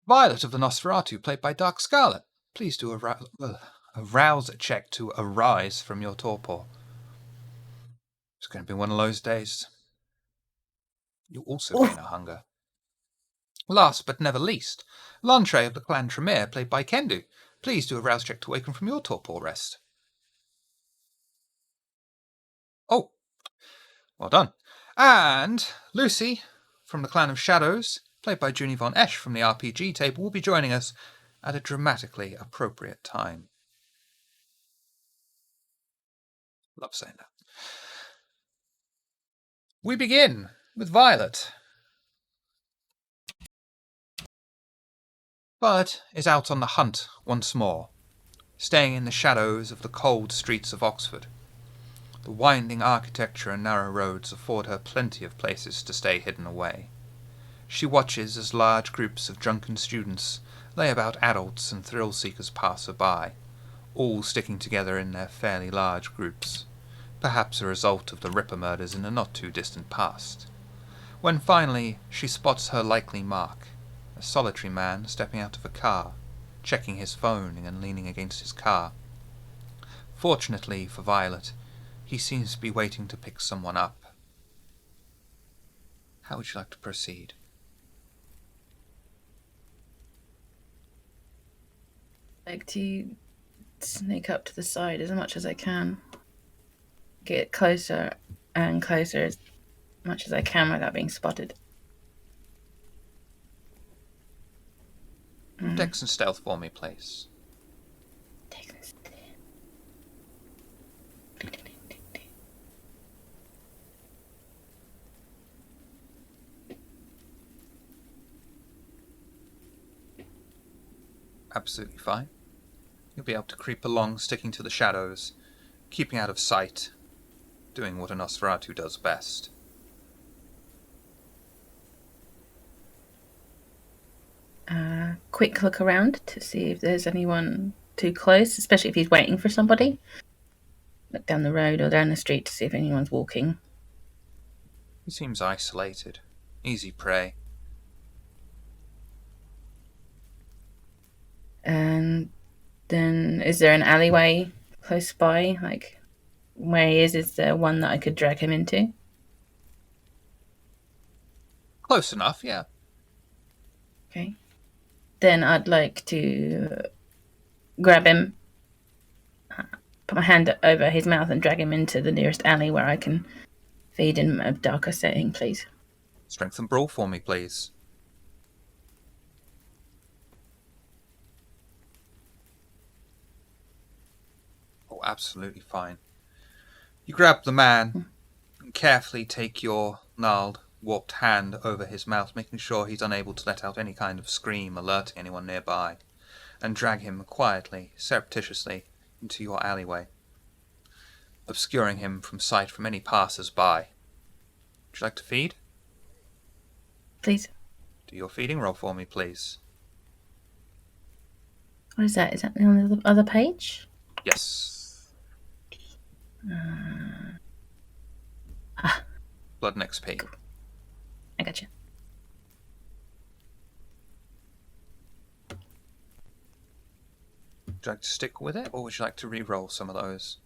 Violet of the Nosferatu, played by Dark Scarlet. Please do a rouse check to arise from your torpor. It's going to be one of those days. You also gain a hunger. Last but never least, Lantre of the Clan Tremere, played by Kendu. Please do a rouse check to awaken from your torpor rest. Oh, well done. And Lucy from the Clan of Shadows, played by Junie Von Esch from the RPG table, will be joining us at a dramatically appropriate time. Love saying that. We begin with Violet. Violet is out on the hunt once more, staying in the shadows of the cold streets of Oxford. The winding architecture and narrow roads afford her plenty of places to stay hidden away. She watches as large groups of drunken students lay about adults and thrill-seekers pass her by, all sticking together in their fairly large groups, perhaps a result of the Ripper murders in a not-too-distant past. When finally she spots her likely mark, a solitary man stepping out of a car, checking his phone and leaning against his car. Fortunately for Violet, he seems to be waiting to pick someone up. How would you like to proceed? I'd like to sneak up to the side as much as I can. Get closer and closer as much as I can without being spotted. Dex and stealth for me, please. Absolutely fine. You'll be able to creep along, sticking to the shadows, keeping out of sight, doing what a Nosferatu does best. Quick look around to see if there's anyone too close, especially if he's waiting for somebody. Look down the road or down the street to see if anyone's walking. He seems isolated. Easy prey. And then is there an alleyway close by? Like where he is there one that I could drag him into? Close enough, yeah. Okay. Then I'd like to grab him, put my hand over his mouth and drag him into the nearest alley where I can feed him a darker setting, please. Strength and brawl for me, please. Oh, absolutely fine. You grab the man and carefully take your gnarled, warped hand over his mouth, making sure he's unable to let out any kind of scream alerting anyone nearby, and drag him quietly, surreptitiously, into your alleyway, obscuring him from sight from any passers-by. Would you like to feed? Please. Do your feeding roll for me, please. What is that? Is that on the other page? Yes. Blood and XP. Cool. I gotcha. Would you like to stick with it, or would you like to re-roll some of those?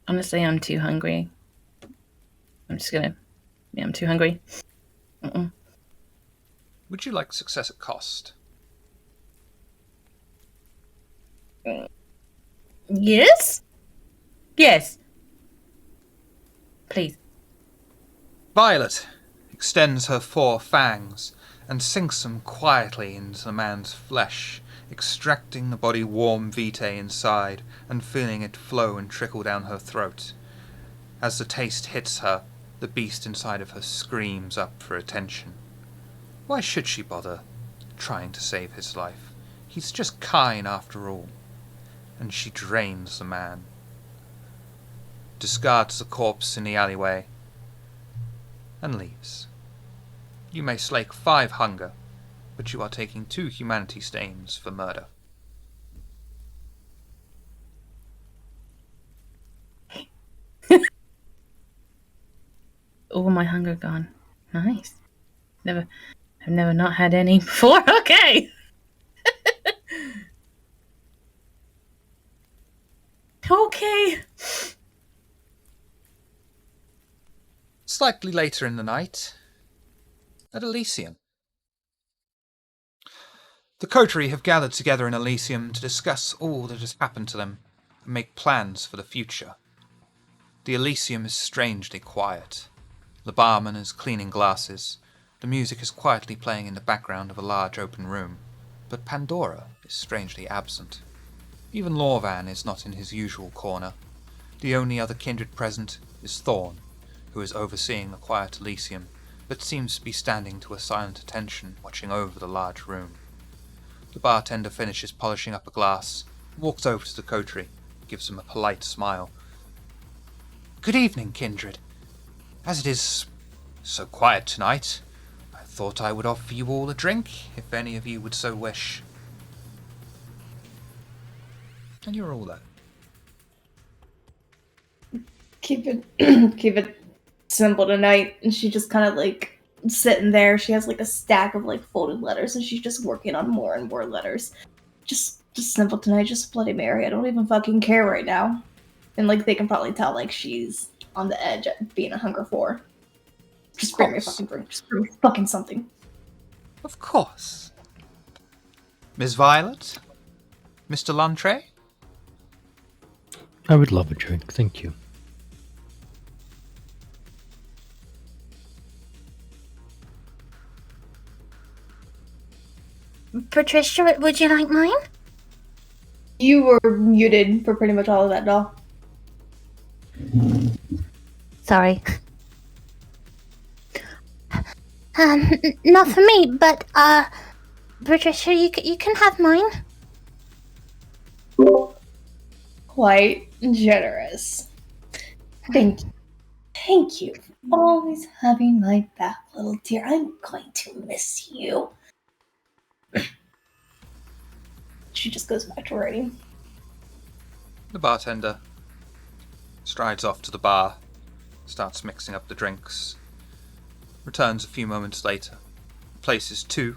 Honestly, I'm too hungry. I'm too hungry. Would you like success at cost? Yes? Yes. Please. Violet extends her 4 fangs and sinks them quietly into the man's flesh, extracting the body warm vitae inside and feeling it flow and trickle down her throat. As the taste hits her, the beast inside of her screams up for attention. Why should she bother trying to save his life? He's just Cain after all. And she drains the man, discards the corpse in the alleyway, and leaves. You may slake 5 hunger, but you are taking 2 humanity stains for murder. All my hunger gone. Nice. I've never not had any before. Okay. Okay. Slightly later in the night, at Elysium. The coterie have gathered together in Elysium to discuss all that has happened to them and make plans for the future. The Elysium is strangely quiet. The barman is cleaning glasses. The music is quietly playing in the background of a large open room. But Pandora is strangely absent. Even Lorvan is not in his usual corner. The only other kindred present is Thorn, who is overseeing the quiet Elysium, but seems to be standing to a silent attention, watching over the large room. The bartender finishes polishing up a glass, walks over to the coterie, gives them a polite smile. "Good evening, kindred. As it is so quiet tonight, I thought I would offer you all a drink, if any of you would so wish." And you're all there. Keep it simple tonight. And she just kind of like sitting there. She has like a stack of like folded letters, and she's just working on more and more letters. Just simple tonight. Just Bloody Mary. I don't even fucking care right now. And like they can probably tell like she's on the edge at being a hunger for. Just bring me a fucking drink. Just bring me fucking something. Of course. Miss Violet? Mr. Lantre? I would love a drink, thank you. Patricia, would you like mine? You were muted for pretty much all of that, doll. Sorry. Not for me, but, Patricia, you can have mine. Quite generous. Thank you for always having my back, little dear. I'm going to miss you. She just goes back to writing. The bartender strides off to the bar, starts mixing up the drinks, returns a few moments later, places 2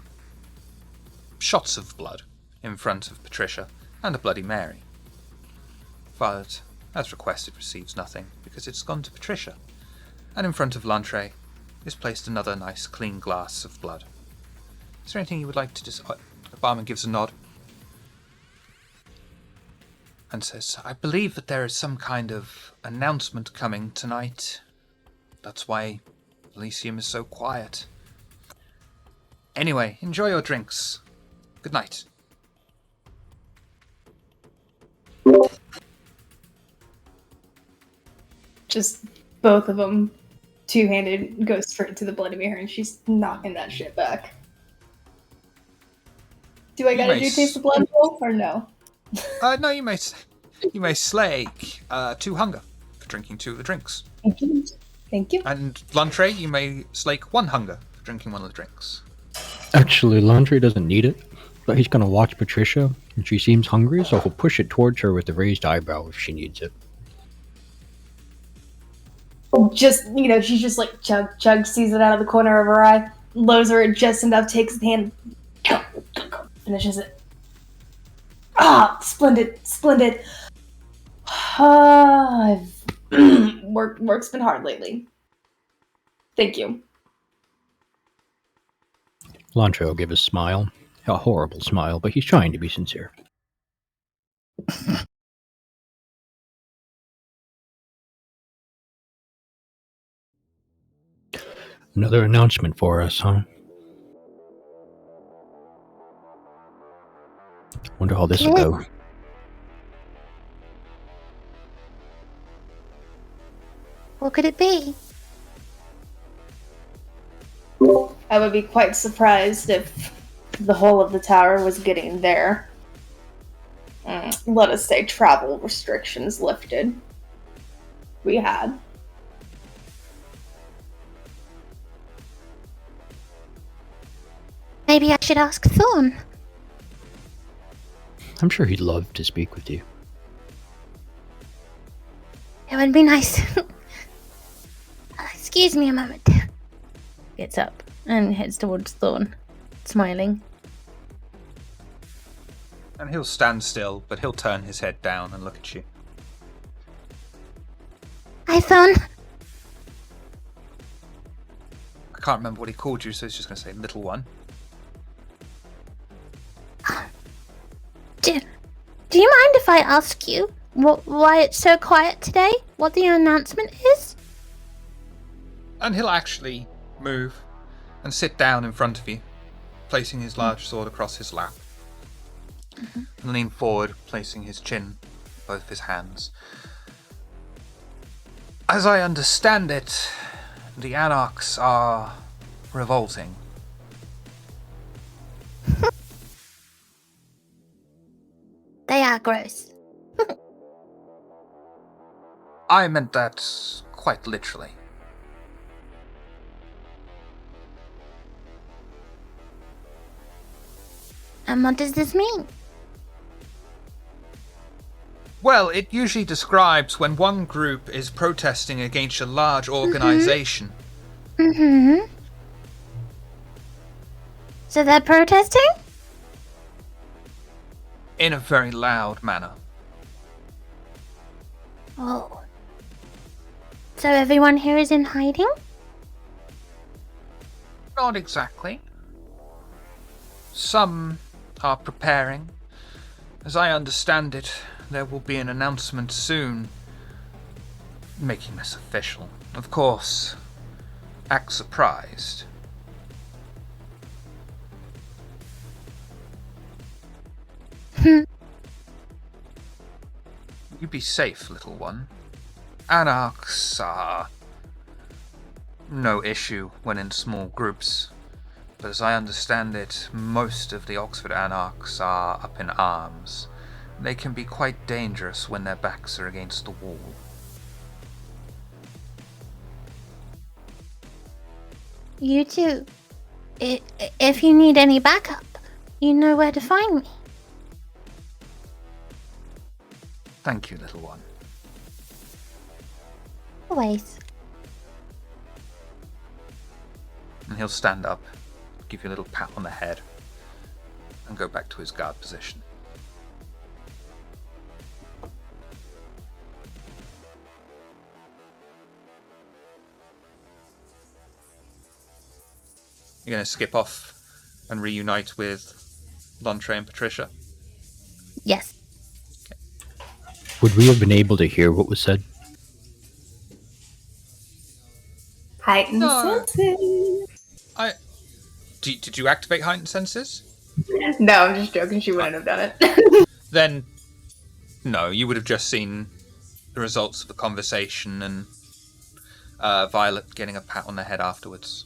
shots of blood in front of Patricia and a Bloody Mary. Violet, as requested, receives nothing because it's gone to Patricia, and in front of Lantre is placed another nice clean glass of blood. Is there anything you would like to The barman gives a nod and says, "I believe that there is some kind of announcement coming tonight. That's why Elysium is so quiet. Anyway, enjoy your drinks. Good night." Just both of them, two-handed, go straight to the Bloody Mary, and she's knocking that shit back. Do I gotta do Taste of Blood or no? No, you may slay 2 hunger for drinking 2 of the drinks. Thank you. Thank you. And Lantre, you may slake 1 hunger for drinking 1 of the drinks. Actually, Landry doesn't need it, but he's gonna watch Patricia, and she seems hungry, so he'll push it towards her with a raised eyebrow if she needs it. Just, she's just like chug, sees it out of the corner of her eye, lowers her just enough, takes the hand, finishes it. Ah, splendid. Work's been hard lately. Thank you. Landry will give a smile. A horrible smile, but he's trying to be sincere. Another announcement for us, huh? Wonder how this will go. What could it be? I would be quite surprised if the whole of the tower was getting their, let us say, travel restrictions lifted. We had. Maybe I should ask Thorn. I'm sure he'd love to speak with you. It would be nice. Excuse me a moment. Gets up And heads towards Thorn, smiling. And he'll stand still, but he'll turn his head down and look at you. Hi, Thorn. I can't remember what he called you, so he's just going to say little one. Do you mind if I ask you why it's so quiet today? What the announcement is? And he'll actually move and sit down in front of you, placing his large sword across his lap. And lean forward, placing his chin in both of his hands. As I understand it, the Anarchs are revolting. They are gross. I meant that quite literally. And what does this mean? Well, it usually describes when one group is protesting against a large organization. Mm-hmm. So they're protesting? In a very loud manner. Oh. So everyone here is in hiding? Not exactly. Some are preparing. As I understand it, there will be an announcement soon, making this official. Of course, act surprised. You be safe, little one. Anarchs are no issue when in small groups, but as I understand it, most of the Oxford Anarchs are up in arms. They can be quite dangerous when their backs are against the wall. You too. If you need any backup, you know where to find me. Thank you, little one. Always. And he'll stand up, give you a little pat on the head, and go back to his guard position. You're going to skip off and reunite with Lontre and Patricia? Yes. Would we have been able to hear what was said? Heightened No. senses. Did you activate heightened senses? No, I'm just joking. She wouldn't have done it. Then, no, you would have just seen the results of the conversation and Violet getting a pat on the head afterwards.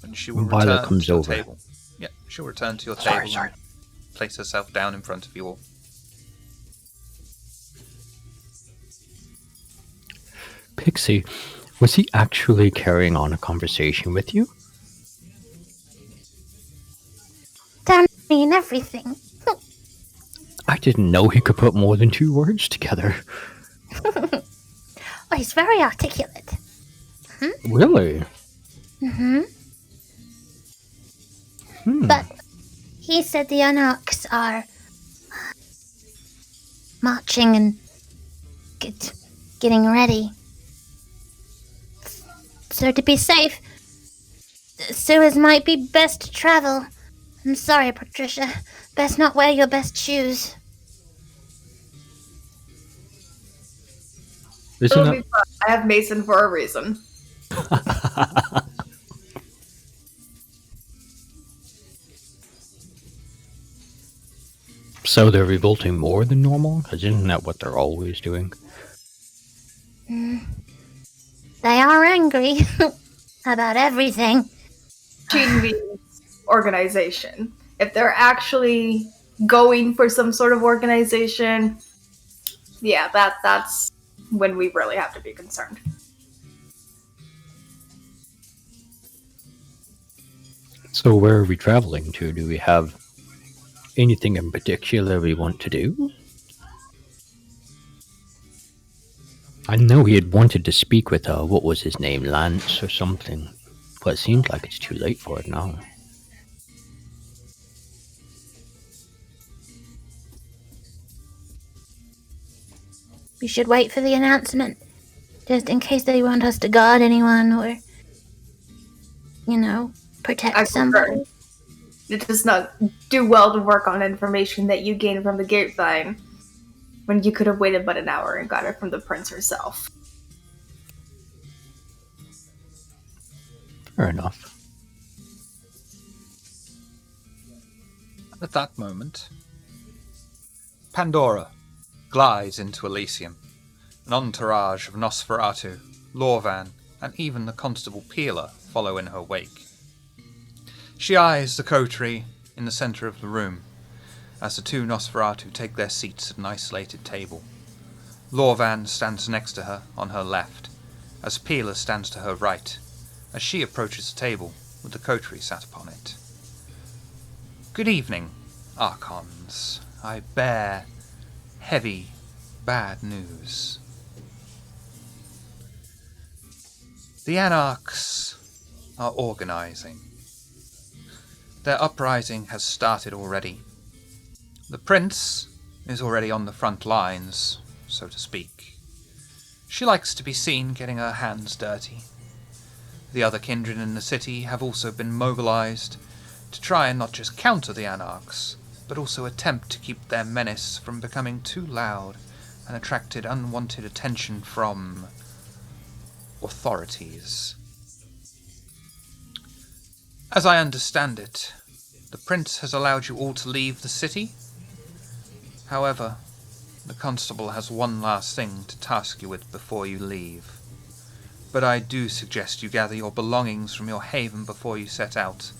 And she will Violet return comes to your over. table. Yeah, she'll return to your Sorry. table and place herself down in front of you all. Pixie, was he actually carrying on a conversation with you? Damn me and everything. I didn't know he could put more than 2 words together. Oh, he's very articulate. Really? Mm-hmm. But he said the Anarchs are marching and getting ready. So to be safe, sewers might be best to travel. I'm sorry, Patricia. Best not wear your best shoes. Isn't It'll be that... fun. I have Mason for a reason. So they're revolting more than normal? Because isn't that what they're always doing? They are angry about everything. Means organization. If they're actually going for some sort of organization, yeah, that's when we really have to be concerned. So where are we traveling to? Do we have anything in particular we want to do? I know he had wanted to speak with what was his name, Lance or something, but it seems like it's too late for it now. We should wait for the announcement, just in case they want us to guard anyone or, protect I somebody. concur. It does not do well to work on information that you gain from the grapevine when you could have waited but an hour and got it from the prince herself. Fair enough. At that moment, Pandora glides into Elysium. An entourage of Nosferatu, Lorvan, and even the Constable Peeler follow in her wake. She eyes the coterie in the centre of the room, as the two Nosferatu take their seats at an isolated table. Lorvan stands next to her on her left, as Peeler stands to her right, as she approaches the table with the coterie sat upon it. Good evening, Archons. I bear heavy, bad news. The Anarchs are organizing. Their uprising has started already. The Prince is already on the front lines, so to speak. She likes to be seen getting her hands dirty. The other kindred in the city have also been mobilized to try and not just counter the Anarchs, but also attempt to keep their menace from becoming too loud and attracted unwanted attention from authorities. As I understand it, the Prince has allowed you all to leave the city. However, the Constable has one last thing to task you with before you leave. But I do suggest you gather your belongings from your haven before you set out,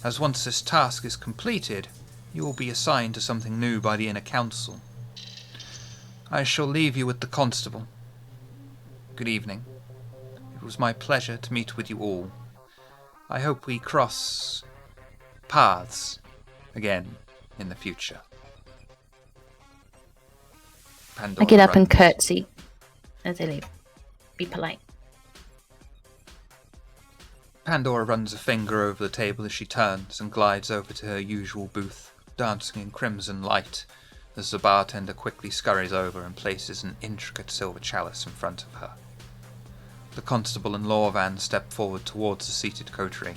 as once this task is completed, you will be assigned to something new by the Inner Council. I shall leave you with the Constable. Good evening. It was my pleasure to meet with you all. I hope we cross paths again in the future. Pandora I get up runs. and curtsy as I leave. Be polite. Pandora runs a finger over the table as she turns and glides over to her usual booth, dancing in crimson light, as the bartender quickly scurries over and places an intricate silver chalice in front of her. The Constable and Lorvan step forward towards the seated coterie,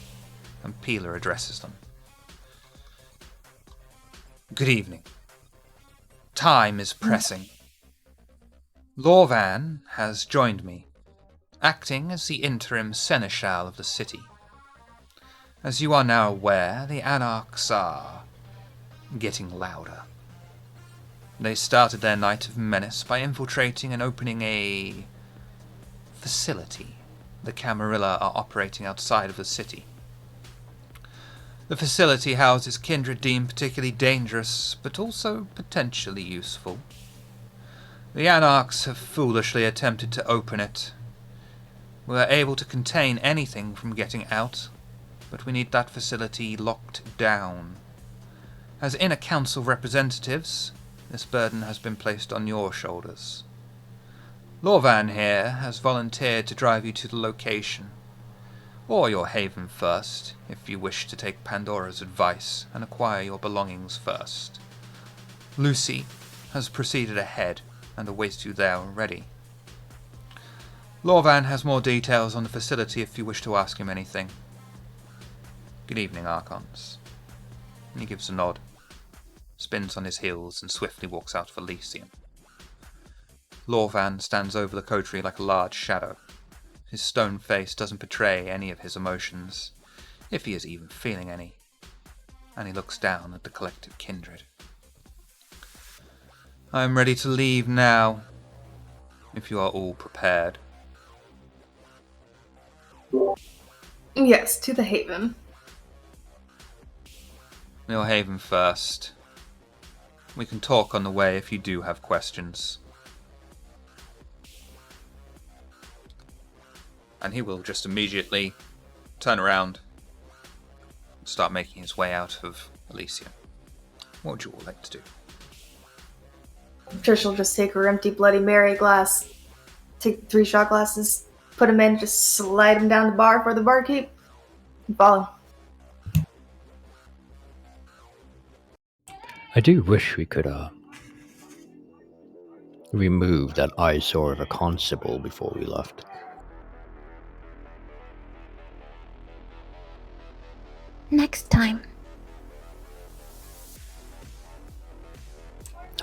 and Peeler addresses them. Good evening. Time is pressing. Lorvan has joined me, acting as the interim seneschal of the city. As you are now aware, the Anarchs are getting louder. They started their night of menace by infiltrating and opening a facility the Camarilla are operating outside of the city. The facility houses kindred deemed particularly dangerous, but also potentially useful. The Anarchs have foolishly attempted to open it. We are able to contain anything from getting out, but we need that facility locked down. As Inner Council representatives, this burden has been placed on your shoulders. Lorvan here has volunteered to drive you to the location, or your haven first, if you wish to take Pandora's advice and acquire your belongings first. Lucy has proceeded ahead and awaits you there already. Lorvan has more details on the facility if you wish to ask him anything. Good evening, Archons. And he gives a nod, spins on his heels, and swiftly walks out of Elysium. Lorvan stands over the coterie like a large shadow. His stone face doesn't betray any of his emotions, if he is even feeling any, and he looks down at the collective kindred. I am ready to leave now, if you are all prepared. Yes, to the haven. Your haven first. We can talk on the way if you do have questions. And he will just immediately turn around and start making his way out of Elysium. What would you all like to do? Trish will just take her empty Bloody Mary glass, take 3 shot glasses, put them in, just slide them down the bar for the barkeep, and follow. I do wish we could, remove that eyesore of a constable before we left. Next time.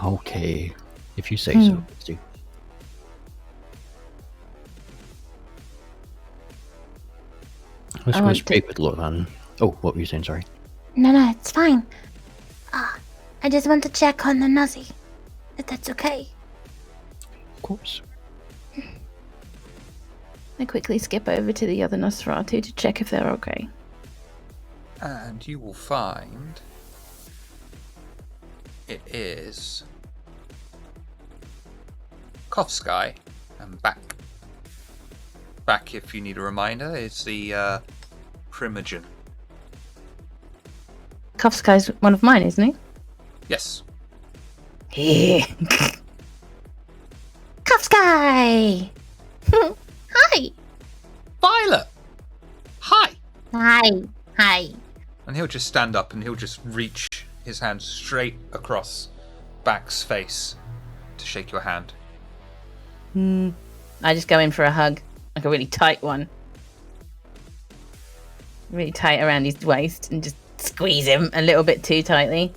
Okay, if you say so, Misty. Let's I go want straight with Loran. Oh, what were you saying? Sorry. No, it's fine. I just want to check on the Nuzzy. If that's okay. Of course. I quickly skip over to the other Nosferatu to check if they're okay. And you will find it is Kovsky and back. Back, if you need a reminder, is the Primogen. Kovsky's one of mine, isn't Yes. he? Kovsky! Hi! Violet! Hi! Hi. And he'll just stand up and he'll just reach his hand straight across Back's face to shake your hand. I just go in for a hug, like a really tight one. Really tight around his waist and just squeeze him a little bit too tightly.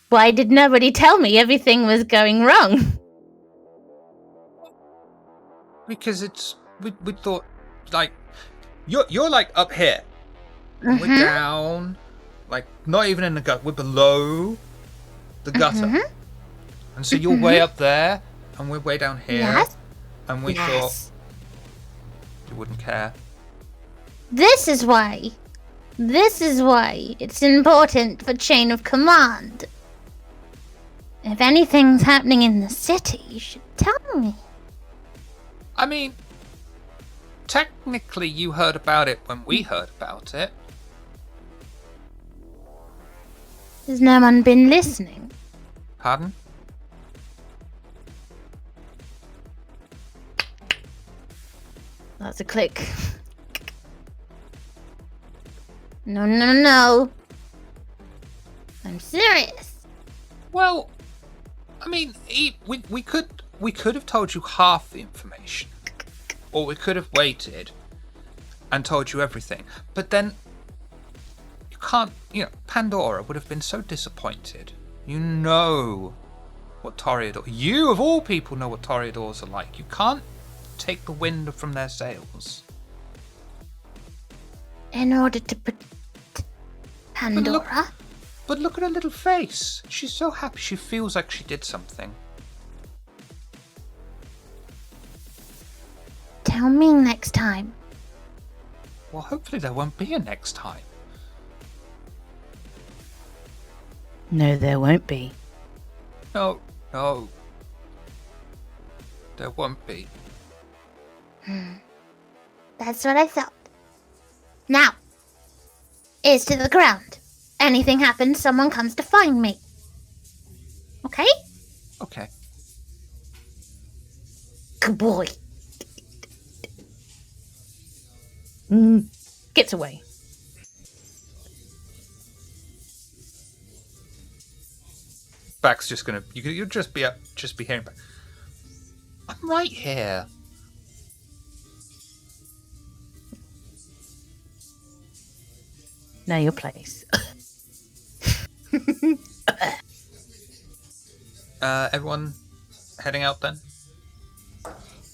Why did nobody tell me everything was going wrong? Because we thought, like, you're like up here. And we're down, like, not even in the gut, we're below the gutter. And so you're way up there, and we're way down here. Yes. And we thought you wouldn't care. This is why it's important for chain of command. If anything's happening in the city, you should tell me. I mean, technically you heard about it when we heard about it. Has no one been listening? Pardon? That's a click. No. I'm serious. Well, I mean, we could have told you half the information, or we could have waited and told you everything. But then you can't. You know, Pandora would have been so disappointed. You know what Toreador. You of all people know what Toreadors are like. You can't take the wind from their sails. In order to protect Pandora? But look at her little face. She's so happy. She feels like she did something. Tell me next time. Well, hopefully there won't be a next time. No, there won't be. No. There won't be. That's what I thought. Now, ears to the ground. Anything happens, someone comes to find me. Okay? Okay. Good boy. Gets away. Back's just gonna. You'll just be hearing back. I'm right here. Know your place. Everyone heading out then?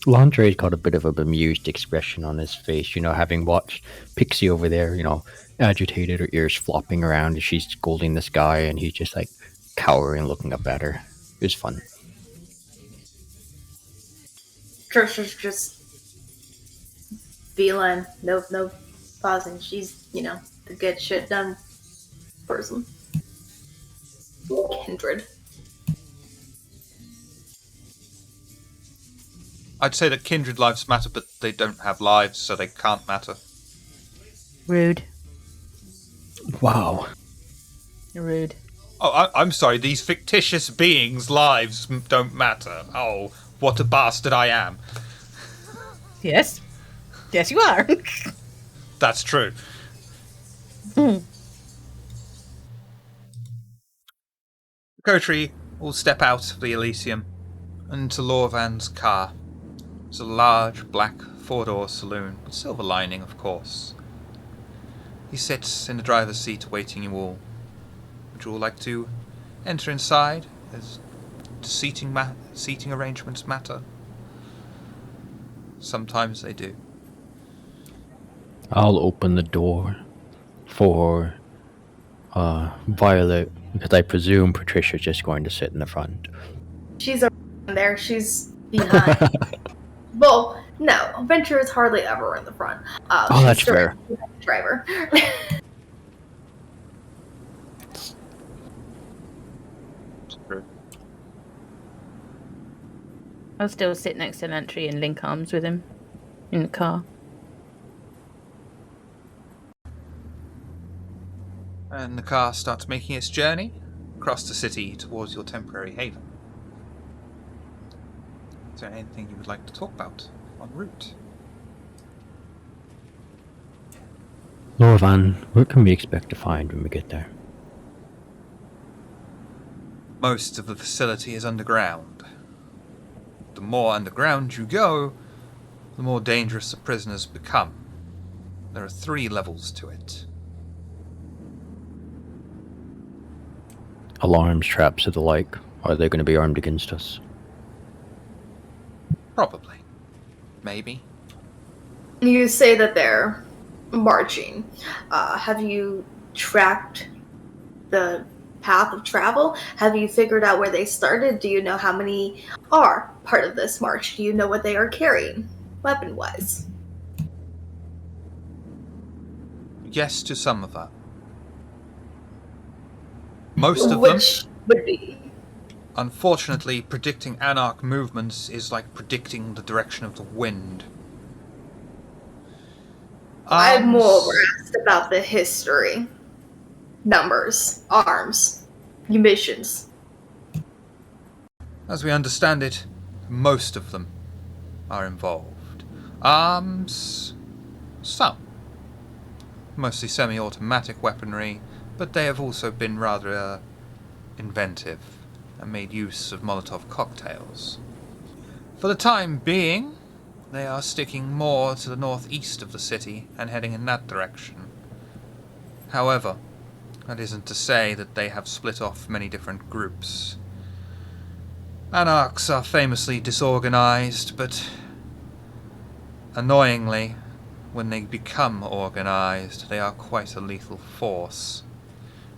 Landre's got a bit of a bemused expression on his face, having watched Pixie over there, agitated, her ears flopping around as she's scolding this guy, and he's just like cowering, looking up at her. It was fun. Trisha's just beeline. No pausing. She's, the get shit done person. Kindred. I'd say that kindred lives matter, but they don't have lives, so they can't matter. Rude. Wow. Rude. Oh, I'm sorry, these fictitious beings' lives don't matter. Oh, what a bastard I am. Yes. Yes, you are. That's true. Kotri will step out of the Elysium into Lorvan's car. It's a large, black, four-door saloon, with silver lining, of course. He sits in the driver's seat awaiting you all. Would you all like to enter inside? As seating arrangements matter? Sometimes they do. I'll open the door for Violet, because I presume Patricia's just going to sit in the front. She's around there. She's behind. Well, no. Venture is hardly ever in the front. Oh, that's fair. Driver. True. I'll still sit next to Lantry and link arms with him in the car. And the car starts making its journey across the city towards your temporary haven. Is there anything you would like to talk about en route? Lorvan, what can we expect to find when we get there? Most of the facility is underground. The more underground you go, the more dangerous the prisoners become. There are 3 levels to it. Alarms, traps, or the like. Are they going to be armed against us? Probably. Maybe. You say that they're marching. Have you tracked the path of travel? Have you figured out where they started? Do you know how many are part of this march? Do you know what they are carrying, weapon-wise? Yes to some of that. Most of them... Which would be? Unfortunately, predicting Anarch movements is like predicting the direction of the wind. I'm more asked about the history. Numbers, arms, munitions. As we understand it, most of them are involved. Arms, some. Mostly semi-automatic weaponry, but they have also been rather inventive and made use of Molotov cocktails. For the time being, they are sticking more to the northeast of the city and heading in that direction. However, that isn't to say that they have split off many different groups. Anarchs are famously disorganized, but annoyingly, when they become organized, they are quite a lethal force.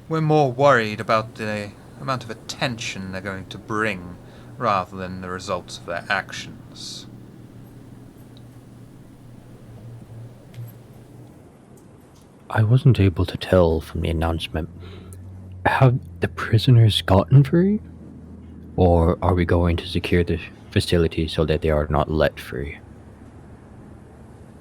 We're more worried about the amount of attention they're going to bring, rather than the results of their actions. I wasn't able to tell from the announcement. Have the prisoners gotten free? Or are we going to secure the facility so that they are not let free?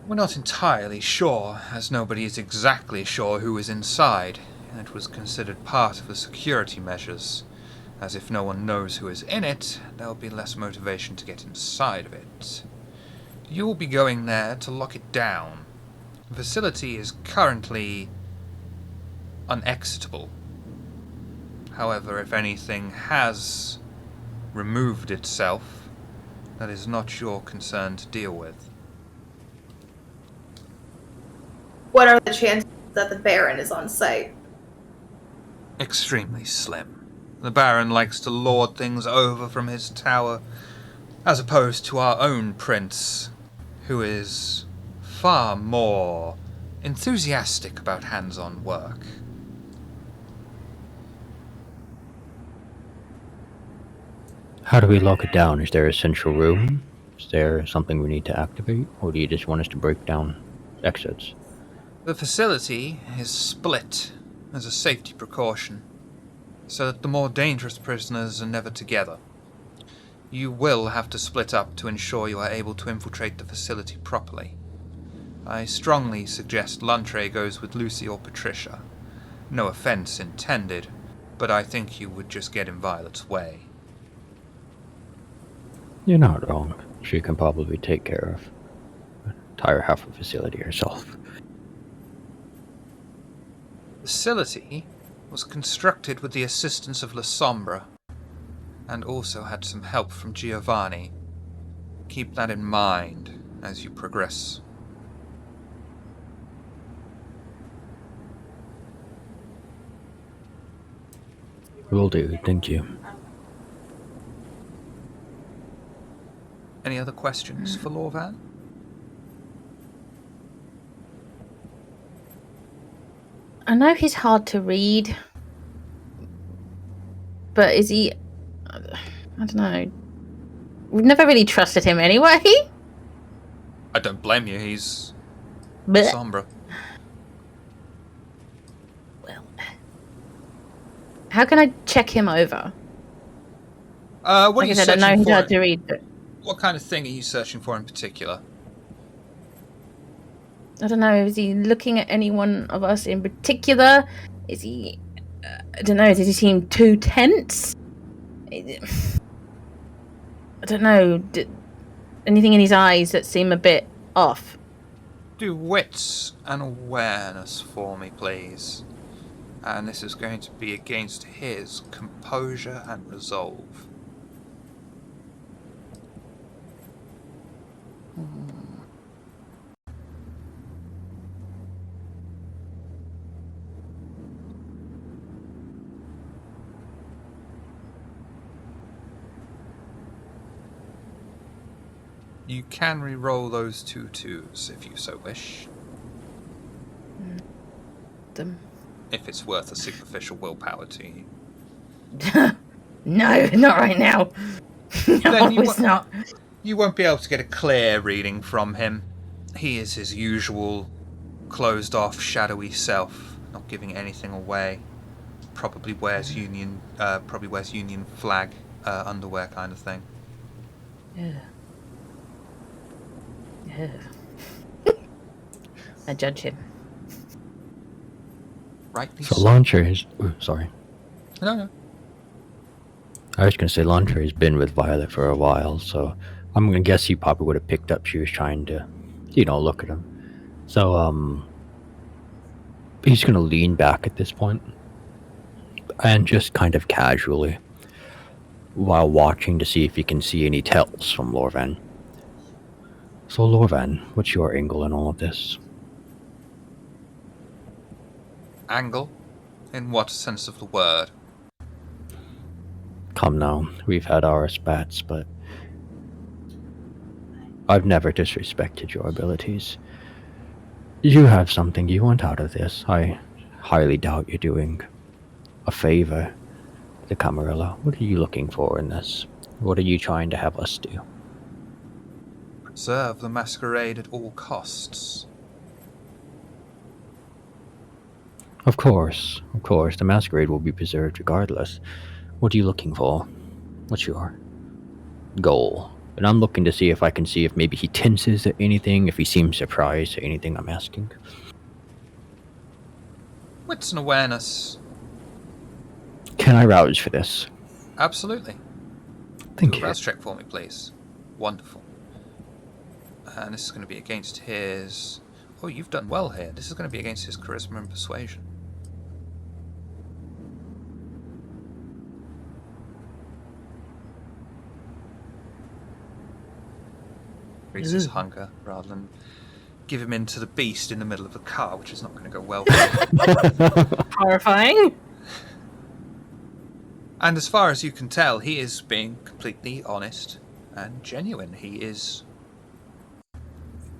We're not entirely sure, as nobody is exactly sure who is inside, and it was considered part of the security measures, as if no one knows who is in it, there'll be less motivation to get inside of it. You'll be going there to lock it down. The facility is currently unexitable. However, if anything has removed itself, that is not your concern to deal with. What are the chances that the Baron is on site? Extremely slim. The Baron likes to lord things over from his tower, as opposed to our own prince, who is far more enthusiastic about hands-on work. How do we lock it down? Is there a central room? Is there something we need to activate? Or do you just want us to break down exits? The facility is split as a safety precaution, so that the more dangerous prisoners are never together. You will have to split up to ensure you are able to infiltrate the facility properly. I strongly suggest Lantre goes with Lucy or Patricia. No offense intended, but I think you would just get in Violet's way. You're not wrong. She can probably take care of the entire half of the facility herself. The facility was constructed with the assistance of La Sombra, and also had some help from Giovanni. Keep that in mind as you progress. Will do, thank you. Any other questions for Lorvan? I know he's hard to read, but is he? I don't know. We've never really trusted him anyway. I don't blame you, he's Blech. Sombra. Well, how can I check him over? What are Like you I said, I know searching he's for? hard to read, but What kind of thing are you searching for in particular? I don't know. Is he looking at any one of us in particular? Is he? I don't know. Does he seem too tense? I don't know. Anything in his eyes that seem a bit off? Do wits and awareness for me, please. And this is going to be against his composure and resolve. You can re-roll those 2 2s if you so wish, Them. if it's worth a superficial willpower to you. No, not right now. No, Then you it's not. You won't be able to get a clear reading from him. He is his usual closed-off, shadowy self, not giving anything away. Probably wears Union flag underwear kind of thing. Yeah. I judge him. Rightly So so. Launcher is... Ooh, sorry. No. I was going to say Launcher has been with Violet for a while, so I'm going to guess he probably would have picked up she was trying to, look at him. So, he's going to lean back at this point and just kind of casually, while watching to see if he can see any tells from Lorvan. So, Lorvan, what's your angle in all of this? Angle? In what sense of the word? Come now, we've had our spats, but I've never disrespected your abilities. You have something you want out of this. I highly doubt you're doing a favor to Camarilla. What are you looking for in this? What are you trying to have us do? Preserve the Masquerade at all costs. Of course, the Masquerade will be preserved regardless. What are you looking for? What's your goal? And I'm looking to see if I can see if maybe he tenses at anything, if he seems surprised at anything I'm asking. Wits and awareness. Can I rouse for this? Absolutely. Thank Do a you. rouse check for me, please. Wonderful. And this is going to be against his... Oh, you've done well here. This is going to be against his charisma and persuasion. Increase his hunger rather than give him into the beast in the middle of the car, which is not going to go well for him. Horrifying. And as far as you can tell, he is being completely honest and genuine. He is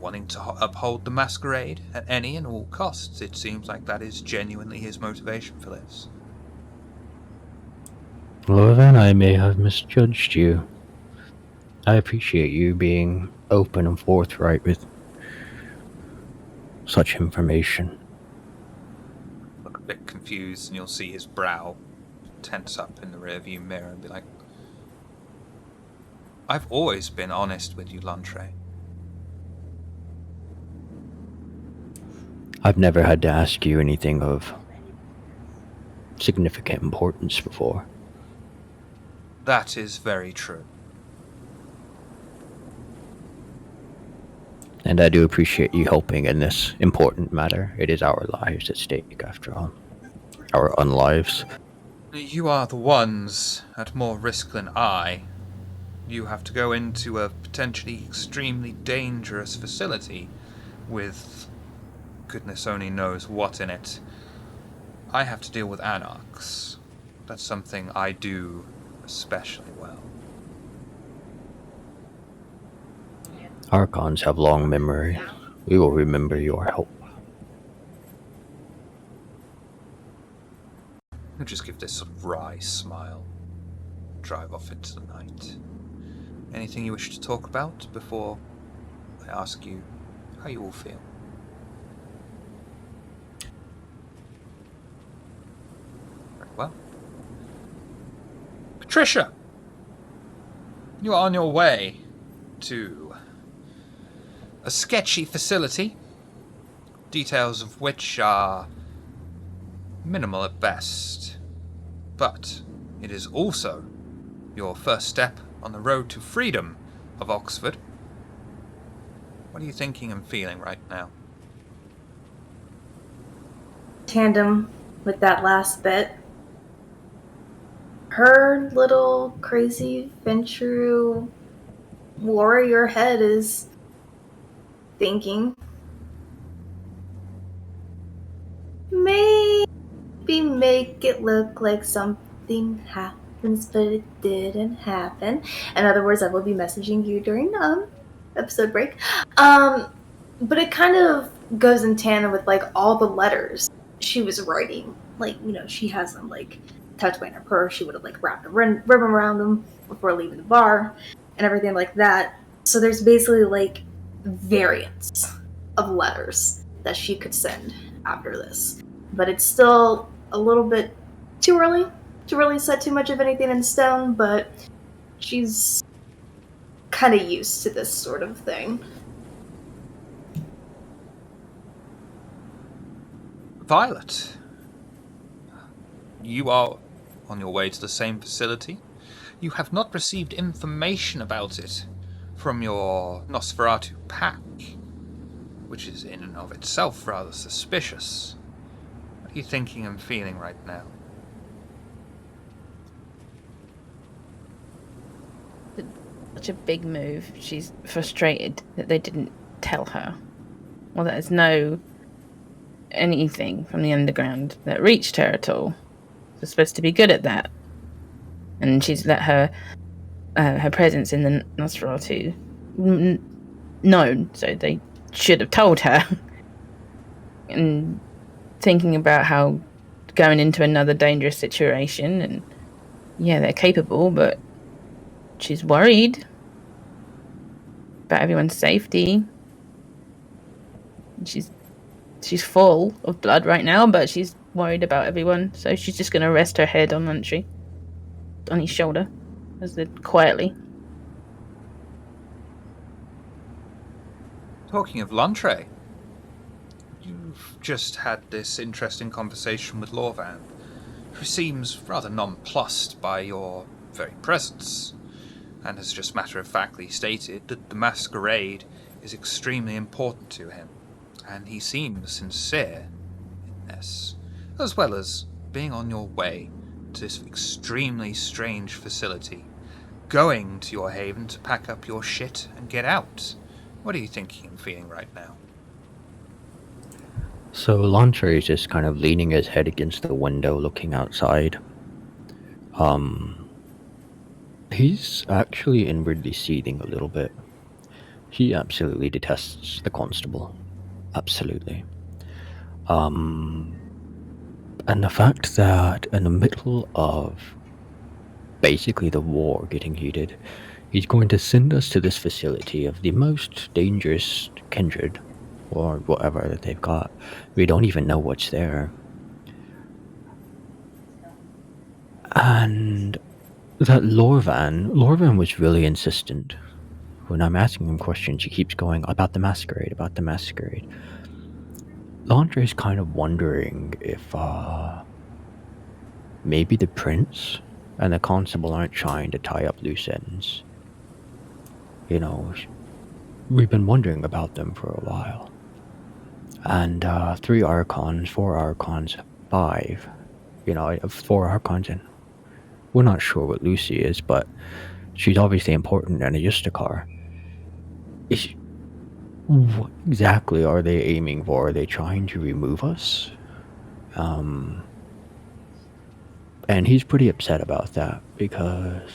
wanting to uphold the Masquerade at any and all costs. It seems like that is genuinely his motivation for this. Lorvan, I may have misjudged you. I appreciate you being open and forthright with such information. Look a bit confused, and you'll see his brow tense up in the rearview mirror and be like, I've always been honest with you, Lantre. I've never had to ask you anything of significant importance before. That is very true. And I do appreciate you helping in this important matter. It is our lives at stake, after all. Our unlives. You are the ones at more risk than I. You have to go into a potentially extremely dangerous facility with goodness only knows what in it. I have to deal with anarchs. That's something I do especially well. Archons have long memory. We will remember your help. I'll just give this sort of wry smile. Drive off into the night. Anything you wish to talk about before I ask you how you all feel? Very well. Patricia! You are on your way to a sketchy facility, details of which are minimal at best, but it is also your first step on the road to freedom of Oxford. What are you thinking and feeling right now? Tandem with that last bit, her little crazy Ventrue warrior head is thinking, maybe make it look like something happens, but it didn't happen. In other words, I will be messaging you during episode break. But it kind of goes in tandem with like all the letters she was writing. Like, you know, she has them like tucked away in her purse. She would have like wrapped a ribbon around them before leaving the bar and everything like that. So there's basically like variants of letters that she could send after this. But it's still a little bit too early to really set too much of anything in stone, but she's kind of used to this sort of thing. Violet, you are on your way to the same facility. You have not received information about it from your Nosferatu pack, which is in and of itself rather suspicious. What are you thinking and feeling right now? Such a big move. She's frustrated that they didn't tell her. Well, there's no anything from the underground that reached her at all. They're supposed to be good at that. And she's let her presence in the Nosferatu known, so they should have told her. And thinking about how going into another dangerous situation, and yeah, they're capable, but she's worried about everyone's safety. She's full of blood right now, but she's worried about everyone, so she's just going to rest her head on Lantry, on his shoulder, as they quietly. Talking of Lantre, you've just had this interesting conversation with Lorvan, who seems rather nonplussed by your very presence, and has just matter-of-factly stated that the Masquerade is extremely important to him, and he seems sincere in this, as well as being on your way to this extremely strange facility, going to your haven to pack up your shit and get out. What are you thinking and feeling right now? So Lantre is just kind of leaning his head against the window, looking outside. He's actually inwardly seething a little bit. He absolutely detests the constable. Absolutely. And the fact that in the middle of basically the war getting heated, he's going to send us to this facility of the most dangerous kindred, or whatever that they've got. We don't even know what's there. And that Lorvan was really insistent. When I'm asking him questions, he keeps going about the Masquerade. Landre's kind of wondering if maybe the prince and the constable aren't trying to tie up loose ends. You know, we've been wondering about them for a while. And 3 archons, 4 archons, 5. You know, 4 archons, and we're not sure what Lucy is, but she's obviously important and a Justicar. What exactly are they aiming for? Are they trying to remove us? And he's pretty upset about that because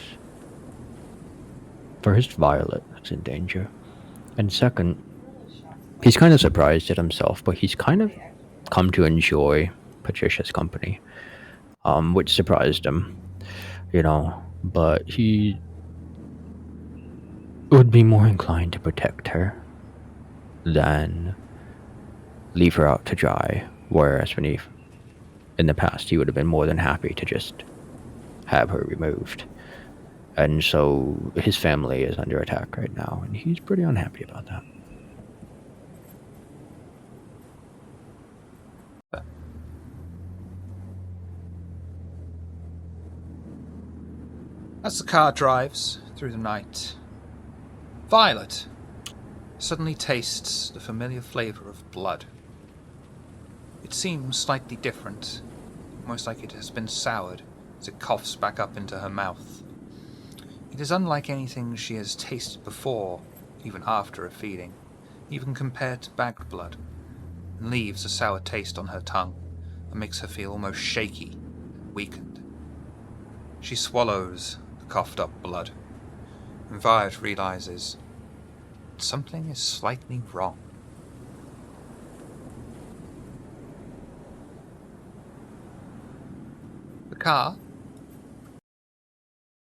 first, Violet is in danger, and second, he's kind of surprised at himself, but he's kind of come to enjoy Patricia's company, which surprised him, you know, but he would be more inclined to protect her than leave her out to dry, whereas when in the past, he would have been more than happy to just have her removed. And so his family is under attack right now, and he's pretty unhappy about that. As the car drives through the night, Violet suddenly tastes the familiar flavor of blood. It seems slightly different, almost like it has been soured as it coughs back up into her mouth. It is unlike anything she has tasted before, even after a feeding, even compared to bagged blood, and leaves a sour taste on her tongue that makes her feel almost shaky and weakened. She swallows the coughed up blood, and Violet realizes that something is slightly wrong. The car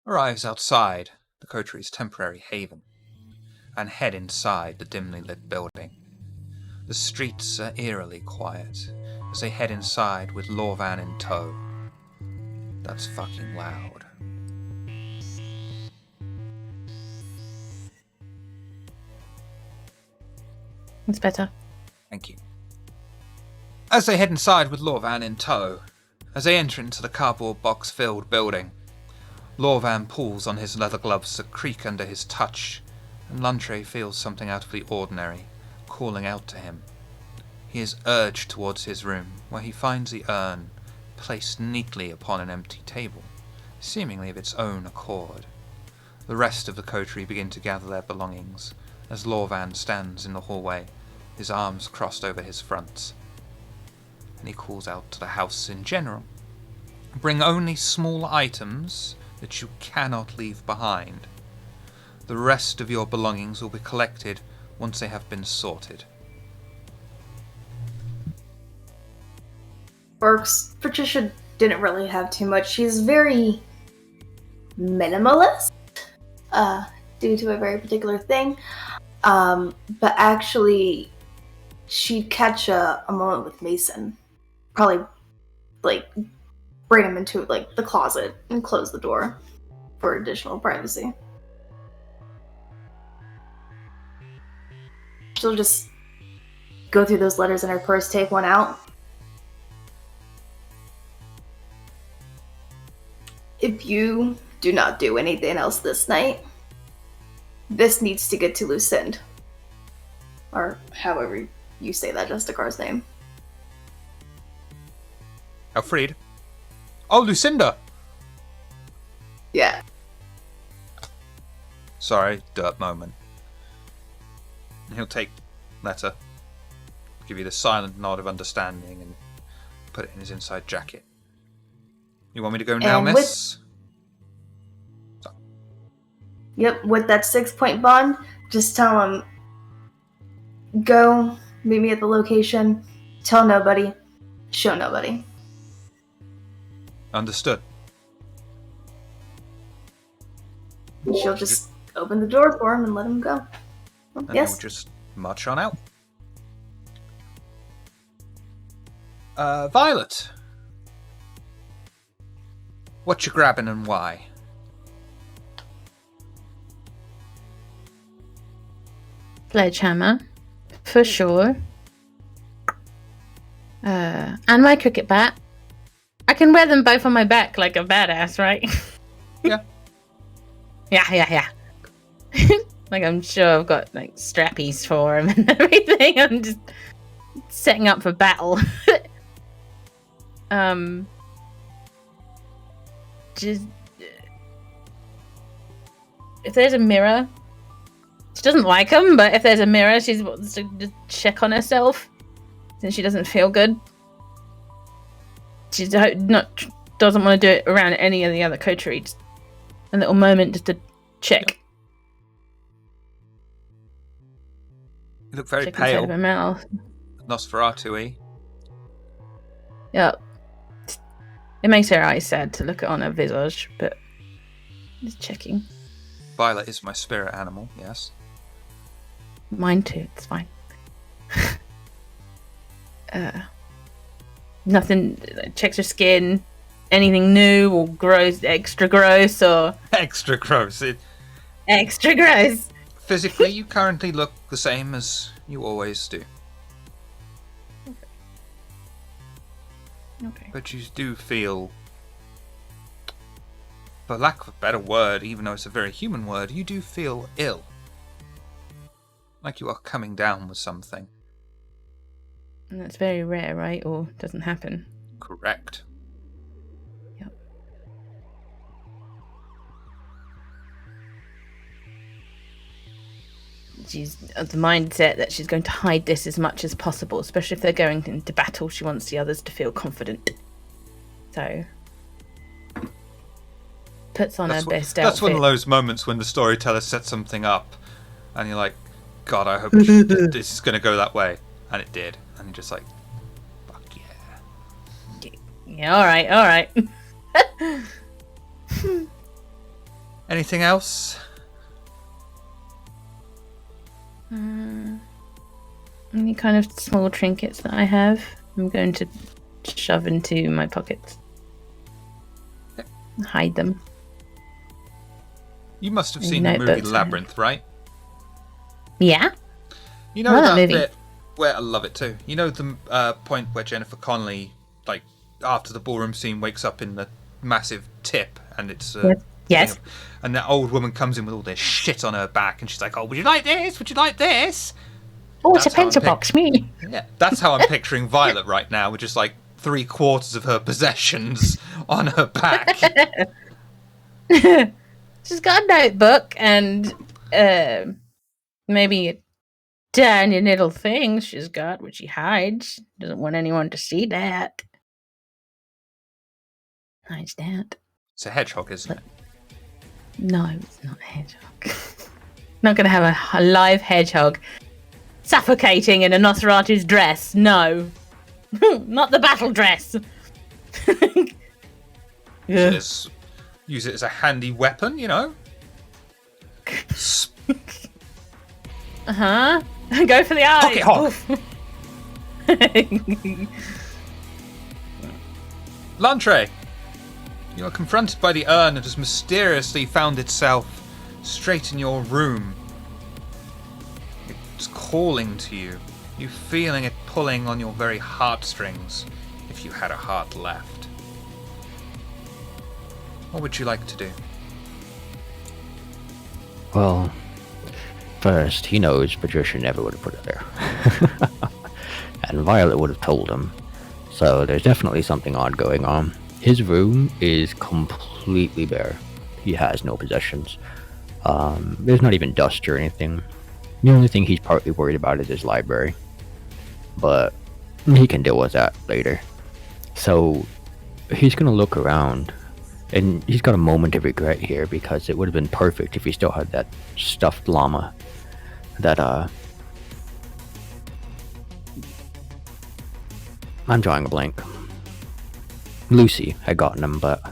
arrives outside the coteries' temporary haven and head inside the dimly lit building. The streets are eerily quiet as they head inside with Lorvan in tow. That's fucking loud. It's better. Thank you. As they head inside with Lorvan in tow, as they enter into the cardboard box-filled building, Lorvan pulls on his leather gloves that creak under his touch, and Luntre feels something out of the ordinary, calling out to him. He is urged towards his room, where he finds the urn placed neatly upon an empty table, seemingly of its own accord. The rest of the coterie begin to gather their belongings, as Lorvan stands in the hallway, his arms crossed over his front. And he calls out to the house in general. Bring only small items that you cannot leave behind. The rest of your belongings will be collected once they have been sorted. Orcs, Patricia didn't really have too much. She's very minimalist, due to a very particular thing. But actually, she'd catch a moment with Mason. Probably, bring him into, the closet and close the door for additional privacy. She'll just go through those letters in her purse, take one out. If you do not do anything else this night, this needs to get to Lucinda. Or however you say that Justicar's name. Alfred? Oh, Lucinda! Yeah. Sorry, derp moment. He'll take letter, give you the silent nod of understanding, and put it in his inside jacket. You want me to go now, And miss? Yep, with that 6-point bond, just tell him, go, meet me at the location, tell nobody, show nobody. Understood. She'll just open the door for him and let him go. Well, And yes. we'll just march on out. Violet. What you grabbing and why? Sledgehammer, for sure. And my cricket bat. I can wear them both on my back like a badass, right? Yeah. Yeah. Like, I'm sure I've got, like, strappies for him and everything. I'm just setting up for battle. Just... If there's a mirror... She doesn't like them, but if there's a mirror, she wants to just check on herself. Since she doesn't feel good. She doesn't want to do it around any of the other coterie. Just a little moment just to check. You look very Check inside pale. of her mouth. Nosferatu-y. Yeah. It makes her eyes sad to look on her visage, but just checking. Violet is my spirit animal, yes. Mine too, it's fine. Nothing, checks her skin, anything new or gross, extra gross or... Extra gross. Extra gross. Physically, you currently look the same as you always do. Okay. But you do feel, for lack of a better word, even though it's a very human word, you do feel ill. Like you are coming down with something. And that's very rare, right? Or doesn't happen. Correct. Yep. She's of the mindset that she's going to hide this as much as possible, especially if they're going into battle. She wants the others to feel confident. So, puts on her best outfit. That's one of those moments when the storyteller sets something up, and you're like, God, I hope this is going to go that way. And it did. And you're just like, fuck yeah. Yeah, alright. Anything else? Any kind of small trinkets that I have, I'm going to shove into my pockets. Hide them. You must have Any seen the movie notebooks, Labyrinth, right? Yeah? You know Love that that movie. bit where I love it too. You know the point where Jennifer Connelly, like after the ballroom scene, wakes up in the massive tip, and it's Yes. and that old woman comes in with all this shit on her back, and she's like, "Oh, would you like this? Would you like this?" Oh, it's a That's how I'm pencil box, me. Yeah, that's how I'm picturing Violet right now, with just like 3/4 of her possessions on her back. She's got a notebook and maybe a tiny little thing she's got, which she hides. Doesn't want anyone to see that. Hides that. It's a hedgehog, isn't it? No, it's not a hedgehog. Not going to have a live hedgehog suffocating in a Nosferatu's dress. No. Not the battle dress. Use it as a handy weapon, you know? Uh-huh. Go for the eyes. Pocket hog. Lantre, you are confronted by the urn that has mysteriously found itself straight in your room. It's calling to you. You feeling it pulling on your very heartstrings, if you had a heart left. What would you like to do? Well, first, he knows Patricia never would have put it there. And Violet would have told him. So there's definitely something odd going on. His room is completely bare. He has no possessions. There's not even dust or anything. The only thing he's partly worried about is his library. But he can deal with that later. So he's going to look around. And he's got a moment of regret here because it would have been perfect if he still had that stuffed llama that I'm drawing a blank. Lucy had gotten him, but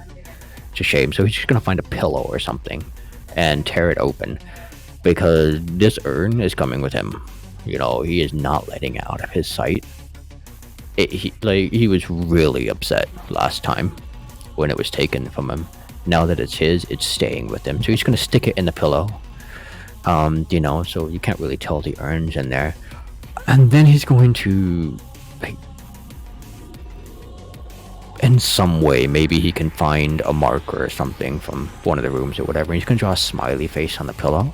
it's a shame. So he's just gonna find a pillow or something and tear it open because this urn is coming with him. You know, he is not letting it out of his sight. He was really upset last time when it was taken from him. Now that it's his, it's staying with him. So he's gonna stick it in the pillow. You know, so you can't really tell the urn's in there. And then he's going to in some way, maybe he can find a marker or something from one of the rooms or whatever. He's gonna draw a smiley face on the pillow.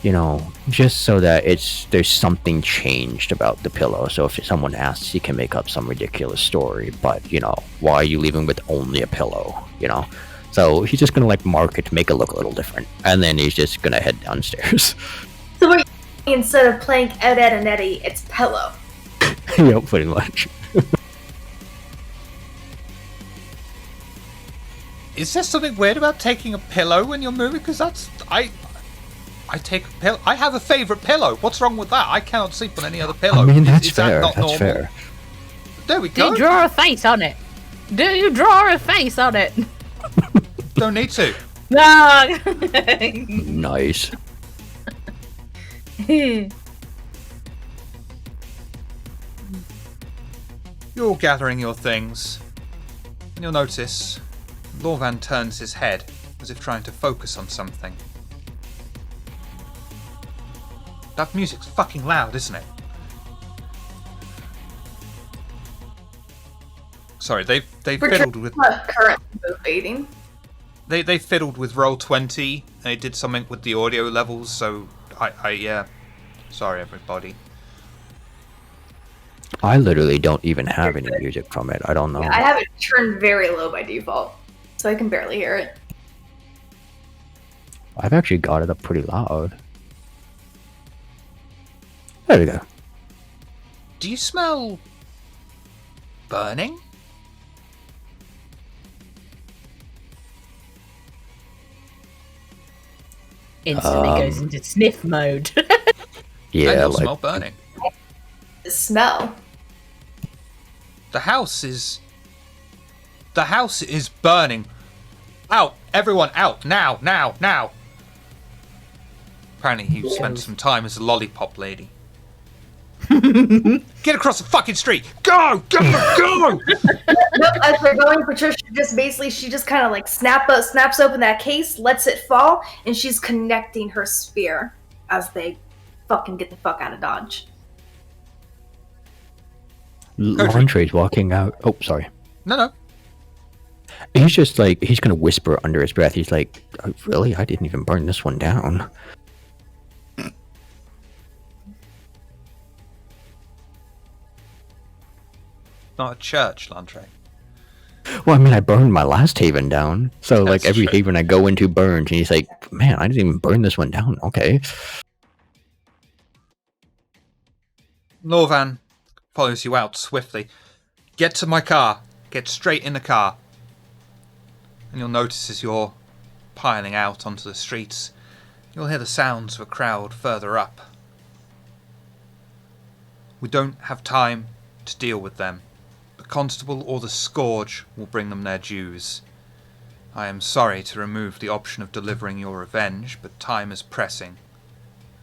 You know, just so that there's something changed about the pillow. So if someone asks, he can make up some ridiculous story. But, you know, why are you leaving with only a pillow? You know? So he's just gonna like mark it to make it look a little different. And then he's just gonna head downstairs. So wait, instead of playing Ed, Ed, and Eddie, it's pillow. Yep, pretty much. Is there something weird about taking a pillow when you're moving? Because I take a pillow. I have a favourite pillow. What's wrong with that? I cannot sleep on any other pillow. I mean, that's Is fair. that not That's normal? fair. There we Do go. you draw a face on it? Do you draw a face on it? Don't need to. No. Nice. You're all gathering your things, and you'll notice Lorvan turns his head as if trying to focus on something. That music's fucking loud, isn't it? Sorry, they fiddled with Currently motivating. they fiddled with Roll20. They did something with the audio levels, so I yeah. Sorry, everybody. I literally don't even have any music from it. I don't know. I have it turned very low by default, so I can barely hear it. I've actually got it up pretty loud. There we go. Do you smell burning? Instantly goes into sniff mode. I Yeah, don't like smell burning. The smell. The house is burning. Out! Everyone out! Now! Now! Now! Apparently he spent some time as a lollipop lady. Get across the fucking street! Go! Go! Go! Nope, as we're going, Patricia she just kind of like snaps open that case, lets it fall, and she's connecting her spear as they fucking get the fuck out of Dodge. Lantre's walking out. Oh, sorry. No. He's just like, he's gonna whisper under his breath. He's like, oh, really? I didn't even burn this one down. Not a church, Lantre. Well, I mean, I burned my last haven down. So, like, That's every true. haven I go into burns. And he's like, man, I didn't even burn this one down. Okay. Lorvan follows you out swiftly. Get to my car. Get straight in the car. And you'll notice as you're piling out onto the streets, you'll hear the sounds of a crowd further up. We don't have time to deal with them. The constable or the scourge will bring them their dues. I am sorry to remove the option of delivering your revenge, but time is pressing,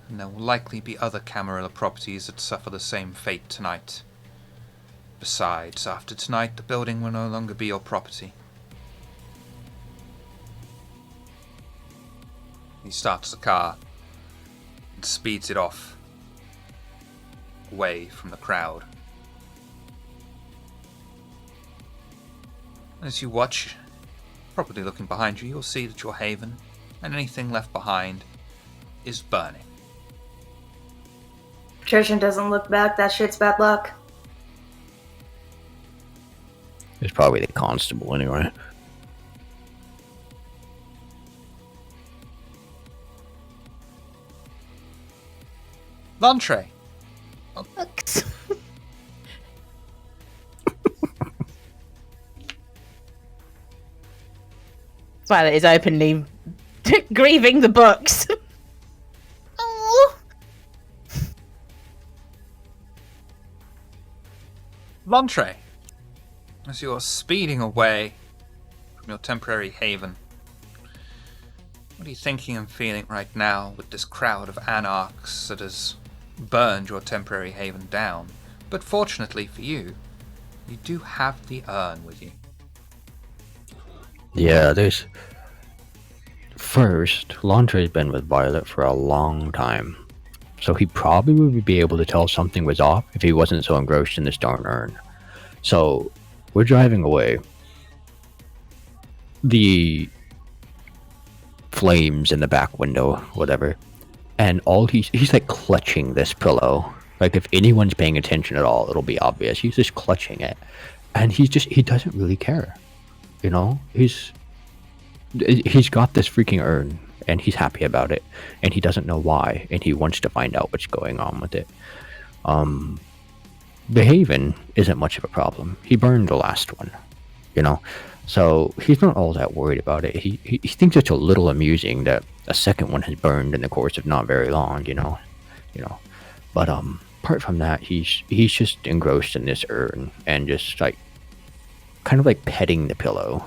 and there will likely be other Camarilla properties that suffer the same fate tonight. Besides, after tonight, the building will no longer be your property. He starts the car and speeds it off, away from the crowd. As you watch, probably looking behind you, you'll see that your haven, and anything left behind, is burning. Patricia doesn't look back, that shit's bad luck. It's probably the constable anyway. Lantre, Books. Violet is openly grieving the books. Oh, Lantre, as you are speeding away from your temporary haven, what are you thinking and feeling right now with this crowd of anarchs that has burned your temporary haven down? But fortunately for you, you do have the urn with you. Yeah, there's... First, Lantre's been with Violet for a long time. So he probably would be able to tell something was off if he wasn't so engrossed in this darn urn. So, we're driving away. The flames in the back window, whatever, and all he's like clutching this pillow. Like if anyone's paying attention at all, it'll be obvious. He's just clutching it, and he doesn't really care. You know, he's got this freaking urn, and he's happy about it, and he doesn't know why, and he wants to find out what's going on with it. The Haven isn't much of a problem. He burned the last one, you know, so he's not all that worried about it. He thinks it's a little amusing that a second one has burned in the course of not very long, you know. But apart from that, he's just engrossed in this urn and just like kind of like petting the pillow.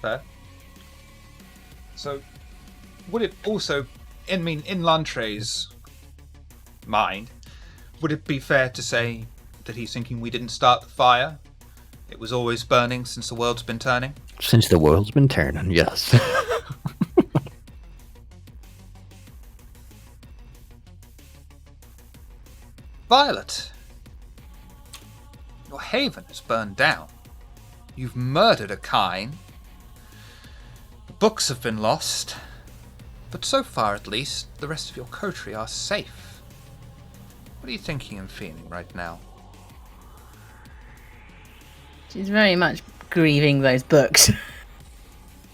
Fair. So, would it also, in Lantre's mind, would it be fair to say that he's thinking we didn't start the fire? It was always burning since the world's been turning? Since the world's been turning, yes. Violet, your haven is burned down. You've murdered a Cain. The books have been lost. But so far, at least, the rest of your coterie are safe. What are you thinking and feeling right now? She's very much grieving those books.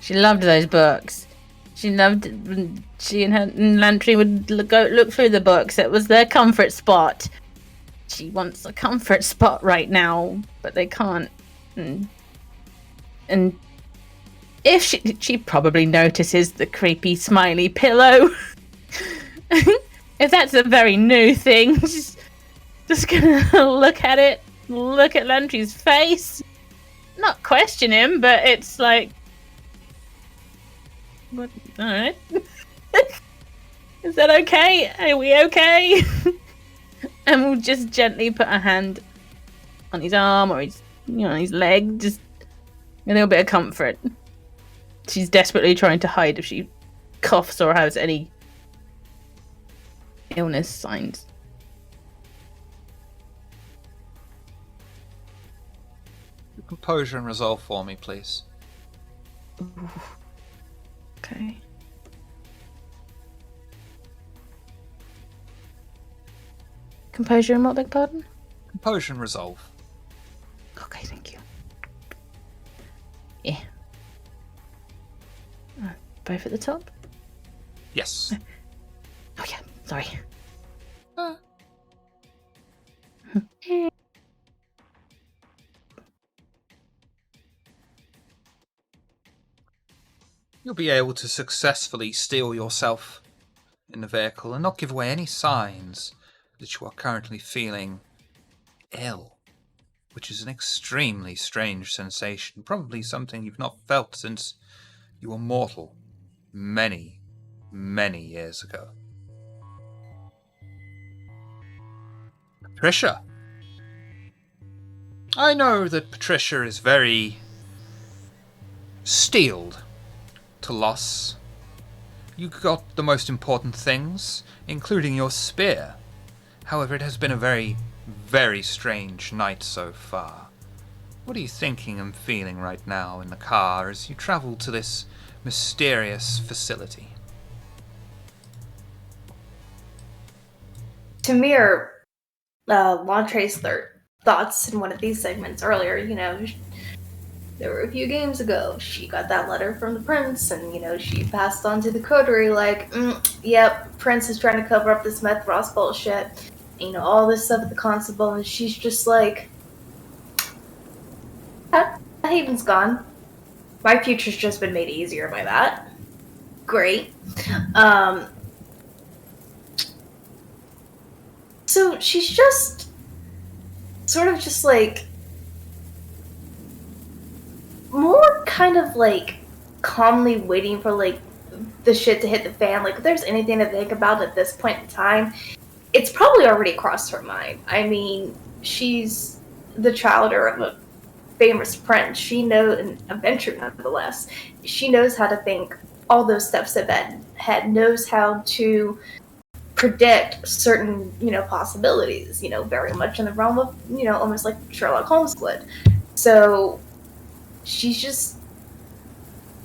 She loved those books. She loved when she and her and Lantry would look through the books. It was their comfort spot. She wants a comfort spot right now, but they can't. And if she probably notices the creepy smiley pillow. If that's a very new thing, she's just gonna look at it, look at Lantry's face, not question him, but it's like, what? All right, is that okay? Are we okay? And we'll just gently put a hand on his arm or his leg, just a little bit of comfort. She's desperately trying to hide if she coughs or has any illness signs. Composure and resolve for me, please. Ooh. Okay. Composure and what, beg pardon? Composure and resolve. Okay, thank you. Yeah. Both at the top? Yes. Oh yeah, sorry. You'll be able to successfully steel yourself in the vehicle and not give away any signs that you are currently feeling ill, which is an extremely strange sensation, probably something you've not felt since you were mortal many, many years ago. Patricia. I know that Patricia is very steeled to loss. You got the most important things, including your spear. However, it has been a very, very strange night so far. What are you thinking and feeling right now in the car as you travel to this mysterious facility? To mirror Lantre's thoughts in one of these segments earlier, there were a few games ago, she got that letter from the prince, and, she passed on to the coterie like, yep, Prince is trying to cover up this meth Ross bullshit, all this stuff with the constable, and she's just like, Haven's gone. My future's just been made easier by that. Great. So she's just sort of just like more kind of like calmly waiting for like the shit to hit the fan. Like if there's anything to think about at this point in time, it's probably already crossed her mind. I mean, she's the child of a famous prince. She knows an adventure nonetheless. She knows how to think all those steps ahead, knows how to predict certain, possibilities, very much in the realm of, almost like Sherlock Holmes would. So she's just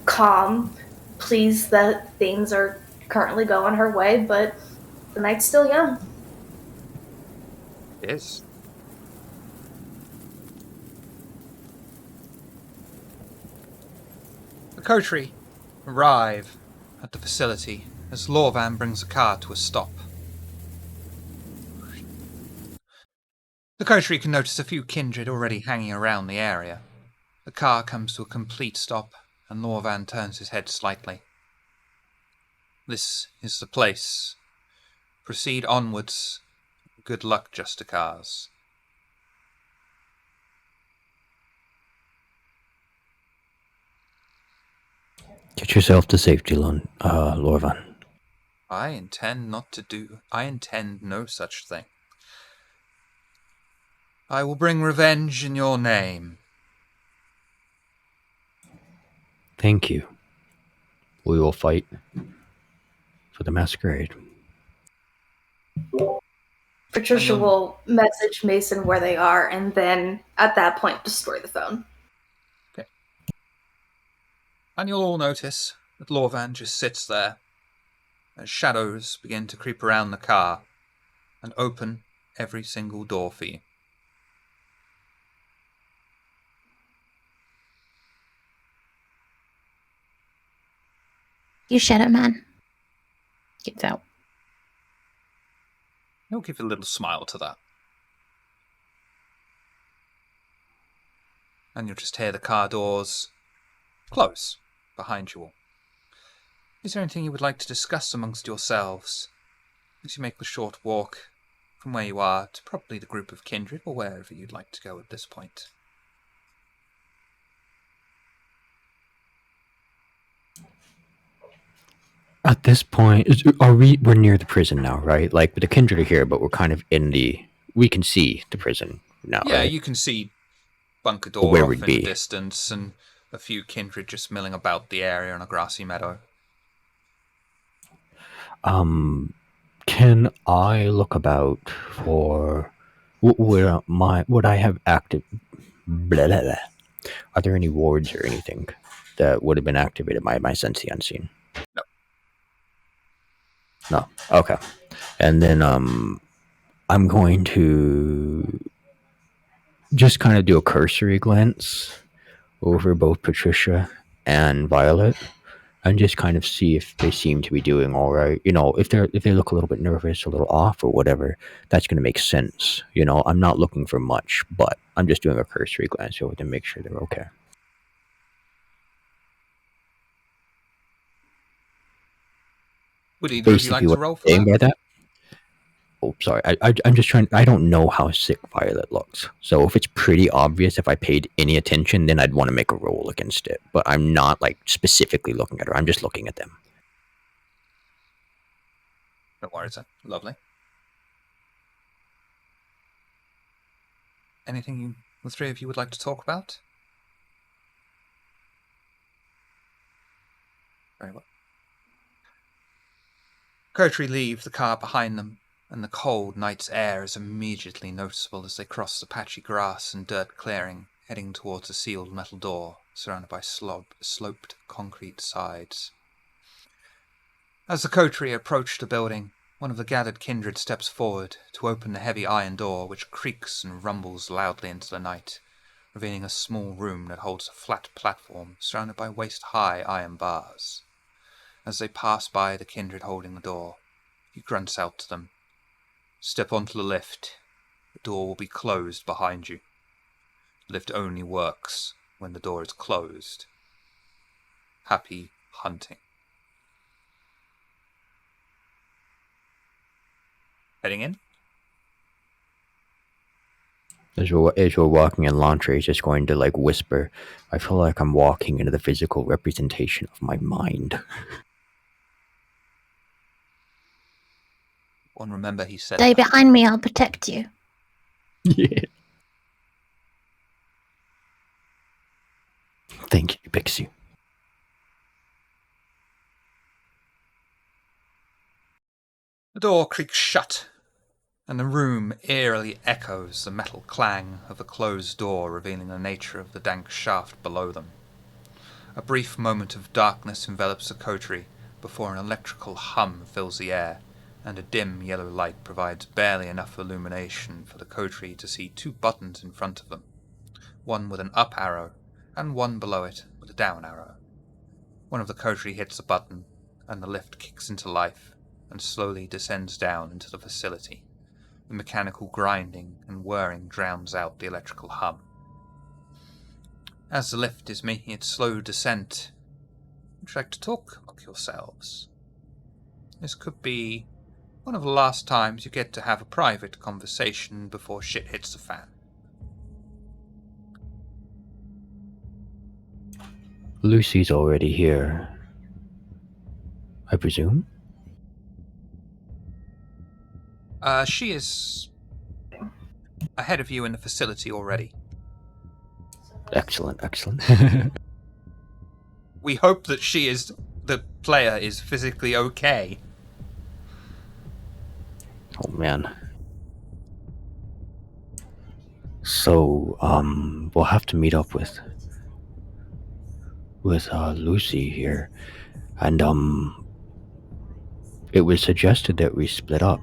calm, pleased that things are currently going her way, but the night's still young. It is. The coterie arrive at the facility as Lorvan brings the car to a stop. The coterie can notice a few kindred already hanging around the area. The car comes to a complete stop, and Lorvan turns his head slightly. This is the place. Proceed onwards. Good luck, Justicars. Get yourself to safety, Lorvan. I intend no such thing. I will bring revenge in your name. Thank you. We will fight for the Masquerade. Patricia will message Mason where they are, and then at that point destroy the phone. Okay. And you'll all notice that Lorvan just sits there as shadows begin to creep around the car and open every single door for you. You Shadow Man. Gets out. He'll give a little smile to that. And you'll just hear the car doors close behind you all. Is there anything you would like to discuss amongst yourselves as you make the short walk from where you are to probably the group of kindred or wherever you'd like to go at this point? At this point, we're near the prison now, right? Like, the kindred are here, but we're kind of we can see the prison now, Yeah, right? you can see bunker door Where off we'd in be. the distance and a few kindred just milling about the area on a grassy meadow. Can I look about for would I have active? Blah, blah, blah. Are there any wards or anything that would have been activated by my Sense the Unseen? No. No. Okay. And then I'm going to just kind of do a cursory glance over both Patricia and Violet and just kind of see if they seem to be doing all right. If they look a little bit nervous, a little off or whatever, that's going to make sense. I'm not looking for much, but I'm just doing a cursory glance over to make sure they're okay. Would either of you like to roll for that? By that? Oh, sorry. I'm just trying. I don't know how sick Violet looks. So if it's pretty obvious, if I paid any attention, then I'd want to make a roll against it. But I'm not specifically looking at her. I'm just looking at them. No worries, then. Lovely. Anything the three of you would like to talk about? Very well. Coterie leave the car behind them, and the cold night's air is immediately noticeable as they cross the patchy grass and dirt clearing, heading towards a sealed metal door surrounded by sloped concrete sides. As the coterie approach the building, one of the gathered kindred steps forward to open the heavy iron door, which creaks and rumbles loudly into the night, revealing a small room that holds a flat platform surrounded by waist-high iron bars. As they pass by the kindred holding the door, he grunts out to them. Step onto the lift. The door will be closed behind you. The lift only works when the door is closed. Happy hunting. Heading in? As we're walking in, Lantre is just going to whisper, I feel like I'm walking into the physical representation of my mind. One, remember he said Stay that. behind me, I'll protect you. Yeah. Thank you, Pixie. The door creaks shut, and the room eerily echoes the metal clang of the closed door, revealing the nature of the dank shaft below them. A brief moment of darkness envelops the coterie before an electrical hum fills the air, and a dim yellow light provides barely enough illumination for the coterie to see two buttons in front of them, one with an up arrow and one below it with a down arrow. One of the coterie hits the button, and the lift kicks into life and slowly descends down into the facility. The mechanical grinding and whirring drowns out the electrical hum. As the lift is making its slow descent, would you like to talk among yourselves? This could be one of the last times you get to have a private conversation before shit hits the fan. Lucy's already here, I presume? She is ahead of you in the facility already. Excellent, excellent. We hope that the player is physically okay. Oh man. So, we'll have to meet up with Lucy here, and it was suggested that we split up.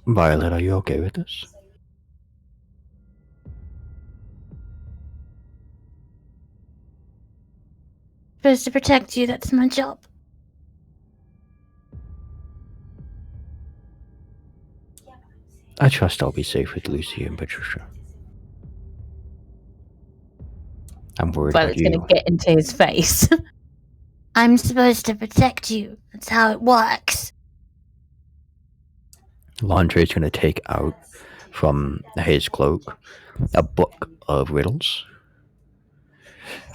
Violet, are you okay with this? Supposed to protect you, that's my job. I trust I'll be safe with Lucy and Patricia. I'm worried about Violet's you. going to get into his face. I'm supposed to protect you. That's how it works. Landre's going to take out from his cloak a book of riddles.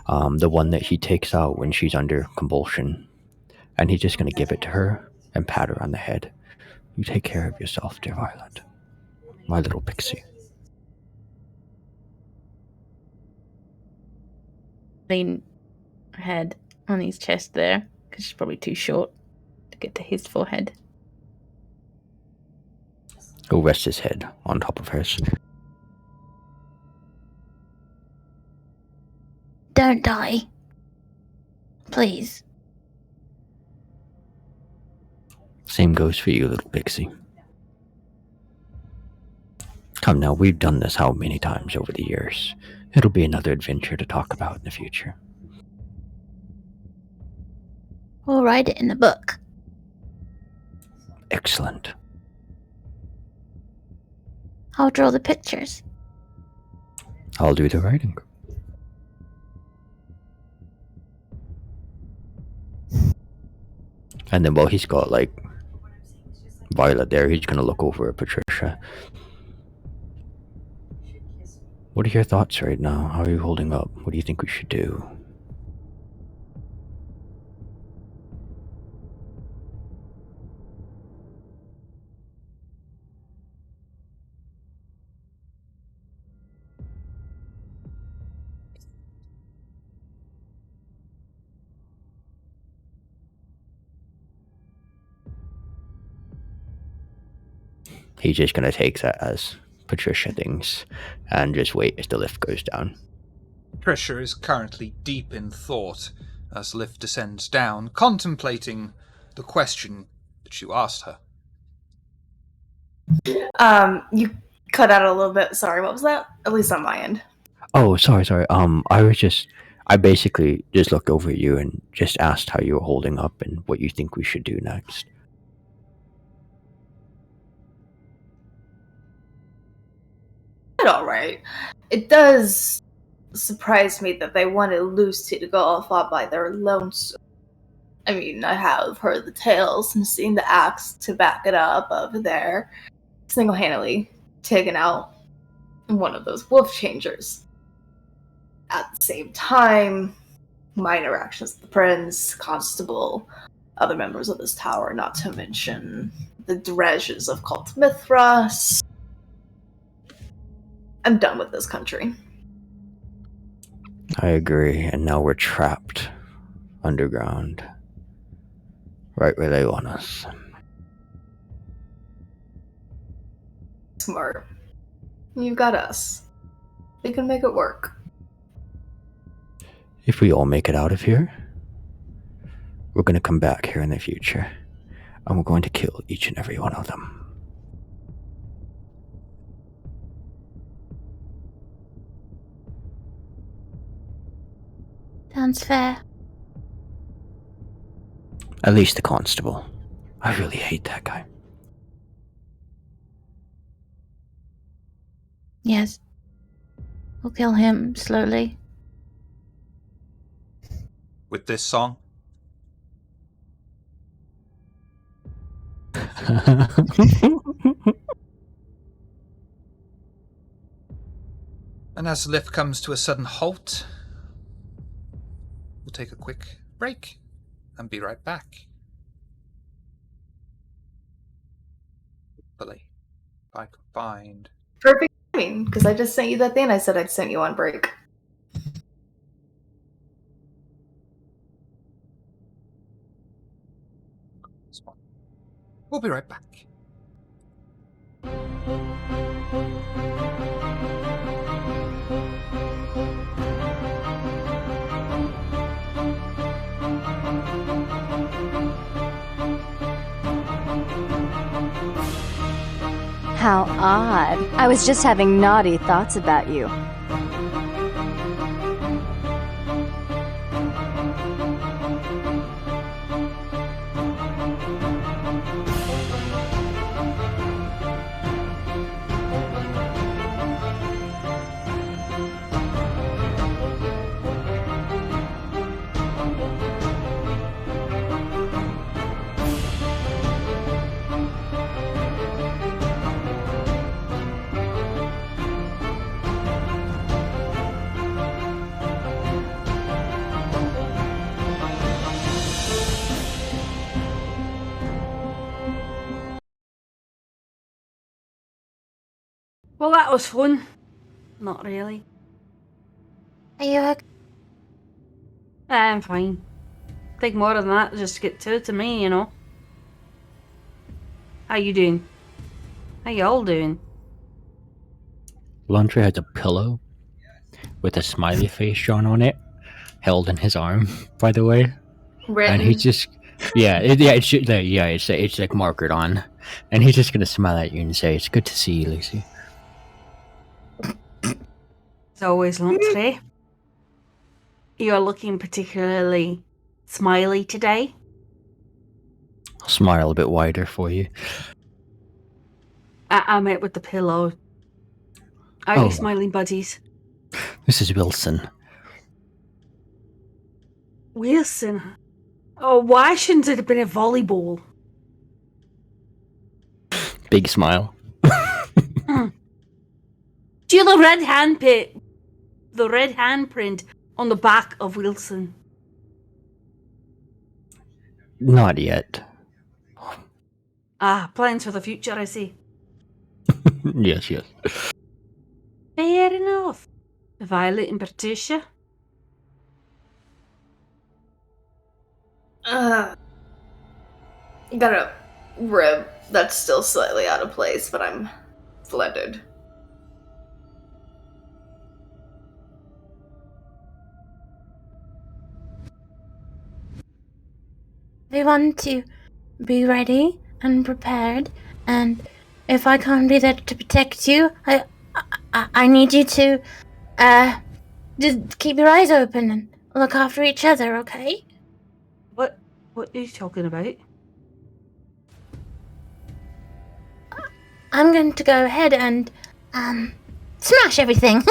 The one that he takes out when she's under compulsion. And he's just going to give it to her and pat her on the head. You take care of yourself, dear Violet. My little pixie. Lean her head on his chest there, because she's probably too short to get to his forehead. He'll rest his head on top of hers. Don't die. Please. Same goes for you, little pixie. Come now, we've done this how many times over the years? It'll be another adventure to talk about in the future. We'll write it in the book. Excellent. I'll draw the pictures. I'll do the writing. And then while he's got, like, Violet there, he's gonna look over at Patricia. What are your thoughts right now? How are you holding up? What do you think we should do? He's just gonna take that as Patricia thinks and just wait as the lift goes down. Patricia is currently deep in thought as the lift descends down, contemplating the question that you asked her. You cut out a little bit. Sorry, what was that? At least on my end. Oh, sorry. I basically just looked over at you and just asked how you were holding up and what you think we should do next. All right. It does surprise me that they wanted Lucy to go off all by their lonesome. I mean, I have heard the tales and seen the acts to back it up of their single-handedly taking out one of those wolf changers. At the same time, my interactions with the prince, constable, other members of this tower, not to mention the dredges of Cult Mithras. I'm done with this country. I agree, and now we're trapped underground. Right where they want us. Smart. You got us. We can make it work. If we all make it out of here, we're going to come back here in the future, and we're going to kill each and every one of them. Sounds fair. At least the constable. I really hate that guy. Yes. We'll kill him slowly. With this song, and as the lift comes to a sudden halt, we'll take a quick break and be right back. Hopefully, if I can find... Perfect timing, because I just sent you that thing I said I'd sent you on break. this one. We'll be right back. How odd. I was just having naughty thoughts about you. Well, that was fun. Not really. Are you okay? I'm fine. Take more than that just to get to me, you know. How you doing? How y'all doing? Laundry has a pillow with a smiley face drawn on it, held in his arm, by the way. Written. And he's just, it's like markered on, and he's just gonna smile at you and say, "It's good to see you, Lucy." As always, Laundry. You're looking particularly smiley today. I'll smile a bit wider for you. I met with the pillow. Are Oh. you smiling buddies? This is Wilson. Wilson. Oh, why shouldn't it have been a volleyball? Big smile. Do you know the red handprint on the back of Wilson? Not yet. Ah, plans for the future, I see. Yes. Fair enough. Violet and Patricia? Got a rib that's still slightly out of place, but I'm splendid. We want to be ready and prepared, and if I can't be there to protect you, I need you to just keep your eyes open and look after each other, okay? What are you talking about? I'm going to go ahead and smash everything.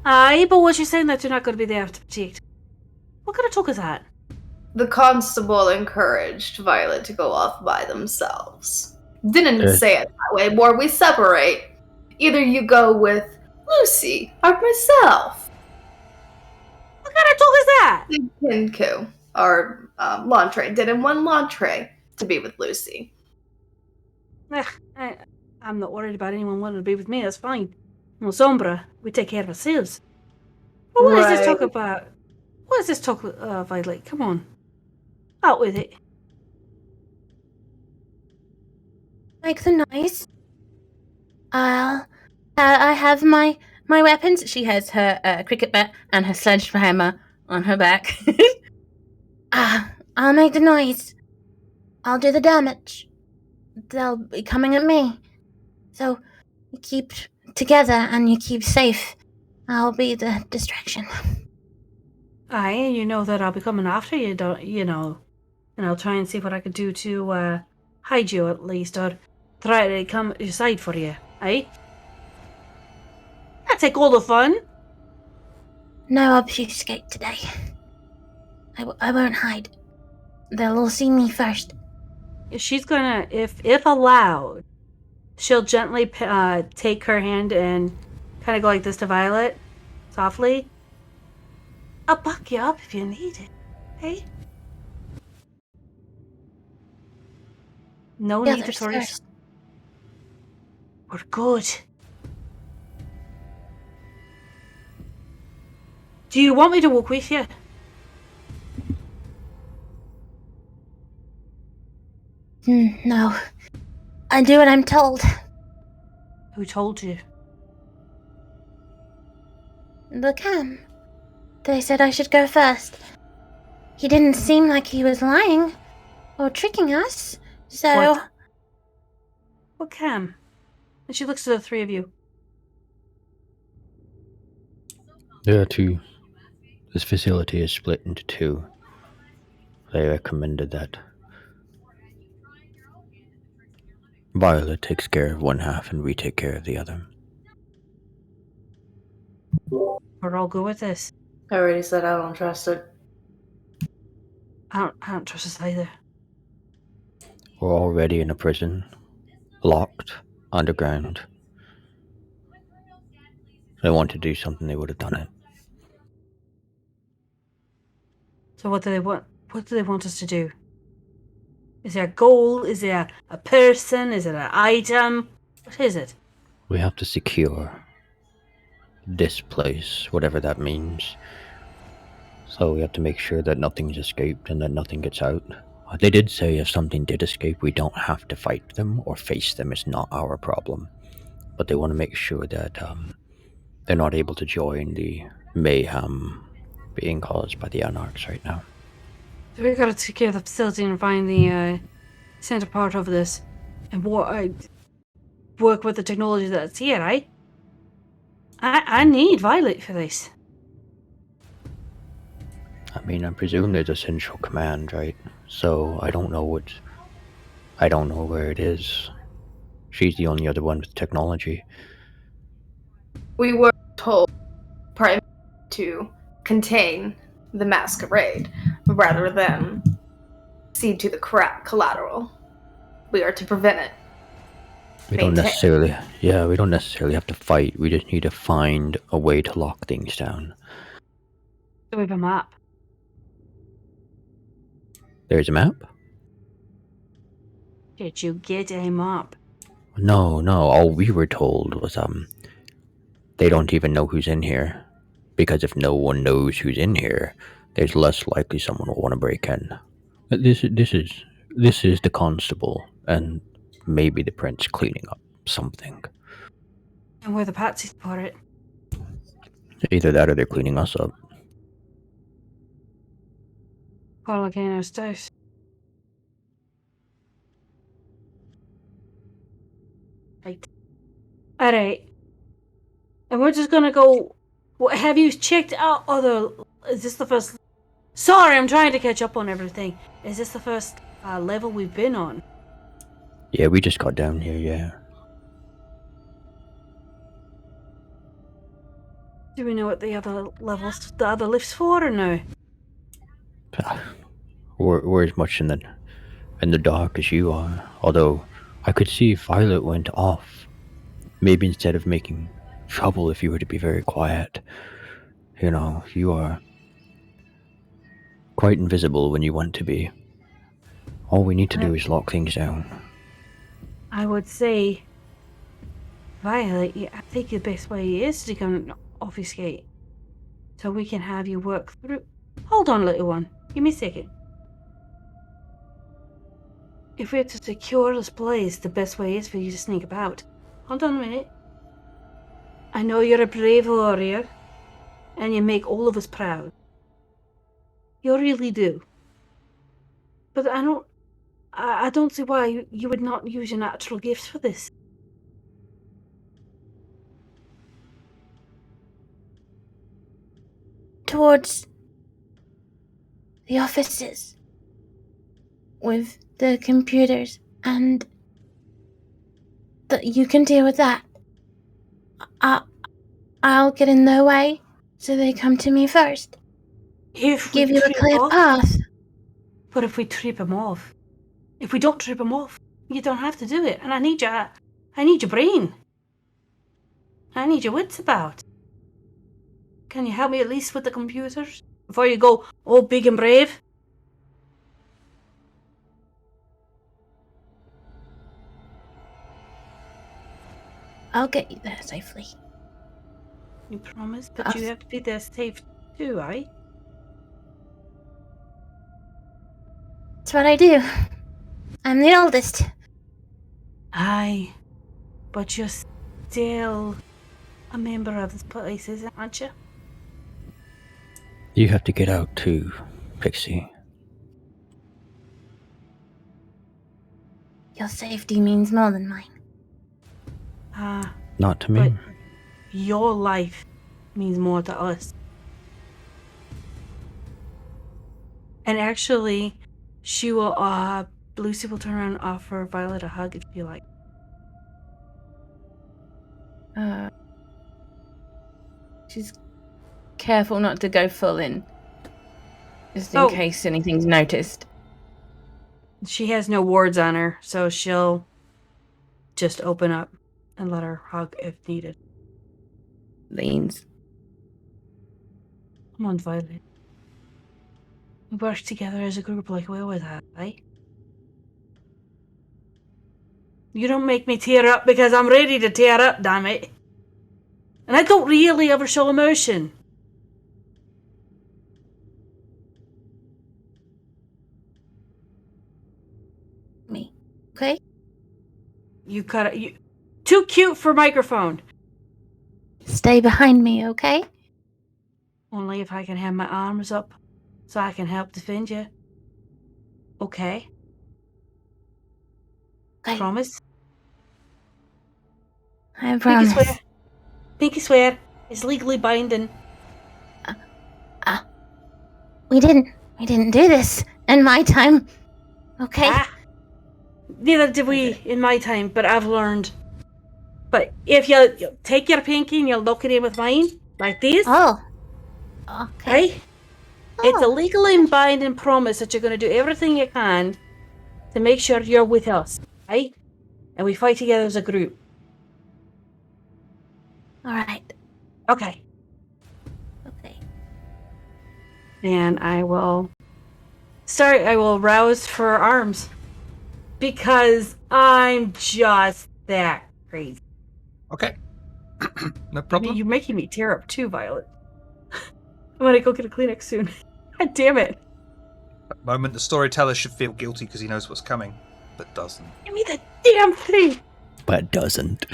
Aye, but what you're saying that you're not going to be there to protect. What kind of talk is that? The constable encouraged Violet to go off by themselves. Didn't say it that way, more we separate. Either you go with Lucy or myself. What kind of talk is that? Kinku, or Lantre, didn't want Lantre to be with Lucy. I'm not worried about anyone wanting to be with me, that's fine. Well, Sombra, we take care of ourselves. But what is this talk about? What is this talk, Violet? Come on. Out with it. make the noise. I have my weapons. She has her cricket bat and her sledgehammer on her back. I'll make the noise. I'll do the damage. They'll be coming at me. So you keep together and you keep safe. I'll be the distraction. Aye, you know that I'll be coming after you, and I'll try and see what I can do to hide you at least, or try to come aside for you, aye? I take all the fun. No obfuscate today. I won't hide. They'll all see me first. She's gonna, if allowed, she'll gently take her hand and kind of go like this to Violet, softly. I'll back you up if you need it, hey? No The need to others throw first. We're good. Do you want me to walk with you? No. I do what I'm told. Who told you? The cam. They said I should go first. He didn't seem like he was lying or tricking us, so... What cam? And she looks at the three of you. There are two. This facility is split into two. They recommended that Violet takes care of one half and we take care of the other. We're all good with this. I already said I don't trust it. I don't trust us either. We're already in a prison, locked, underground. If they want to do something, they would have done it. So what do they want? What do they want us to do? Is there a goal? Is there a person? Is it an item? What is it? We have to secure this place, whatever that means. So we have to make sure that nothing's escaped and that nothing gets out. They did say if something did escape, we don't have to fight them or face them. It's not our problem. But they want to make sure that they're not able to join the mayhem being caused by the Anarchs right now. So we've got to secure the facility and find the center part of this, and work with the technology that's here, right? I need Violet for this. I mean, I presume there's a central command, right? So I don't know where it is. She's the only other one with technology. We were told primarily to contain the Masquerade rather than cede to the collateral. We are to prevent it. We don't necessarily have to fight. We just need to find a way to lock things down. So we have a map. There's a map? Did you get a map? No. All we were told was they don't even know who's in here. Because if no one knows who's in here, there's less likely someone will want to break in. This is the constable and maybe the prince cleaning up something. And we're the patsies for it. Either that or they're cleaning us up. Volcano's house. Right. Alright. And we're just gonna go. Have you checked out other. Is this the first. Sorry, I'm trying to catch up on everything. Is this the first level we've been on? Yeah, we just got down here, yeah. Do we know what the other lifts for or no? We're as much in the dark as you are. Although I could see if Violet went off. Maybe instead of making trouble, if you were to be very quiet. You know, you are quite invisible when you want to be. All we need to do is lock things down. I would say, Violet, I think the best way is to come obfuscate. So we can have you work through. Hold on, little one. Give me a second. If we're to secure this place, the best way is for you to sneak about. Hold on a minute. I know you're a brave warrior, and you make all of us proud. You really do. But I don't see why you would not use your natural gifts for this. Towards the offices with the computers, and that you can deal with that. I'll get in their way so they come to me first. If Give we you a trip clear off, path. but if we trip him off, if we don't trip him off, you don't have to do it. And I need your brain. I need your wits about. Can you help me at least with the computers before you go all big and brave? I'll get you there safely. You promise, but you have to be there safe too, eh? That's what I do. I'm the oldest. Aye, but you're still a member of this place, aren't you? You have to get out too, Pixie. Your safety means more than mine. Not to me. But your life means more to us. And actually, she will, Lucy will turn around and offer Violet a hug if you like. She's careful not to go full in, just in Oh. case anything's noticed. She has no wards on her, so she'll just open up and let her hug if needed. Leans. Come on, Violet. We work together as a group like we always have, right? You don't make me tear up because I'm ready to tear up, damn it. And I don't really ever show emotion. Me. Okay? You cut it. You too cute for microphone. Stay behind me, okay? Only if I can have my arms up so I can help defend you. Okay. Okay. Promise? I Pinky promise. swear. Pinky swear. It's legally binding. We didn't do this in my time. Okay? Neither did we in my time, but I've learned. But if you take your pinky and you look at it with mine, like this, Oh. Okay. right? It's a Oh. legally and binding promise that you're going to do everything you can to make sure you're with us, right? And we fight together as a group. Alright. Okay. Okay. And I will rouse for arms. Because I'm just that crazy. Okay. No problem. You're making me tear up too, Violet. I'm gonna go get a Kleenex soon. God damn it. At the moment, the storyteller should feel guilty because he knows what's coming, but doesn't. Give me the damn thing! But doesn't.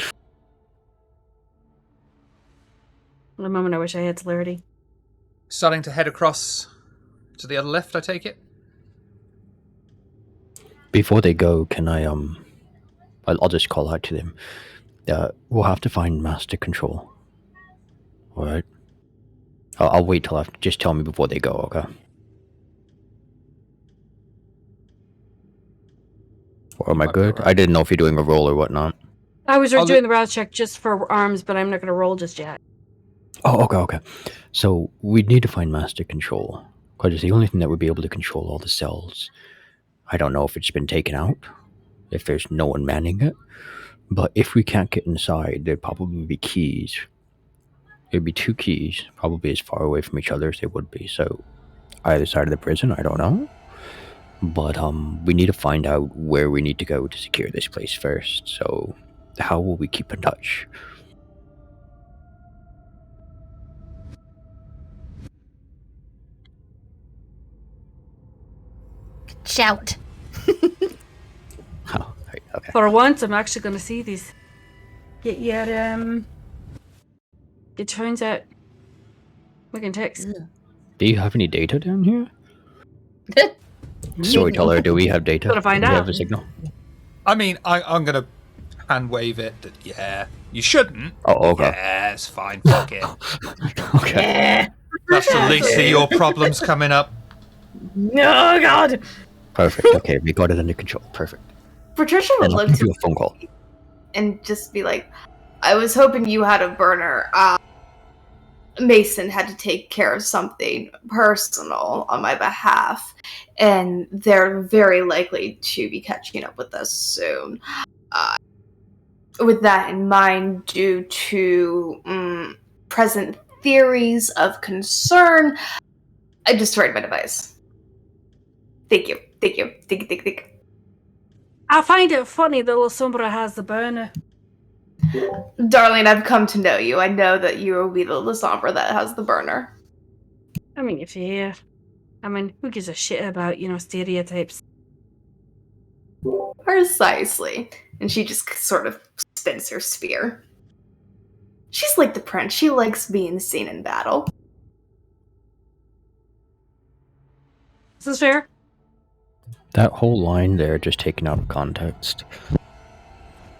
For the moment I wish I had celerity. Starting to head across to the other left, I take it? Before they go, can I'll just call out to them. We'll have to find master control. Alright? I'll wait till after. Just tell me before they go, okay? Or am I good? Right. I didn't know if you're doing a roll or whatnot. I was doing the rouse check just for arms, but I'm not gonna roll just yet. Oh, okay. So, we need to find master control. Because it's the only thing that would be able to control all the cells. I don't know if it's been taken out. If there's no one manning it. But if we can't get inside, there'd probably be keys. There'd be 2 keys, probably as far away from each other as they would be. So, either side of the prison, I don't know. But we need to find out where we need to go to secure this place first. So, how will we keep in touch? Shout. Okay. For once, I'm actually going to see these. Get your it turns out we can text. Do you have any data down here? Storyteller, do we have data? Gotta find do we out. have a signal? I mean, I'm going to hand wave it that, yeah, you shouldn't. Oh, okay. Yeah, it's fine. Fuck it. Okay. That's the least of your problems coming up. No, God. Perfect. Okay, we got it under control. Perfect. Patricia would Then I'll love do to a phone call. and just be like, I was hoping you had a burner. Mason had to take care of something personal on my behalf, and they're very likely to be catching up with us soon. With that in mind, due to present theories of concern, I destroyed my device. Thank you. Thank you. Thank you. Thank you. Thank you. I find it funny that Lasombra has the burner. Darling, I've come to know you. I know that you will be the Lasombra that has the burner. I mean, if you're here. I mean, who gives a shit about, stereotypes? Precisely. And she just sort of spins her spear. She's like the prince. She likes being seen in battle. Is this fair? That whole line there just taken out of context.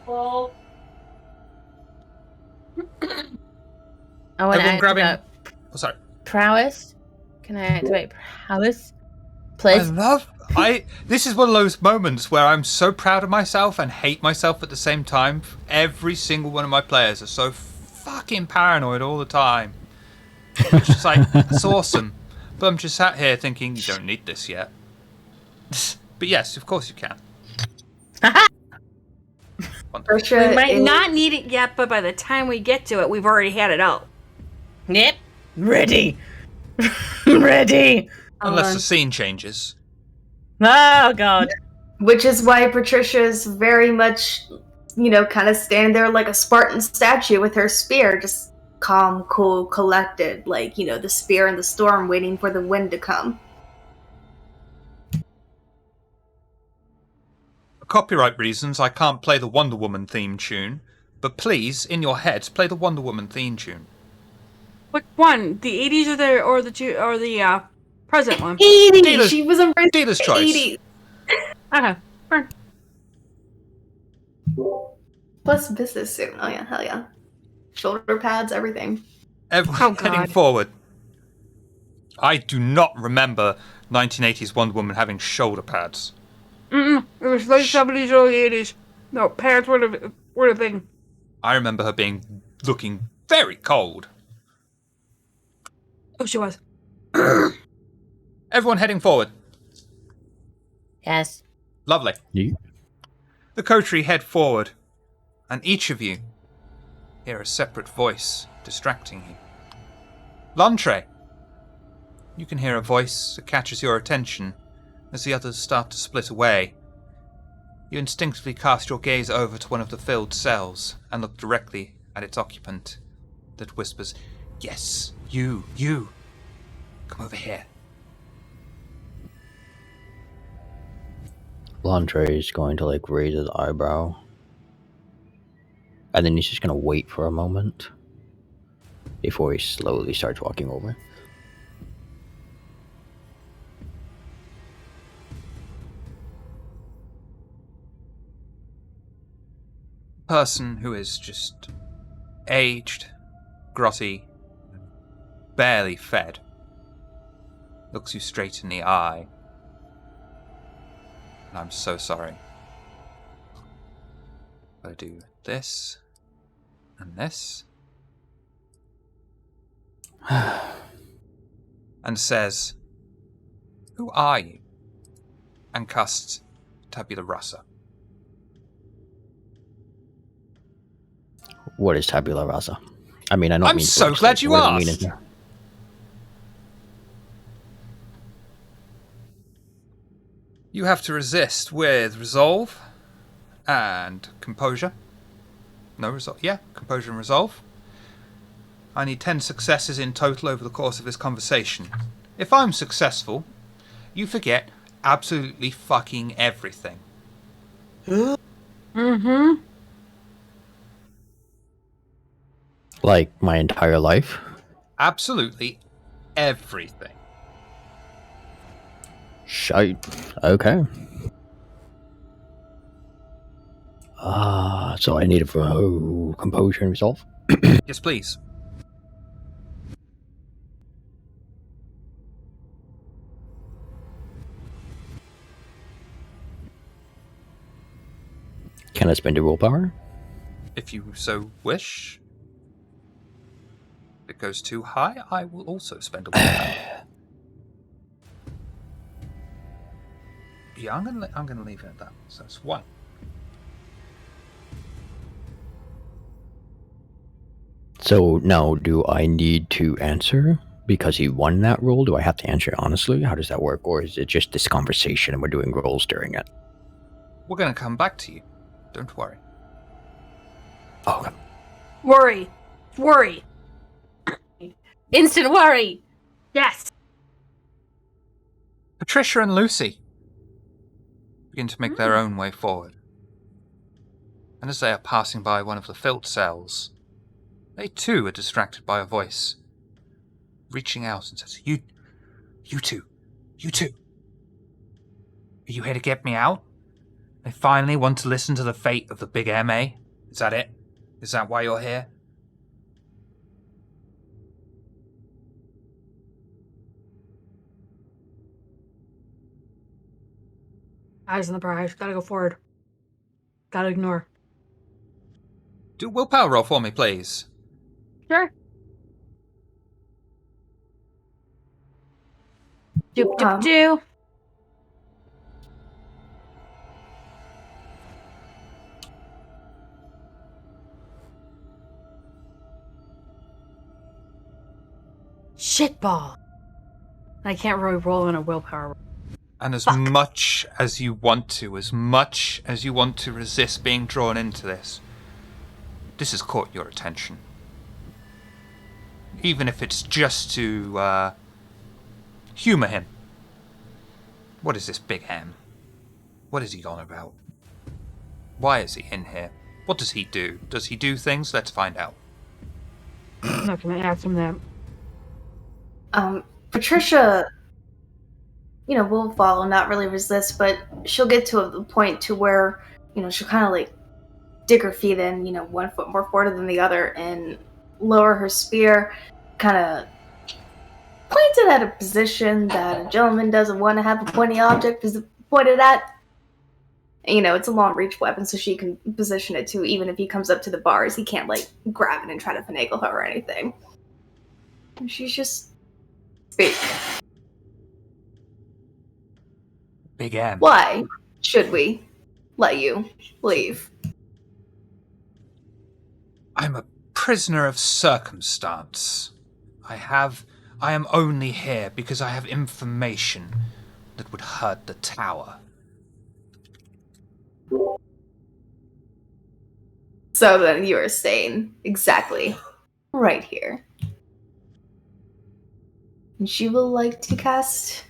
Well, I want to Everyone grabbing. activate Oh, sorry. prowess. Can I activate prowess? Please. This is one of those moments where I'm so proud of myself and hate myself at the same time. Every single one of my players are so fucking paranoid all the time. It's just like, it's awesome. But I'm just sat here thinking, you don't need this yet. But yes, of course you can. we might not need it yet, but by the time we get to it, we've already had it out. Yep. Ready. Ready. Unless the scene changes. Oh, God. Which is why Patricia's very much, kind of stand there like a Spartan statue with her spear, just calm, cool, collected, like, the spear in the storm waiting for the wind to come. For copyright reasons, I can't play the Wonder Woman theme tune, but please, in your heads, play the Wonder Woman theme tune. Which one? The 80s or the present one? 80s! She was embracing Data's the choice. 80s! Okay, burn. Plus business suit. Oh yeah, hell yeah. Shoulder pads, everything. Everyone heading forward. I do not remember 1980s Wonder Woman having shoulder pads. It was late 70s, early 80s. No, pads were the thing. I remember her looking very cold. Oh, she was. Everyone heading forward. Yes. Lovely. You? The coterie head forward, and each of you hear a separate voice distracting you. Lantre, you can hear a voice that catches your attention as the others start to split away. You instinctively cast your gaze over to one of the filled cells and look directly at its occupant that whispers, "Yes, you, come over here." Landre is going to raise his eyebrow. And then he's just going to wait for a moment before he slowly starts walking over. Person who is just aged, grotty, barely fed, looks you straight in the eye. And I'm so sorry. Gotta do this and this. And says, "Who are you?" And casts Tabula Rasa. What is tabula rasa? I mean, I don't I'm mean... so glad you what do mean asked. in here? You have to resist with resolve and composure. No resolve. Yeah, composure and resolve. I need 10 successes in total over the course of this conversation. If I'm successful, you forget absolutely fucking everything. Mm-hmm. Like my entire life? Absolutely everything. Shite. Okay. So I need a composure and resolve. Yes, please. Can I spend a willpower? If you so wish. If it goes too high, I will also spend a willpower. Yeah, I'm gonna leave it at that. So that's 1. So now, do I need to answer because he won that roll? Do I have to answer honestly? How does that work? Or is it just this conversation and we're doing rolls during it? We're gonna come back to you. Don't worry. Oh, okay. Worry. Instant worry. Yes. Patricia and Lucy begin to make their own way forward. And as they are passing by one of the filth cells, they too are distracted by a voice reaching out and says, You two. Are you here to get me out? They finally want to listen to the fate of the big M.A.? Is that it? Is that why you're here? Eyes on the prize. Gotta go forward. Gotta ignore. Do a willpower roll for me, please. Sure. Do. Shitball. I can't really roll in a willpower. And as much as you want to resist being drawn into this has caught your attention. Even if it's just to humour him. What is this big M? What is he on about? Why is he in here? What does he do? Does he do things? Let's find out. I'm not gonna ask him that. Patricia, will follow, not really resist, but she'll get to a point to where, she'll kind of like dig her feet in, one foot more forward than the other, and lower her spear, kind of point it at a position that a gentleman doesn't want to have a pointy object pointed at. It's a long reach weapon, so she can position it too, even if he comes up to the bars, he can't, grab it and try to finagle her or anything. And she's just speak. Big M. Why should we let you leave? I'm a prisoner of circumstance. I am only here because I have information that would hurt the tower. So then you are staying exactly right here. And she will like to cast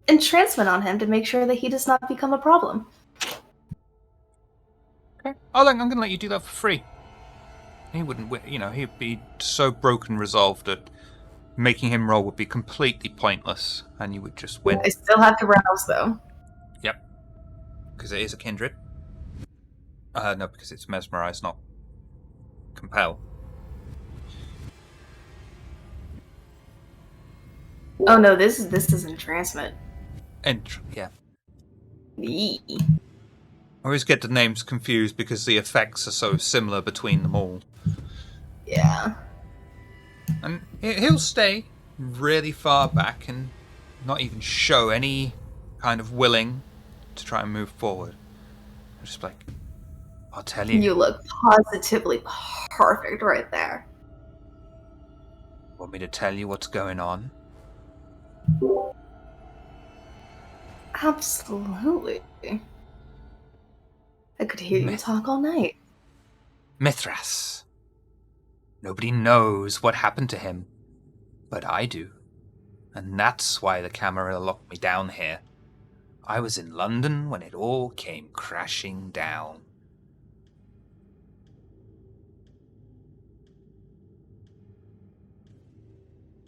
entrancement on him to make sure that he does not become a problem. Okay. I'm going to let you do that for free. He wouldn't, he'd be so broken resolved that making him roll would be completely pointless, and you would just win. I still have to rouse, though. Yep. Because it is a kindred. No, because it's mesmerize, not compel. Oh no, this is entrancement. Yeah. Yee. I always get the names confused because the effects are so similar between them all. Yeah. And he'll stay really far back and not even show any kind of willing to try and move forward. I'm just like, I'll tell you. You look positively perfect right there. Want me to tell you what's going on? Absolutely. I could hear you talk all night. Mithras. Nobody knows what happened to him, but I do. And that's why the camera locked me down here. I was in London when it all came crashing down.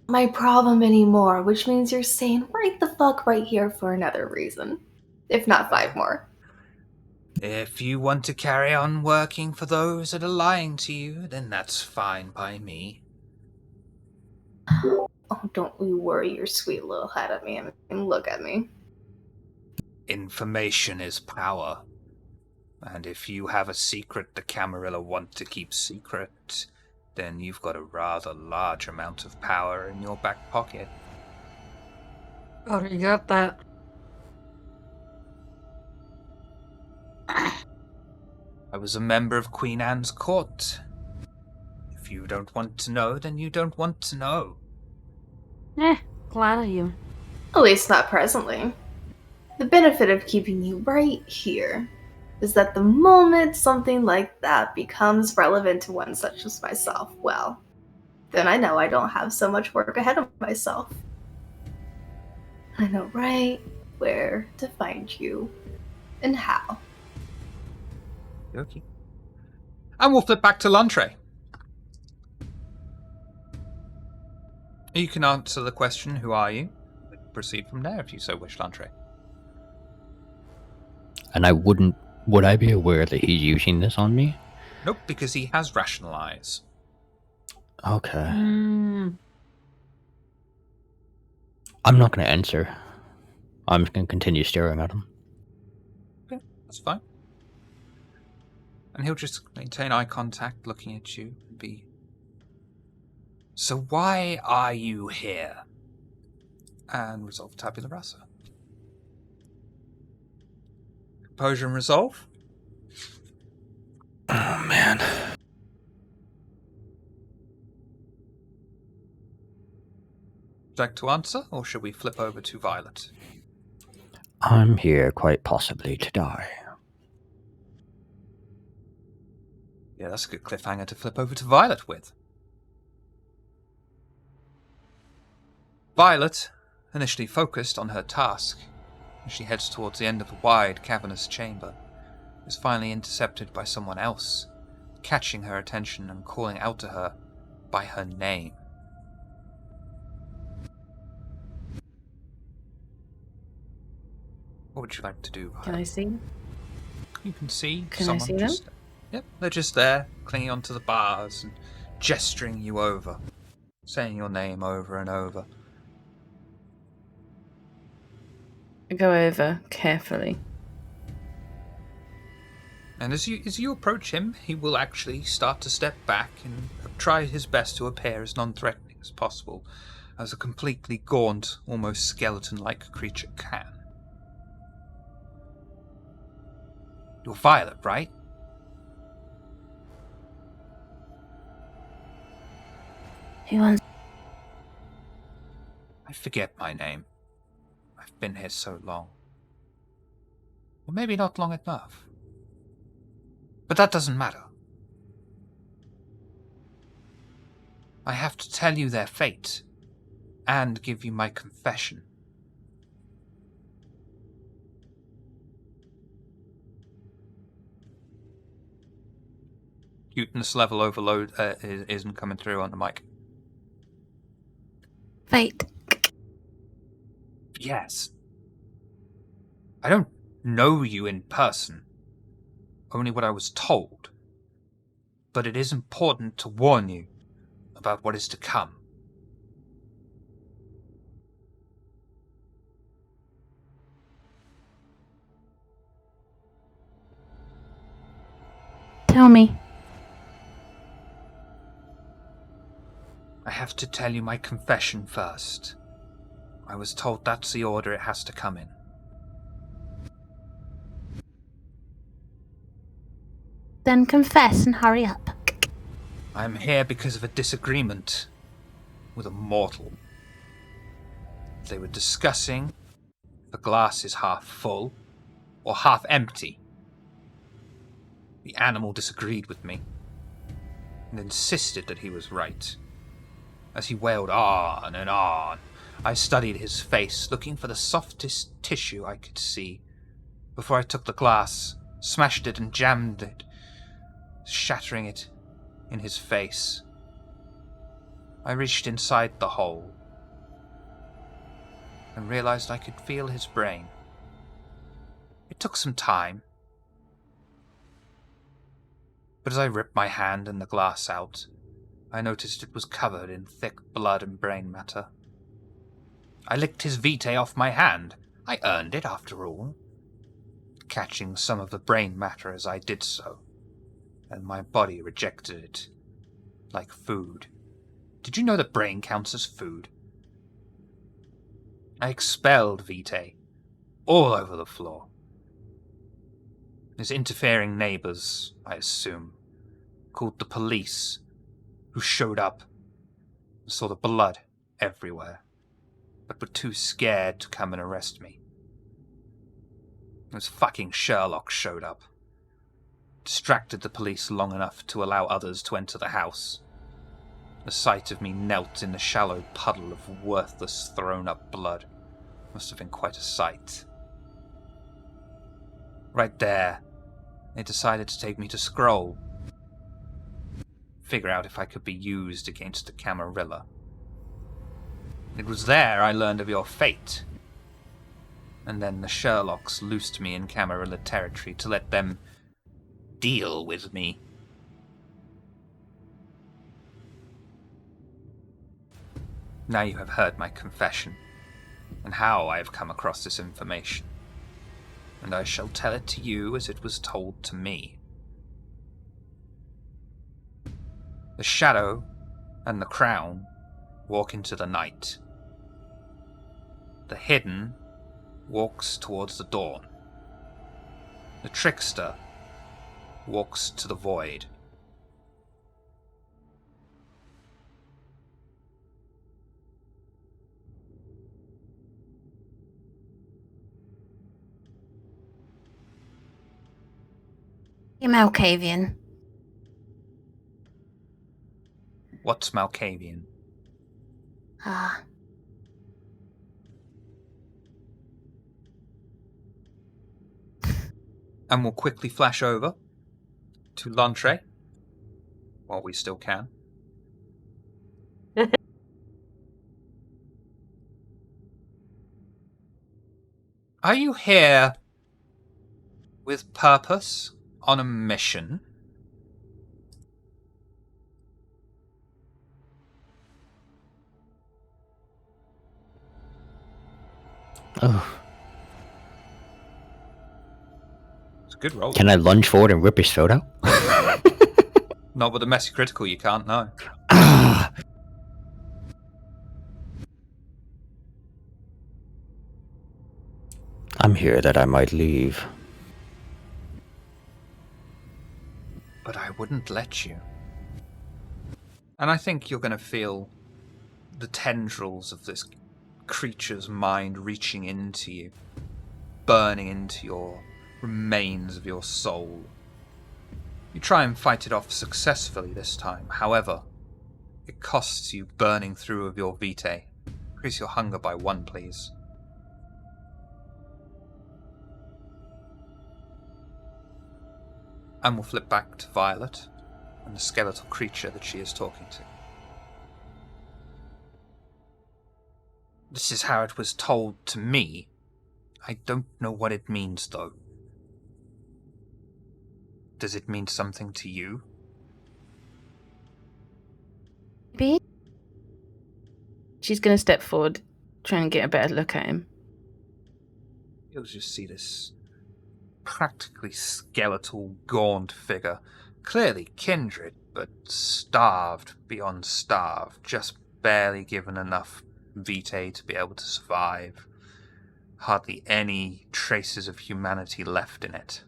My problem anymore, which means you're staying right the fuck right here for another reason. If not 5 more. If you want to carry on working for those that are lying to you, then that's fine by me. Oh, don't you worry your sweet little head at me and look at me. Information is power. And if you have a secret the Camarilla want to keep secret, then you've got a rather large amount of power in your back pocket. Oh, you got that. I was a member of Queen Anne's court. If you don't want to know, then you don't want to know. Glad of you. At least not presently. The benefit of keeping you right here is that the moment something like that becomes relevant to one such as myself, well, then I know I don't have so much work ahead of myself. I know right where to find you and how. Okay. And we'll flip back to Lantre. You can answer the question, who are you? Proceed from there if you so wish, Lantre. And would I be aware that he's using this on me? Nope, because he has rationalize. Okay. Mm. I'm not going to answer. I'm just going to continue staring at him. Okay, that's fine. And he'll just maintain eye contact, looking at you, and be... So why are you here? And resolve tabula rasa. Composure and resolve. Oh, man. Would you like to answer, or should we flip over to Violet? I'm here quite possibly to die. Yeah, that's a good cliffhanger to flip over to Violet with. Violet, initially focused on her task, as she heads towards the end of the wide, cavernous chamber, is finally intercepted by someone else, catching her attention and calling out to her by her name. What would you like to do, Violet? Can I see? You can see Can I someone see them? just... Yep, they're just there, clinging onto the bars and gesturing you over, saying your name over and over. I go over carefully. And as you approach him, he will actually start to step back and try his best to appear as non-threatening as possible, as a completely gaunt, almost skeleton-like creature can. You're Violet, right? He wants. I forget my name. I've been here so long. Or maybe not long enough. But that doesn't matter. I have to tell you their fate, and give you my confession. Cuteness level overload isn't coming through on the mic. Wait. Yes. I don't know you in person, only what I was told. But it is important to warn you about what is to come. Tell me. I have to tell you my confession first. I was told that's the order it has to come in. Then confess and hurry up. I'm here because of a disagreement with a mortal. They were discussing if the glass is half full or half empty. The animal disagreed with me and insisted that he was right. As he wailed on and on, I studied his face, looking for the softest tissue I could see, before I took the glass, smashed it and jammed it, shattering it in his face. I reached inside the hole and realized I could feel his brain. It took some time, but as I ripped my hand and the glass out, I noticed it was covered in thick blood and brain matter. I licked his vitae off my hand. I earned it, after all, catching some of the brain matter as I did so, and my body rejected it like food. Did you know that brain counts as food? I expelled vitae all over the floor. His interfering neighbors, I assume, called the police, who showed up and saw the blood everywhere, but were too scared to come and arrest me. It was fucking Sherlock showed up, distracted the police long enough to allow others to enter the house. The sight of me knelt in the shallow puddle of worthless thrown-up blood must have been quite a sight. Right there, they decided to take me to Scroll. Figure out if I could be used against the Camarilla. It was there I learned of your fate. And then the Sherlocks loosed me in Camarilla territory to let them deal with me. Now you have heard my confession, and how I have come across this information, and I shall tell it to you as it was told to me. The shadow and the crown walk into the night. The hidden walks towards the dawn. The trickster walks to the void. Malkavian. What's Malkavian? Ah. And we'll quickly flash over to Lantre, while we still can. Are you here with purpose, on a mission? Oh, It's a good roll. can I lunge forward and rip his throat out? Not with a messy critical, you can't, no. Ah! I'm here that I might leave. But I wouldn't let you. And I think you're going to feel the tendrils of this creature's mind reaching into you, burning into your remains of your soul. You try and fight it off successfully this time. However, it costs you burning through of your vitae. Increase your hunger by 1, please. And we'll flip back to Violet and the skeletal creature that she is talking to. This is how it was told to me. I don't know what it means, though. Does it mean something to you? Maybe? She's going to step forward, try and get a better look at him. You'll just see this practically skeletal, gaunt figure, clearly kindred, but starved beyond starved, just barely given enough vitae to be able to survive. Hardly any traces of humanity left in it.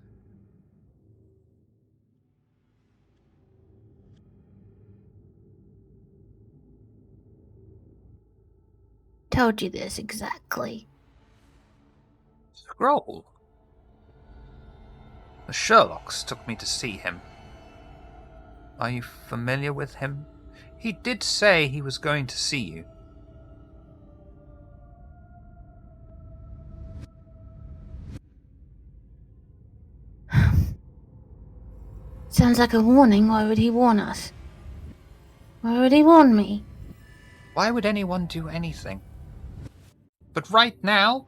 Told you this exactly. Scroll. The Sherlocks took me to see him. Are you familiar with him? He did say he was going to see you. Sounds like a warning. Why would he warn us? Why would he warn me? Why would anyone do anything? But right now,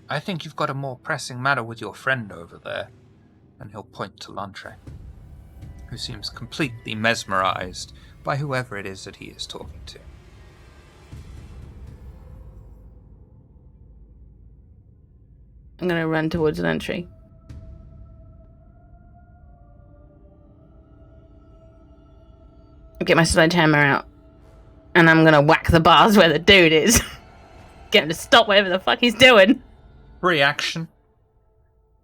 I think you've got a more pressing matter with your friend over there. And he'll point to Lantre, who seems completely mesmerized by whoever it is that he is talking to. I'm going to run towards an entry. Get my sledgehammer out. And I'm going to whack the bars where the dude is. Get him to stop whatever the fuck he's doing. Reaction.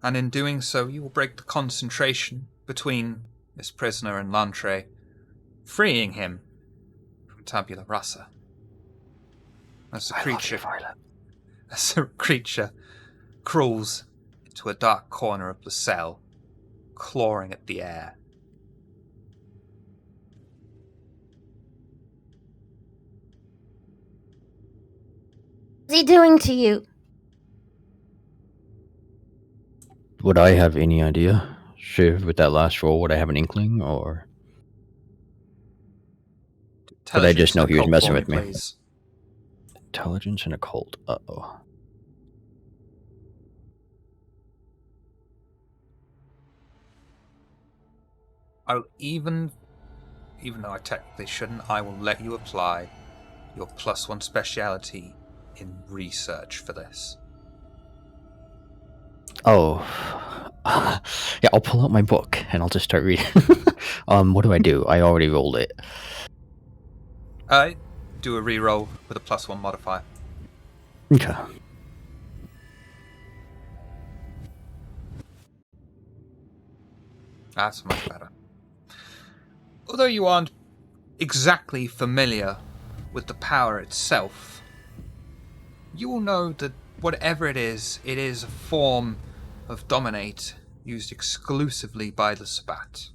And in doing so, you will break the concentration between this prisoner and Lantre, freeing him from tabula rasa. As the creature crawls into a dark corner of the cell, clawing at the air. What's he doing to you? Would I have any idea? Shiv, with that last roll, would I have an inkling, or... But I just know he was messing with me. Please. Intelligence and occult. Uh-oh. I'll even though I technically shouldn't, I will let you apply your +1 speciality in research for this. Oh. Yeah, I'll pull out my book, and I'll just start reading. What do? I already rolled it. Do a reroll with a +1 modifier. Okay. That's much better. Although you aren't exactly familiar with the power itself, you will know that whatever it is a form of dominate used exclusively by the Sabbat.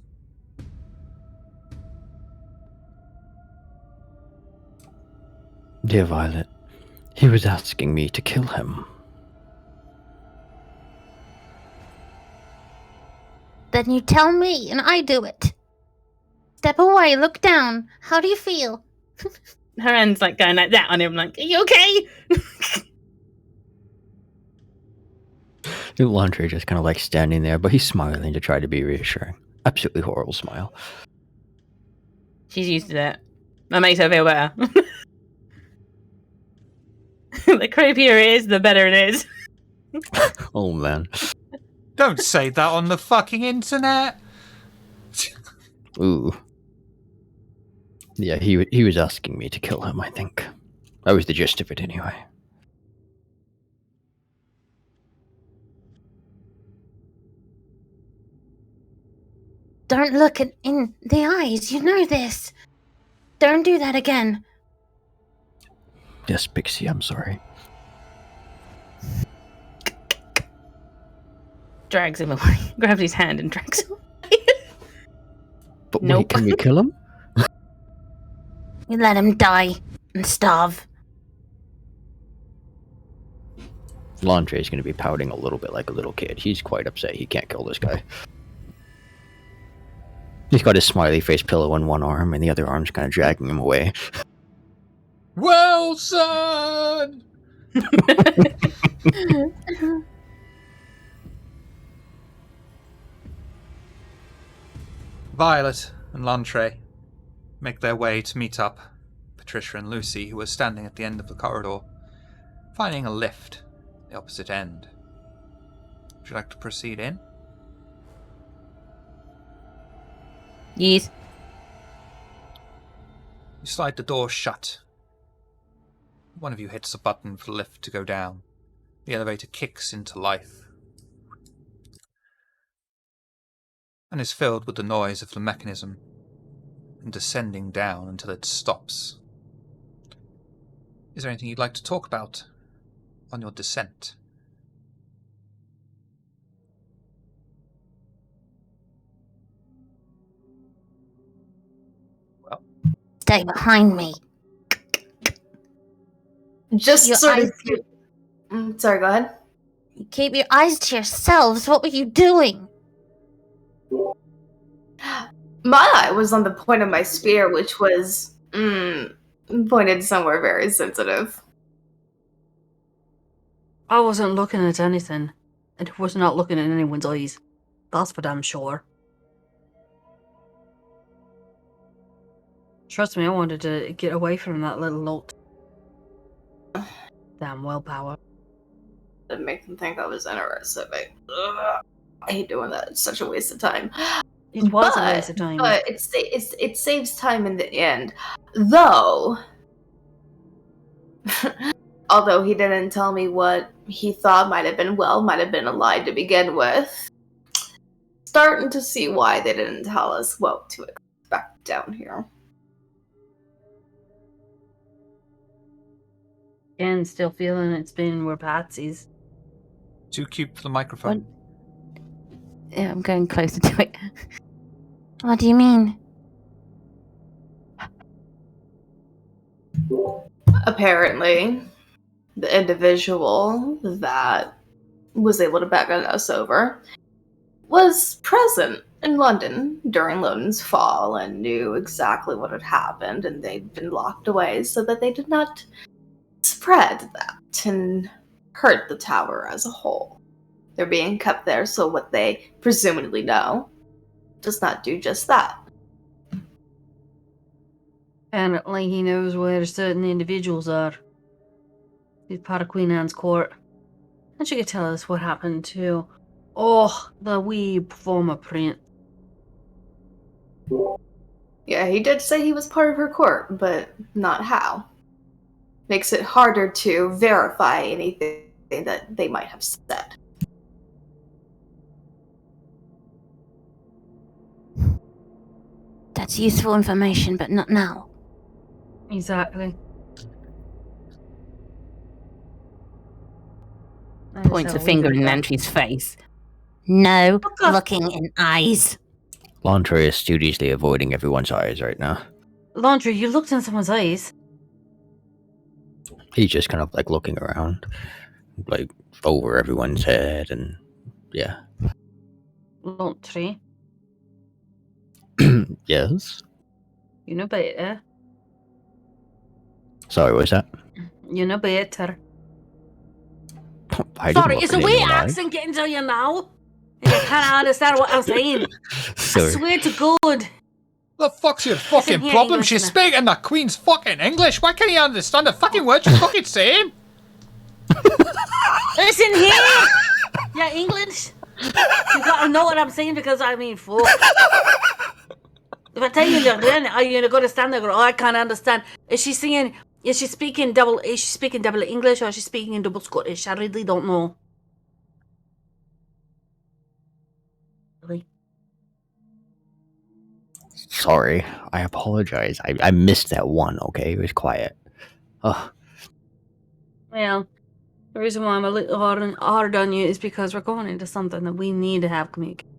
Dear Violet, he was asking me to kill him. Then you tell me and I do it. Step away, look down. How do you feel? Her hand's like going like that on him, like, are you okay? Lantre just kind of like standing there, but he's smiling to try to be reassuring. Absolutely horrible smile. She's used to that. That makes her feel better. The creepier it is, the better it is. Oh man. Don't say that on the fucking internet! Ooh. Yeah, he was asking me to kill him, I think. That was the gist of it anyway. Don't look it in the eyes. You know this. Don't do that again. Yes, Pixie, I'm sorry. Drags him away. Grabs his hand and drags him away. But Nope. wait, can we kill him? You let him die and starve. Landre's going to be pouting a little bit like a little kid. He's quite upset he can't kill this guy. He's got his smiley face pillow in one arm, and the other arm's kind of dragging him away. Well, son! Violet and Lantre make their way to meet up Patricia and Lucy, who are standing at the end of the corridor, finding a lift at the opposite end. Would you like to proceed in? Yes. You slide the door shut. One of you hits a button for the lift to go down. The elevator kicks into life and is filled with the noise of the mechanism and descending down until it stops. Is there anything you'd like to talk about on your descent? Well, Stay behind me. Just Your sort eyes- of. Sorry, go ahead. Keep your eyes to yourselves. What were you doing? My eye was on the point of my spear, which was pointed somewhere very sensitive. I wasn't looking at anything. And was not looking in anyone's eyes. That's for damn sure. Trust me, I wanted to get away from that little lot. Damn willpower. Didn't make them think I was interested. I hate doing that. It's such a waste of time. It was a waste of time. But it saves time in the end. Though, although he didn't tell me what he thought might have been a lie to begin with. Starting to see why they didn't tell us what to expect down here. Again, still feeling it's been where Patsy's. Too cute for the microphone. Yeah, I'm going closer to it. What do you mean? Apparently, the individual that was able to beckon us over was present in London during London's fall and knew exactly what had happened, and they'd been locked away so that they did not spread that and hurt the tower as a whole. They're being kept there so what they presumably know does not do just that. Apparently he knows where certain individuals are. He's part of Queen Anne's court. And she could tell us what happened to, the wee former prince. Yeah, he did say he was part of her court, but not how. Makes it harder to verify anything that they might have said. That's useful information, but not now. Exactly. Points a finger in Nantri's face. No looking in eyes. Landry is studiously avoiding everyone's eyes right now. Laundry, you looked in someone's eyes. He's just kind of like looking around, like over everyone's head, and yeah. Laundry, Yes. you know better. Sorry, what was that? You know better. I didn't Sorry, look is in the wee anyone's eye. accent getting to you now? You can't understand what I'm saying. Sorry. I swear to God. The fuck's your fucking here, problem? English, She's man. speaking the Queen's fucking English. Why can't you understand the fucking words she's fucking saying? Listen here! Yeah, English? You gotta know what I'm saying because I mean, fuck. If I tell you then are you gonna stand there and go, I can't understand. Is she speaking double English or is she speaking in double Scottish? I really don't know. Really? Sorry, I apologize. I missed that one, okay? It was quiet. Ugh. Well, the reason why I'm a little hard on you is because we're going into something that we need to have communication.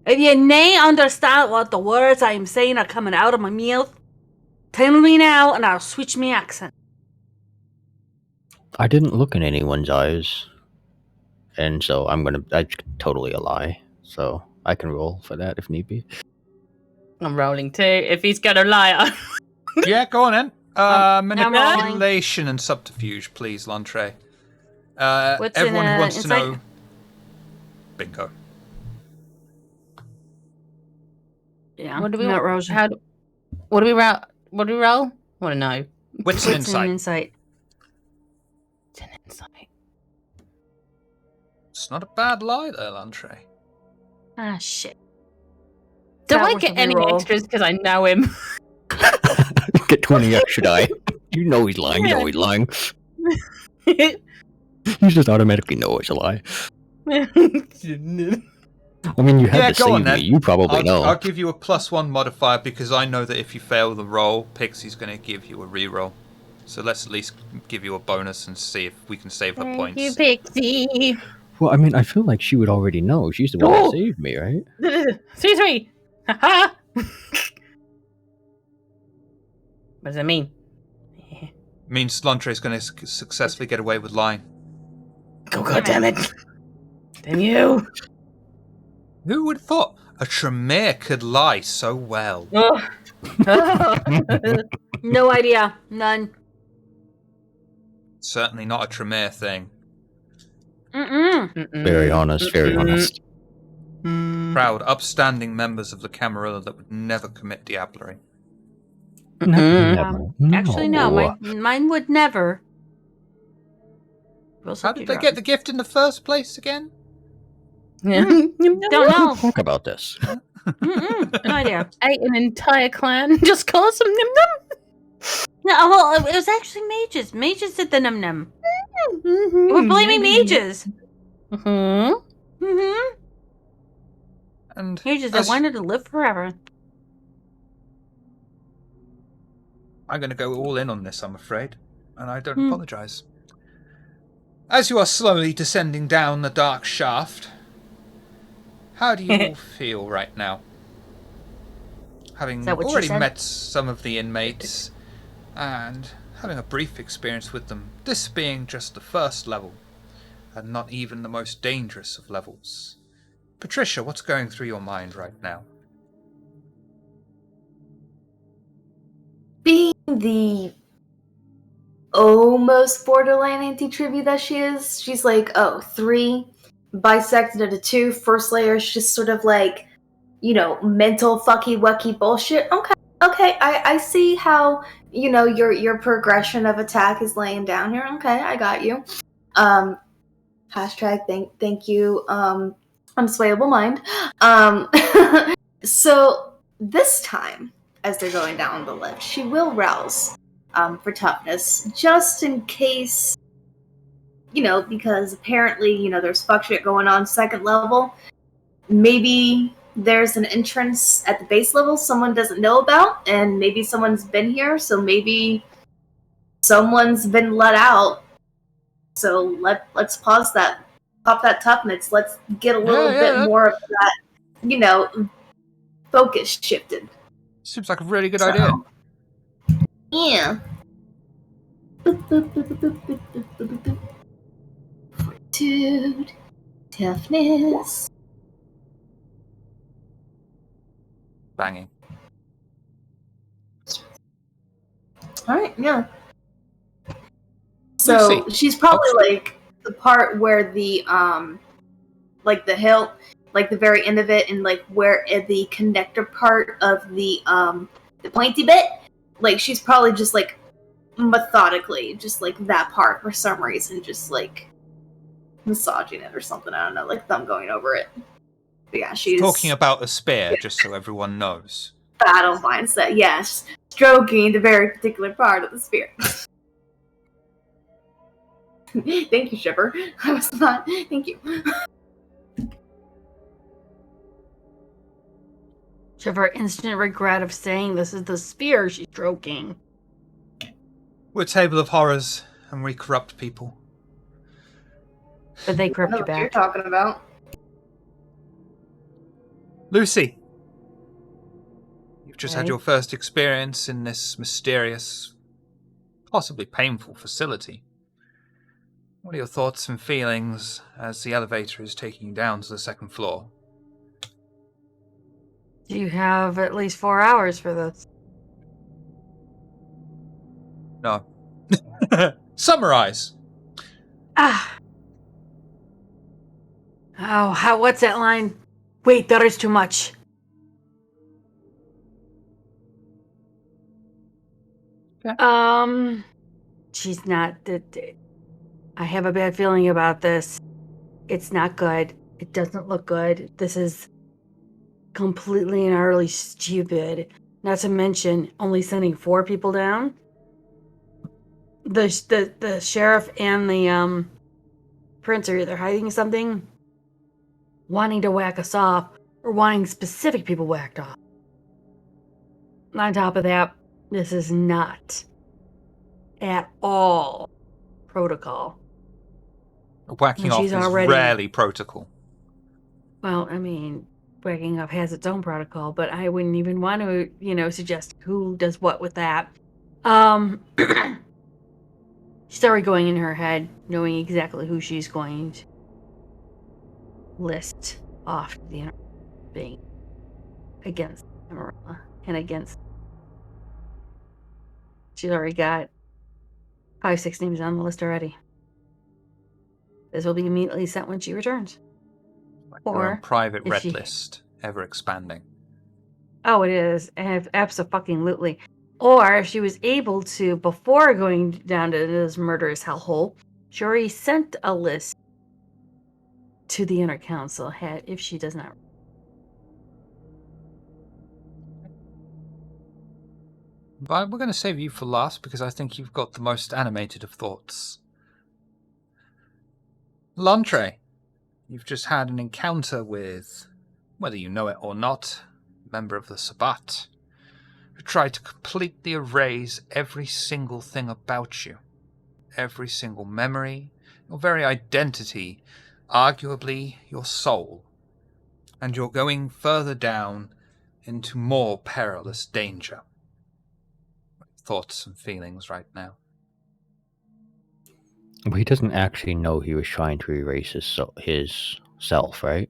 If you may understand what the words I'm saying are coming out of my mouth, tell me now and I'll switch my accent. I didn't look in anyone's eyes. And so that's totally a lie. So I can roll for that if need be. I'm rolling too. If he's gonna lie, Yeah, go on then. I'm Manipulation and subterfuge, please, Lantre. What's Everyone in, who wants to insight? know. Bingo. Yeah. what do we not roll? Rosa. What do we roll? What do we roll? Want to know? Wits and What's in insight. insight? It's an insight. It's not a bad lie there, Lantre. Ah, shit. Do That I was get a any reroll. extras because I know him? Get 20 extra die. You know he's lying. You know he's lying. You just automatically know it's a lie. I mean, you had Yeah, to go on save then. me. You probably know. I'll give you a +1 modifier because I know that if you fail the roll, Pixie's going to give you a reroll. So let's at least give you a bonus and see if we can save her Thank points. you, Pixie. Well, I mean, I feel like she would already know. She's the one Oh! that saved me, right? 3-3. Haha. What does that mean? Means Lantre's going to successfully get away with lying. Oh, God damn it. Damn you. Who would have thought? a Tremere could lie so well. No idea. None. Certainly not a Tremere thing. Mm-mm. Very honest, very honest. Proud, upstanding members of the Camarilla that would never commit diablerie. Never. Actually, no. Mine would never. How did they get the gift in the first place again? Don't know. Talk about this. No idea. Ate an entire clan just cause some nim No, well, it was actually mages. Mages did the num num. We're blaming mages. And Mages that wanted to live forever. I'm going to go all in on this, I'm afraid, and I don't apologise. As you are slowly descending down the dark shaft, how do you all feel right now? Having already met some of the inmates and having a brief experience with them, this being just the first level, and not even the most dangerous of levels. Patricia, what's going through your mind right now? Being the almost borderline anti-trivia that she is, she's like, 3 bisected into 2. First layer is just sort of like, mental fucky-wucky bullshit. Okay, I see how, your progression of attack is laying down here. Okay, I got you. Hashtag thank you, unswayable mind. So this time, as they're going down the lift, she will rouse for toughness, just in case, because apparently, there's fuck shit going on second level. Maybe there's an entrance at the base level someone doesn't know about, and maybe someone's been here, so maybe someone's been let out. So let's pause that, pop that toughness. Let's get a little bit more of that, focus shifted. Seems like a really good idea. Yeah. Fortitude, toughness. Banging. Alright, yeah. So she's probably like the part where the like the hilt, like the very end of it, and like where the connector part of the pointy bit, like she's probably just like methodically just like that part for some reason, just like massaging it or something. I don't know, like thumb going over it. But yeah, she's talking about a spear, just so everyone knows. Battle mindset, yes. Stroking the very particular part of the spear. Thank you, Shipper. I was not. Thank you. Shipper, instant regret of saying this is the spear she's stroking. We're a table of horrors, and we corrupt people. But they corrupt I know you what back. you're talking about. Lucy, you've just had your first experience in this mysterious, possibly painful facility. What are your thoughts and feelings as the elevator is taking you down to the second floor? You have at least 4 hours for this. No. Summarize. Oh, what's that line? Wait, that is too much. Okay. She's not. I have a bad feeling about this. It's not good. It doesn't look good. This is completely and utterly stupid. Not to mention only sending 4 people down. The sheriff and the prince are either hiding something, wanting to whack us off, or wanting specific people whacked off. On top of that, this is not at all protocol. Whacking off is rarely protocol. Well, I mean, whacking off has its own protocol, but I wouldn't even want to, suggest who does what with that. She's already going in her head, knowing exactly who she's going to list off to the being. against Amarilla and against. She's already got 5-6 names on the list already. This will be immediately sent when she returns. Her own private if red she- list, ever expanding. Oh, it is. Abso-fucking-lutely. Or if she was able to, before going down to this murderous hellhole, she already sent a list to the inner council head if she does not. But we're going to save you for last because I think you've got the most animated of thoughts. Lantre, you've just had an encounter with, whether you know it or not, a member of the Sabbat, who tried to completely erase every single thing about you. Every single memory, your very identity, arguably your soul. And you're going further down into more perilous danger. Thoughts and feelings right now? Well, he doesn't actually know he was trying to erase his self, right?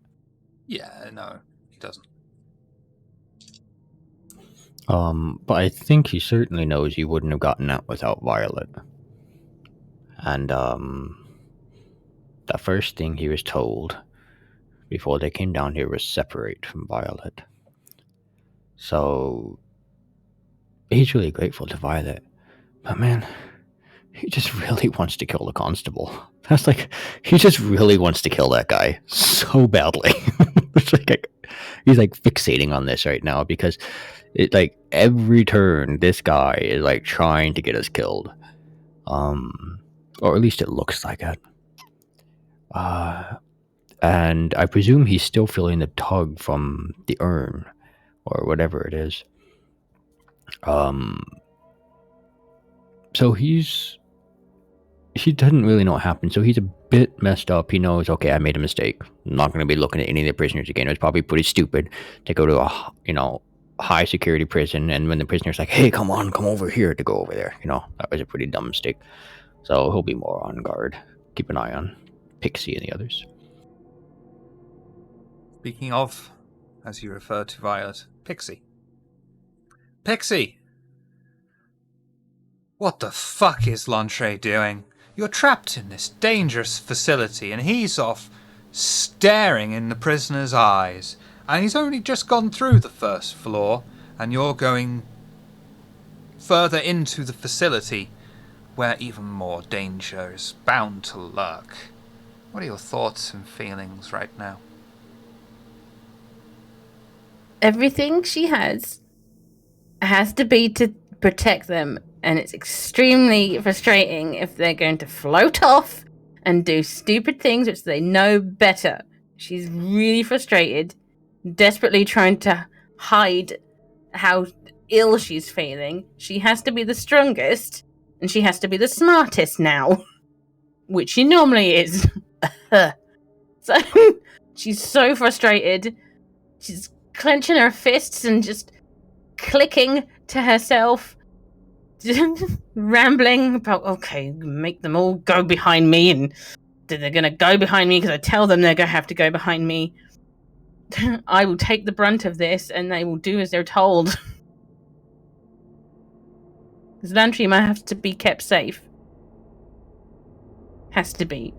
Yeah, no, he doesn't. But I think he certainly knows he wouldn't have gotten out without Violet. And, the first thing he was told before they came down here was separate from Violet. So, he's really grateful to Violet. But man, he just really wants to kill the constable. That's like, he just really wants to kill that guy so badly. It's like, he's like fixating on this right now because it like every turn this guy is like trying to get us killed. Or at least it looks like it. And I presume he's still feeling the tug from the urn or whatever it is. So he doesn't really know what happened. So he's a bit messed up. He knows, okay, I made a mistake. I'm not going to be looking at any of the prisoners again. It was probably pretty stupid to go to a, high security prison. And when the prisoner's like, hey, come over here, to go over there. That was a pretty dumb mistake. So he'll be more on guard. Keep an eye on Pixie and the others. Speaking of, as you refer to Violet, Pixie. Pixie! What the fuck is Lantre doing? You're trapped in this dangerous facility and he's off staring in the prisoner's eyes. And he's only just gone through the first floor and you're going further into the facility where even more danger is bound to lurk. What are your thoughts and feelings right now? Everything she has to be to protect them, and it's extremely frustrating if they're going to float off and do stupid things which they know better. She's really frustrated, desperately trying to hide how ill she's feeling. She has to be the strongest, and she has to be the smartest now, which she normally is. So she's so frustrated. She's clenching her fists and just clicking to herself, rambling about, okay, make them all go behind me, and they're going to go behind me because I tell them they're going to have to go behind me. I will take the brunt of this and they will do as they're told. Because Lantry might have to be kept safe. Has to be.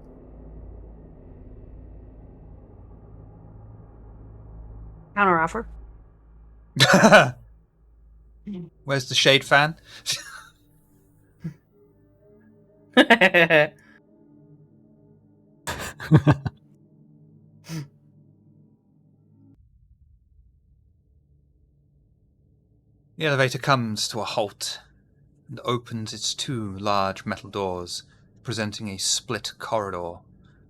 Counter offer. Where's the shade fan? The elevator comes to a halt and opens its two large metal doors, presenting a split corridor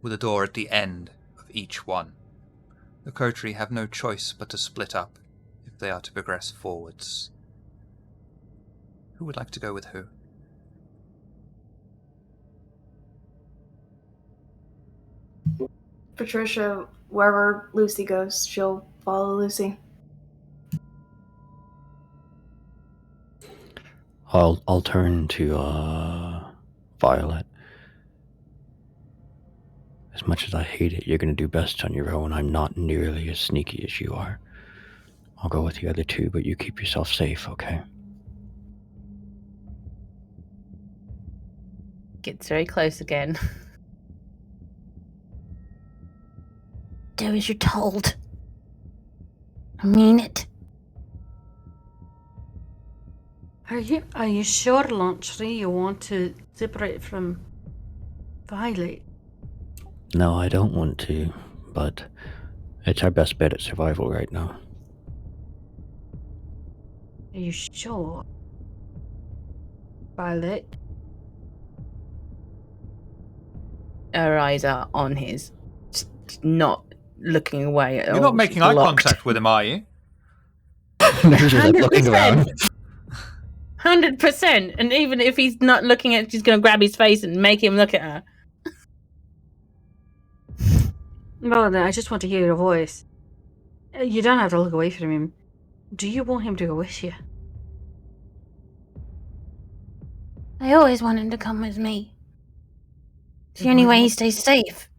with a door at the end of each one. The coterie have no choice but to split up if they are to progress forwards. Who would like to go with who? Patricia, wherever Lucy goes, she'll follow Lucy. I'll turn to Violet. As much as I hate it, you're gonna do best on your own. I'm not nearly as sneaky as you are. I'll go with the other two, but you keep yourself safe, okay? Gets very close again. Do as you're told. I mean it. Are you sure, Launchry, you want to separate from Violet? No, I don't want to, but it's our best bet at survival right now. Are you sure? Violet? Her eyes are on his, just not looking away at all. You're not making She's eye locked. contact with him, are you? She's just like looking around. 100%. And even if he's not looking at, she's going to grab his face and make him look at her. Well, then I just want to hear your voice. You don't have to look away from him. Do you want him to go with you? I always want him to come with me. It's the only way he stays safe.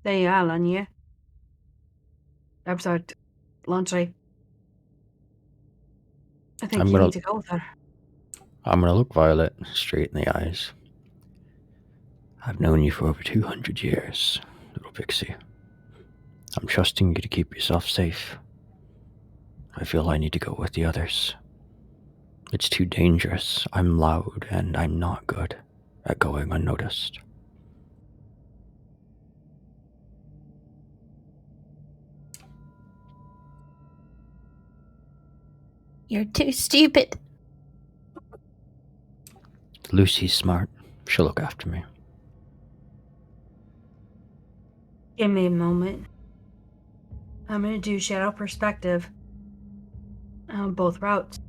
There you are, Lanya. I'm sorry, Launchry. I think you need to go with her. I'm gonna look Violet straight in the eyes. I've known you for over 200 years, little pixie. I'm trusting you to keep yourself safe. I feel I need to go with the others. It's too dangerous. I'm loud, and I'm not good at going unnoticed. You're too stupid. Lucy's smart. She'll look after me. Give me a moment. I'm going to do shadow perspective on both routes.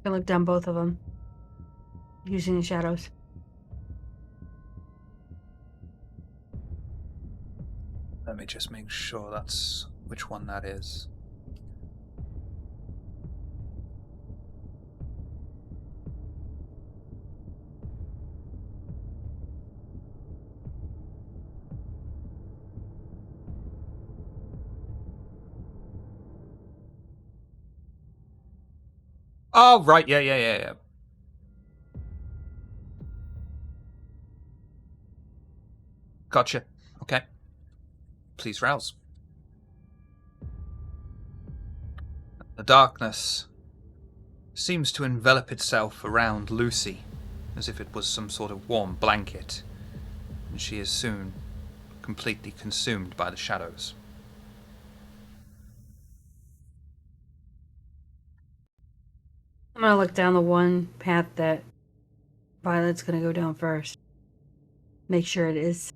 I can look down both of them using the shadows. Let me just make sure that's which one that is. Oh, right, yeah. Gotcha. Okay. Please rouse. The darkness seems to envelop itself around Lucy, as if it was some sort of warm blanket, and she is soon completely consumed by the shadows. I'm going to look down the one path that Violet's going to go down first. Make sure it is.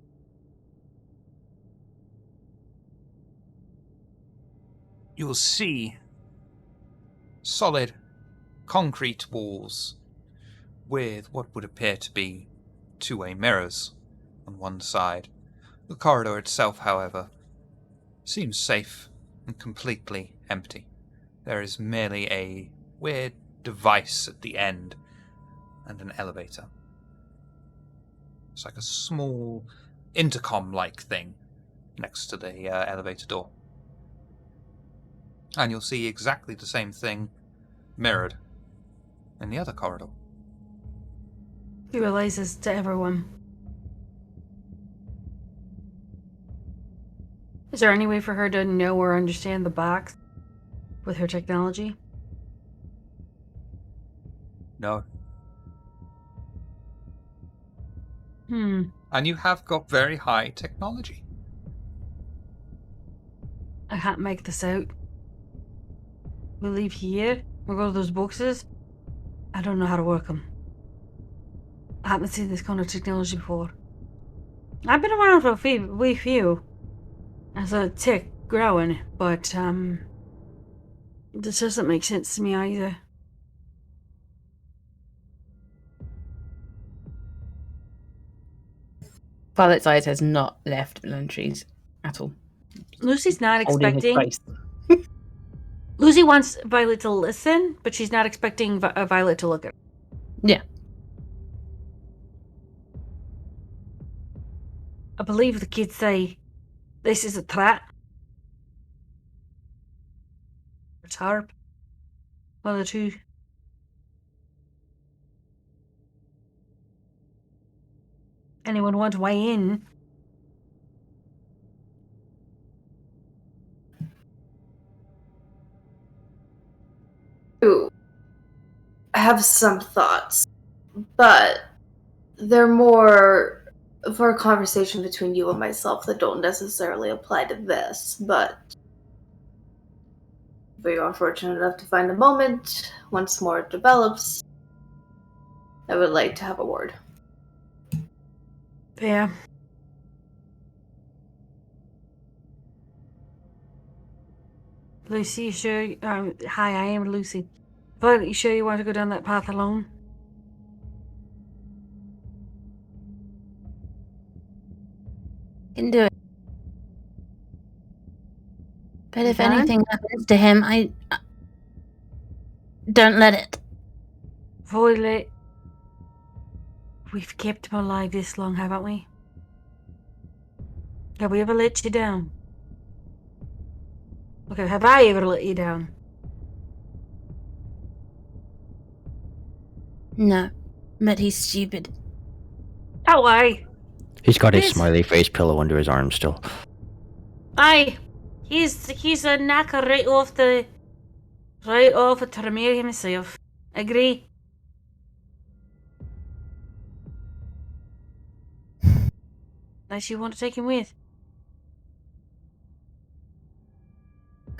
You will see solid concrete walls with what would appear to be two-way mirrors on one side. The corridor itself, however, seems safe and completely empty. There is merely a weird device at the end and an elevator. It's like a small intercom-like thing next to the elevator door. And you'll see exactly the same thing mirrored in the other corridor. He realizes to everyone. Is there any way for her to know or understand the box with her technology? No. And you have got very high technology. I can't make this out. We leave here, we go to those boxes. I don't know how to work them. I haven't seen this kind of technology before. I've been around for a wee few as a tech growing, but this doesn't make sense to me either. Violet's eyes has not left Lantry's at all. Lucy's not Holding his expecting. face. Lucy wants Violet to listen, but she's not expecting Violet to look at her. Yeah. I believe the kids say this is a threat. It's Harp. One of the two. Anyone want to weigh in? Ooh. I have some thoughts, but they're more for a conversation between you and myself that don't necessarily apply to this, but if we are fortunate enough to find a moment, once more it develops, I would like to have a word. Yeah. Lucy, you sure? Hi, I am Lucy. But you sure you want to go down that path alone? Can do it. But if Fine. anything happens to him, I don't let it. Violet, we've kept him alive this long, haven't we? Have we ever let you down? Okay, have I ever let you down? No, but he's stupid. Oh, aye. He's got his This- smiley face pillow under his arm still. Aye. He's a knacker right off a Tremere himself. Agree? Unless you want to take him with.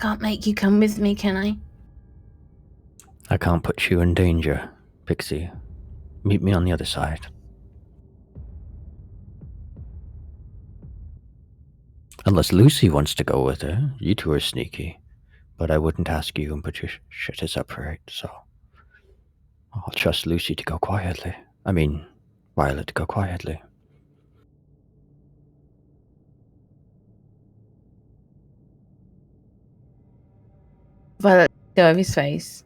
Can't make you come with me, can I? I can't put you in danger, Pixie. Meet me on the other side. Unless Lucy wants to go with her. You two are sneaky. But I wouldn't ask you and put your shit to separate, so I'll trust Lucy to go quietly. I mean, Violet to go quietly. Violet go over his face.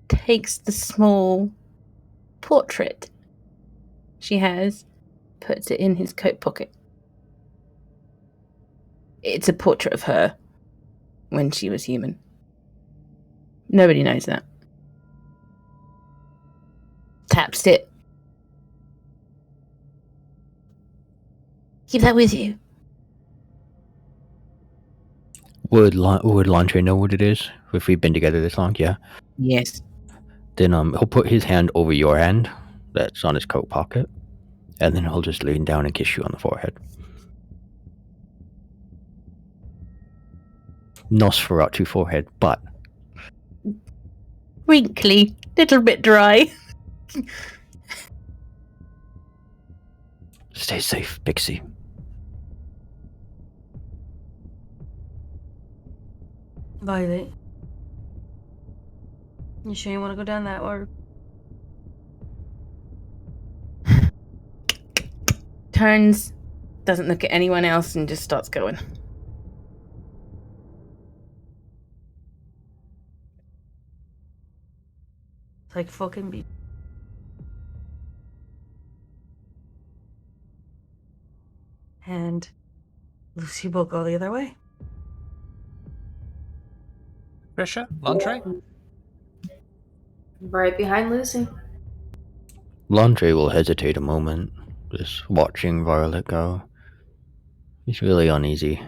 Takes the small portrait she has, puts it in his coat pocket. It's a portrait of her when she was human. Nobody knows that. Taps it. Keep that with you. Would Landry know what it is? If we've been together this long, yeah? Yes. Then he'll put his hand over your hand that's on his coat pocket, and then he'll just lean down and kiss you on the forehead. Nosferatu forehead, but Wrinkly. Little bit dry. stay safe, Pixie. Violet. You sure you want to go down that or Turns, doesn't look at anyone else and just starts going. like fucking be? And Lucy will go the other way. Grisha? Landry? Right behind Lucy. Landry will hesitate a moment, just watching Violet go. He's really uneasy.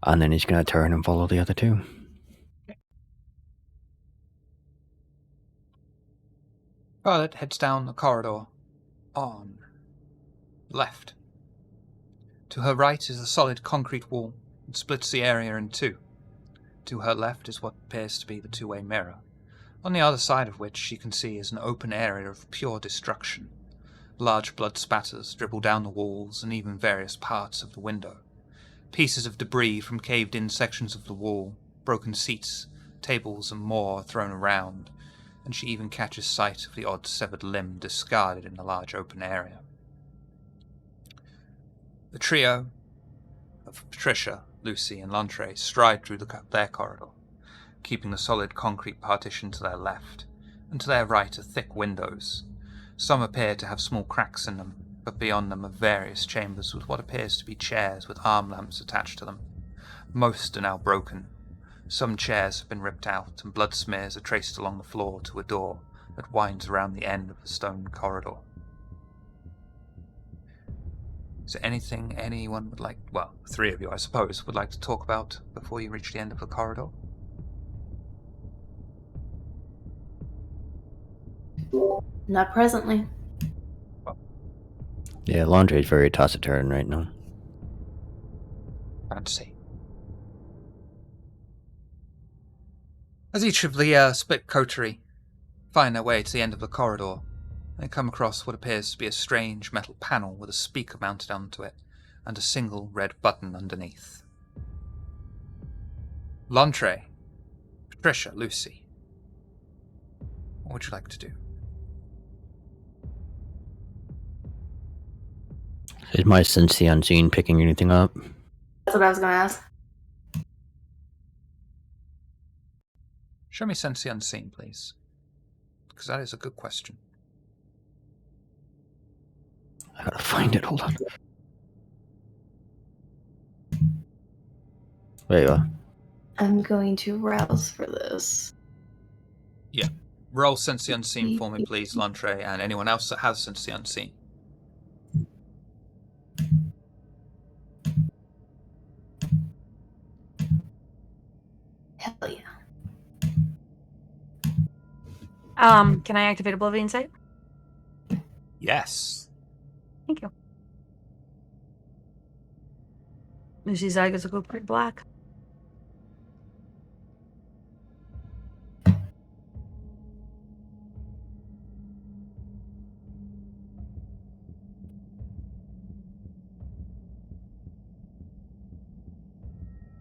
And then he's going to turn and follow the other two. Violet heads down the corridor. On. Left. To her right is a solid concrete wall that splits the area in two. To her left is what appears to be the two-way mirror, on the other side of which she can see is an open area of pure destruction. Large blood spatters dribble down the walls and even various parts of the window. Pieces of debris from caved-in sections of the wall, broken seats, tables and more are thrown around, and she even catches sight of the odd severed limb discarded in the large open area. The trio of Patricia, Lucy, and Lantre stride through their corridor, keeping the solid concrete partition to their left, and to their right are thick windows. Some appear to have small cracks in them, but beyond them are various chambers with what appears to be chairs with arm lamps attached to them. Most are now broken. Some chairs have been ripped out, and blood smears are traced along the floor to a door that winds around the end of the stone corridor. Is there anything anyone would like, well, the three of you, I suppose, would like to talk about before you reach the end of the corridor? Not presently. Yeah, Landre's very taciturn right now. Fancy. As each of the split coterie find their way to the end of the corridor, they come across what appears to be a strange metal panel with a speaker mounted onto it and a single red button underneath. Lantre, Patricia, Lucy, what would you like to do? Is my sense the unseen picking anything up? That's what I was going to ask. Show me Sense the Unseen, please. Because that is a good question. I gotta find it, hold on. There you are. I'm going to rouse for this. Yeah. Roll Sense the Unseen for me, please, Lantre, and anyone else that has Sense the Unseen. Hell yeah. Can I activate Oblivion Sight? Yes. Thank you. Lucy's eye goes pretty black.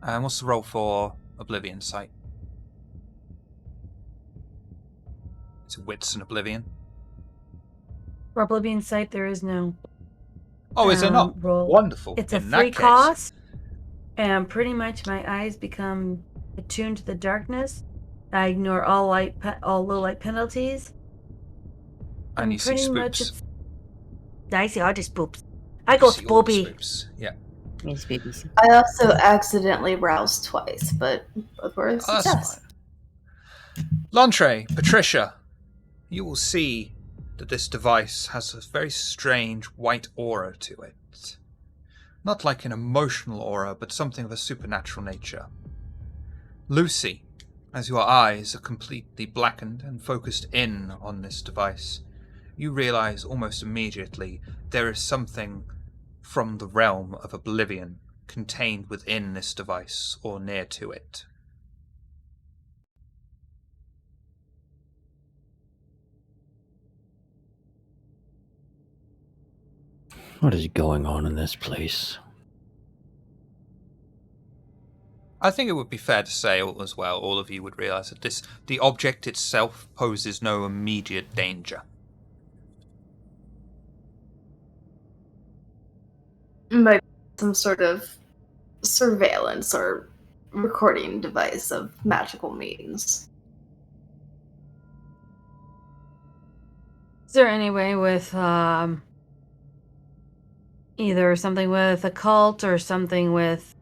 And what's the roll for Oblivion Sight? It's Wits and Oblivion. For Oblivion Sight, there is no. Oh, is there not? Roll. Wonderful. It's a In that free case, cost, and pretty much my eyes become attuned to the darkness. I ignore all low light penalties. And you see pretty much spoops. I see all the spoops. I go You see all the spoopy. spoops. Yeah. Miss BBC. I also accidentally roused twice, but both were a Oh, that's success. fine. Lantre, Patricia, you will see that this device has a very strange white aura to it. Not like an emotional aura, but something of a supernatural nature. Lucy, as your eyes are completely blackened and focused in on this device, you realize almost immediately there is something from the realm of oblivion contained within this device or near to it. What is going on in this place? I think it would be fair to say as well, all of you would realize that the object itself poses no immediate danger. Might be some sort of surveillance or recording device of magical means. Is there any way with either something with a cult or something with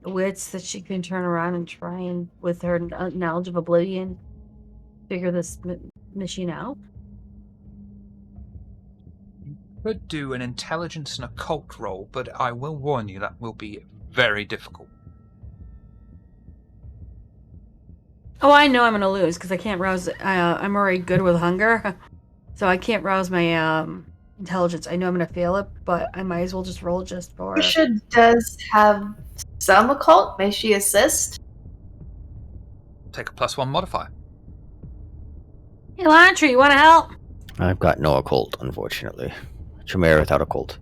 wits that she can turn around and try and, with her knowledge of Oblivion, figure this machine out? Could do an intelligence and occult roll, but I will warn you that will be very difficult. Oh, I know I'm gonna lose because I can't rouse. I'm already good with hunger, so I can't rouse my intelligence. I know I'm gonna fail it, but I might as well just roll just for. Patricia does have some occult. May she assist? Take a +1 modifier. Hey, Lantry, you want to help? I've got no occult, unfortunately. Chimera without occult.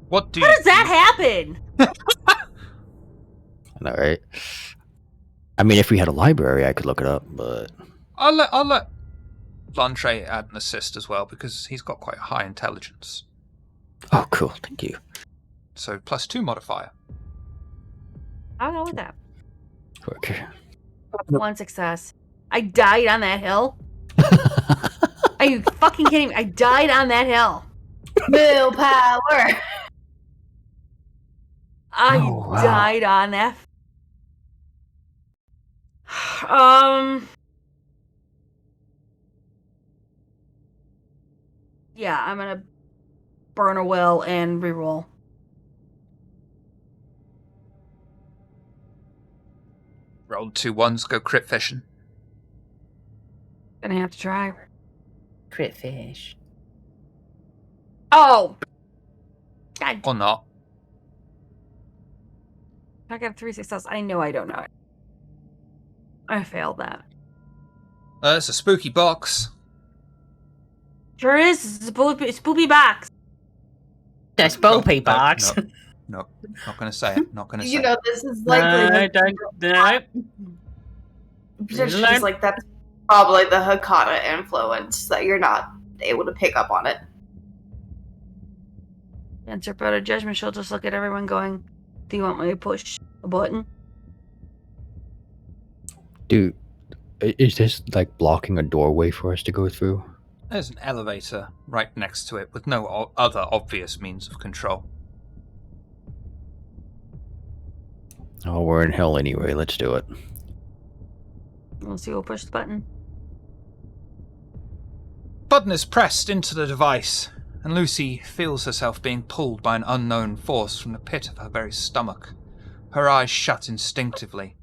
What do How you does that happen? I know, right? I mean, if we had a library, I could look it up, but... I'll let Lantre add an assist as well, because he's got quite high intelligence. Oh, cool. Thank you. so +2 modifier. I'll go with that. Okay. 1 success. I died on that hill? Are you fucking kidding me? I died on that hill. Willpower. I Oh, wow. died on that. Yeah, I'm gonna burn a will and reroll. Rolled 2 1s, go crit fishing. Gonna have to try. Crit fish. Oh! God, Or not. I got 3 success. I know I don't know it. I failed that. It's a spooky box. Sure is. It's a spoopy box. That's Boppy No, box. No, not going to say it. Not going to say You know, this is likely just like that's probably the Hakata influence that you're not able to pick up on it. Answer better judgment. She'll just look at everyone going, do you want me to push a button? Dude, is this like blocking a doorway for us to go through? There's an elevator right next to it with no other obvious means of control. Oh, we're in hell anyway. Let's do it. We'll see who'll push the button. Button is pressed into the device, and Lucy feels herself being pulled by an unknown force from the pit of her very stomach. Her eyes shut instinctively,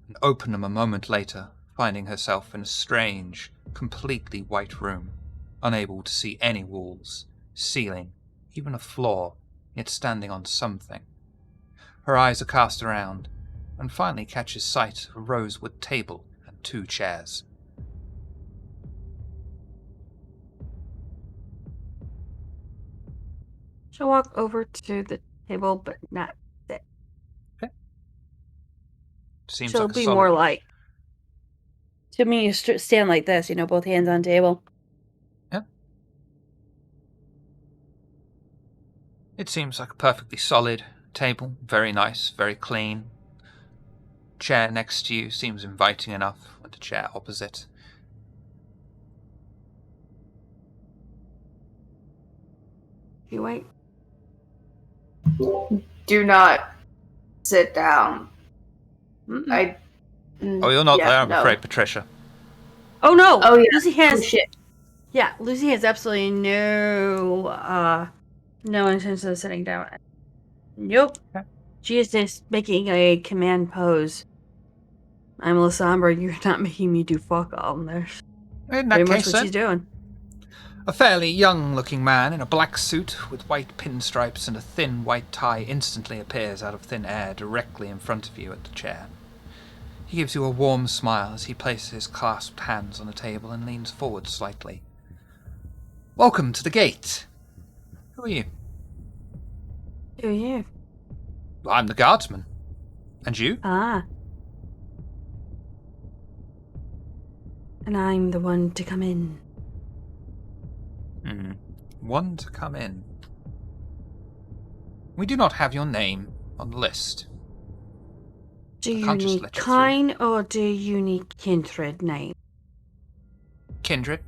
and open them a moment later, finding herself in a strange, completely white room, unable to see any walls, ceiling, even a floor, yet standing on something. Her eyes are cast around, and finally catches sight of a rosewood table and 2 chairs. She'll walk over to the table, but not sit. Seems She'll like a be solid... more like. To me, you stand like this, both hands on table. Yeah. It seems like a perfectly solid table, very nice, very clean. Chair next to you seems inviting enough, with the chair opposite. You wait. Do not sit down. Mm-mm. Oh, you're not there, I'm afraid, Patricia. Oh no! Oh yeah. Lucy has. Oh shit. Yeah, Lucy has absolutely no intention of sitting down. Nope. Okay. She is just making a command pose. I'm Lysandra, you're not making me do fuck all. There's In pretty that much case, what then, she's doing. a fairly young-looking man in a black suit with white pinstripes and a thin white tie instantly appears out of thin air directly in front of you at the chair. He gives you a warm smile as he places his clasped hands on the table and leans forward slightly. Welcome to the gate. Who are you? Who are you? Well, I'm the Guardsman. And you? Ah. And I'm the one to come in. One to come in. We do not have your name on the list. Do I you can't just need let you kind or do you need kindred name? Kindred?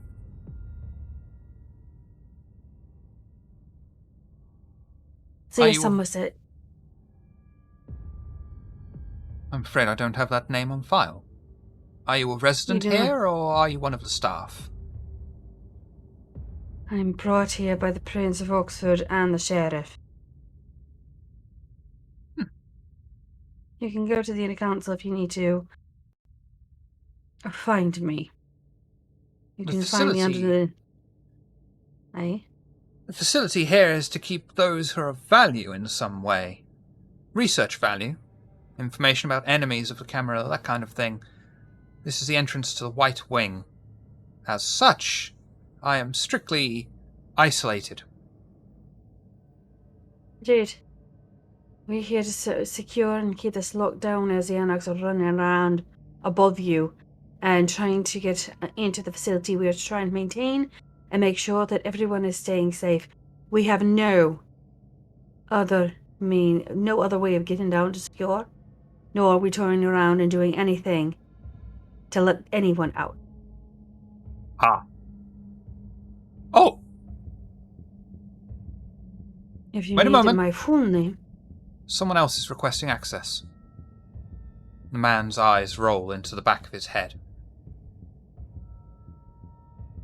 See Are if you- some was it. I'm afraid I don't have that name on file. Are you a resident You do. here, or are you one of the staff? I'm brought here by the Prince of Oxford and the Sheriff. You can go to the Inner Council if you need to. Or find me. You The can find me under facility- the... Eh? The facility here is to keep those who are of value in some way. Research value, information about enemies of the camera, that kind of thing. This is the entrance to the White Wing. As such, I am strictly isolated. Dude, we're here to secure and keep this locked down as the Anarchs are running around above you and trying to get into the facility. We are trying to maintain and make sure that everyone is staying safe. We have no other I mean, no other way of getting down to secure? Nor are we turning around and doing anything to let anyone out. Ah. Oh! If you Wait a needed moment. my full name. Someone else is requesting access. The man's eyes roll into the back of his head.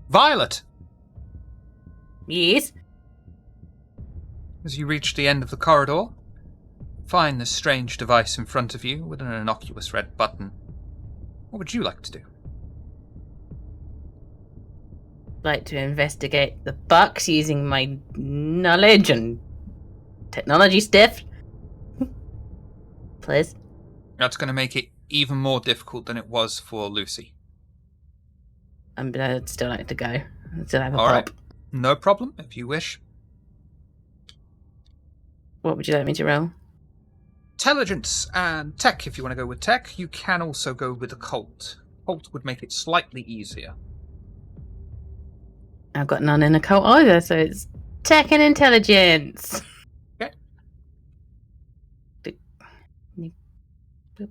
Violet! Yes? As you reach the end of the corridor, find this strange device in front of you with an innocuous red button. What would you like to do? Like to investigate the box using my knowledge and technology stuff. Please. That's going to make it even more difficult than it was for Lucy. I'd still like to go. I'd still have a All pop. right. No problem, if you wish. What would you like me to roll? Intelligence and tech, if you want to go with tech. You can also go with occult. Occult would make it slightly easier. I've got none in occult either, so it's tech and intelligence. Okay. Boop.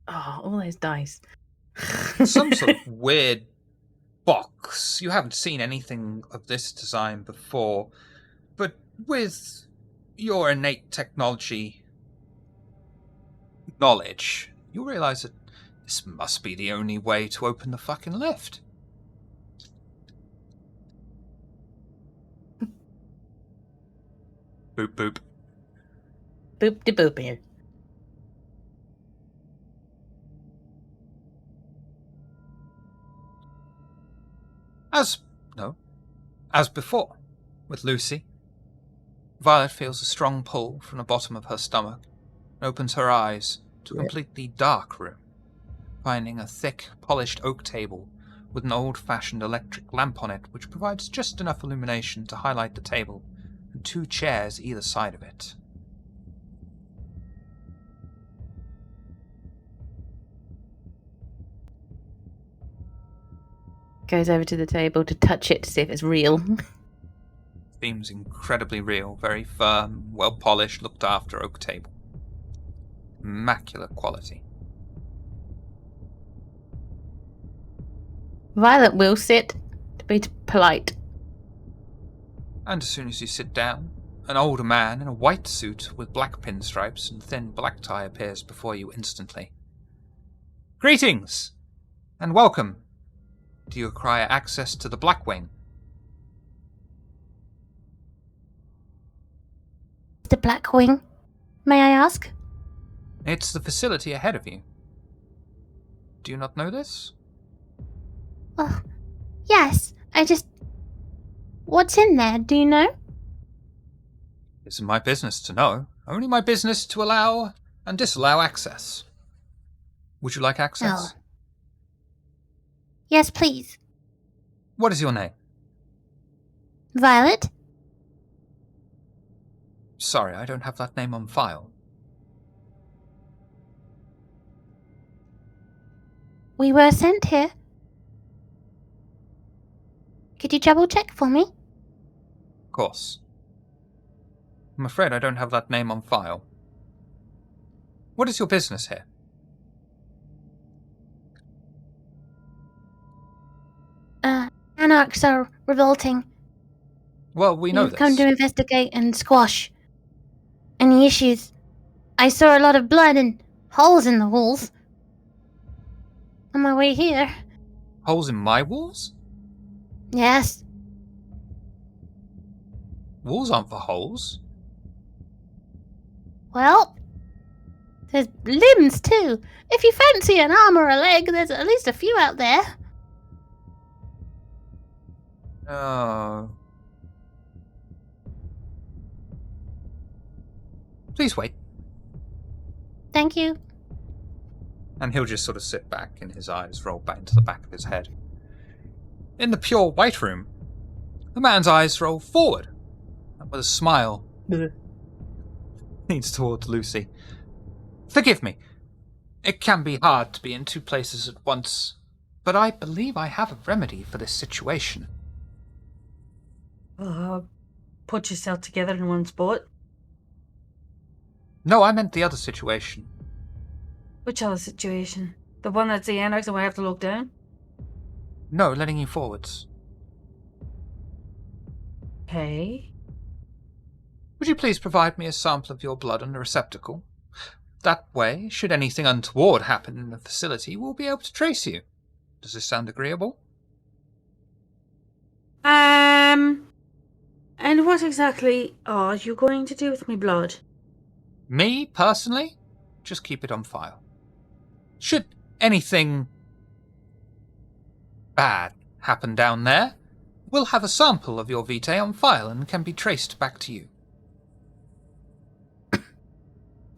Oh, all those dice. Some sort of weird box. You haven't seen anything of this design before, but with your innate technology knowledge, you'll realize that this must be the only way to open the fucking lift. Boop boop. Boop de boop here. As before, with Lucy, Violet feels a strong pull from the bottom of her stomach and opens her eyes to a completely dark room, finding a thick, polished oak table with an old-fashioned electric lamp on it which provides just enough illumination to highlight the table, and 2 chairs either side of it. Goes over to the table to touch it to see if it's real. Seems incredibly real, very firm, well-polished, looked-after oak table. Immaculate quality. Violet will sit to be polite. And as soon as you sit down, an older man in a white suit with black pinstripes and thin black tie appears before you instantly. Greetings, and welcome. Do you require access to the Black Wing? The Black Wing, may I ask? It's the facility ahead of you. Do you not know this? Well, yes, what's in there, do you know? It isn't my business to know. Only my business to allow and disallow access. Would you like access? Oh. Yes, please. What is your name? Violet? Sorry, I don't have that name on file. We were sent here. Could you double check for me? Of course. I'm afraid I don't have that name on file. What is your business here? Anarchs are revolting. Well, we know We've this. come to investigate and squash any issues. I saw a lot of blood and holes in the walls on my way here. Holes in my walls? Yes. Walls aren't for holes. Well, there's limbs too. If you fancy an arm or a leg, there's at least a few out there. Oh. Please wait. Thank you. And he'll just sort of sit back and his eyes roll back into the back of his head. In the pure white room, the man's eyes roll forward, and with a smile, leans towards Lucy. Forgive me. It can be hard to be in 2 places at once, but I believe I have a remedy for this situation. Put yourself together in one spot. No, I meant the other situation. Which other situation? The one that's the annex and we have to look down? No, letting you forwards. Okay. Would you please provide me a sample of your blood and a receptacle? That way, should anything untoward happen in the facility, we'll be able to trace you. Does this sound agreeable? And what exactly are you going to do with me blood? Me, personally? Just keep it on file. Should anything bad happen down there, we'll have a sample of your vitae on file and can be traced back to you.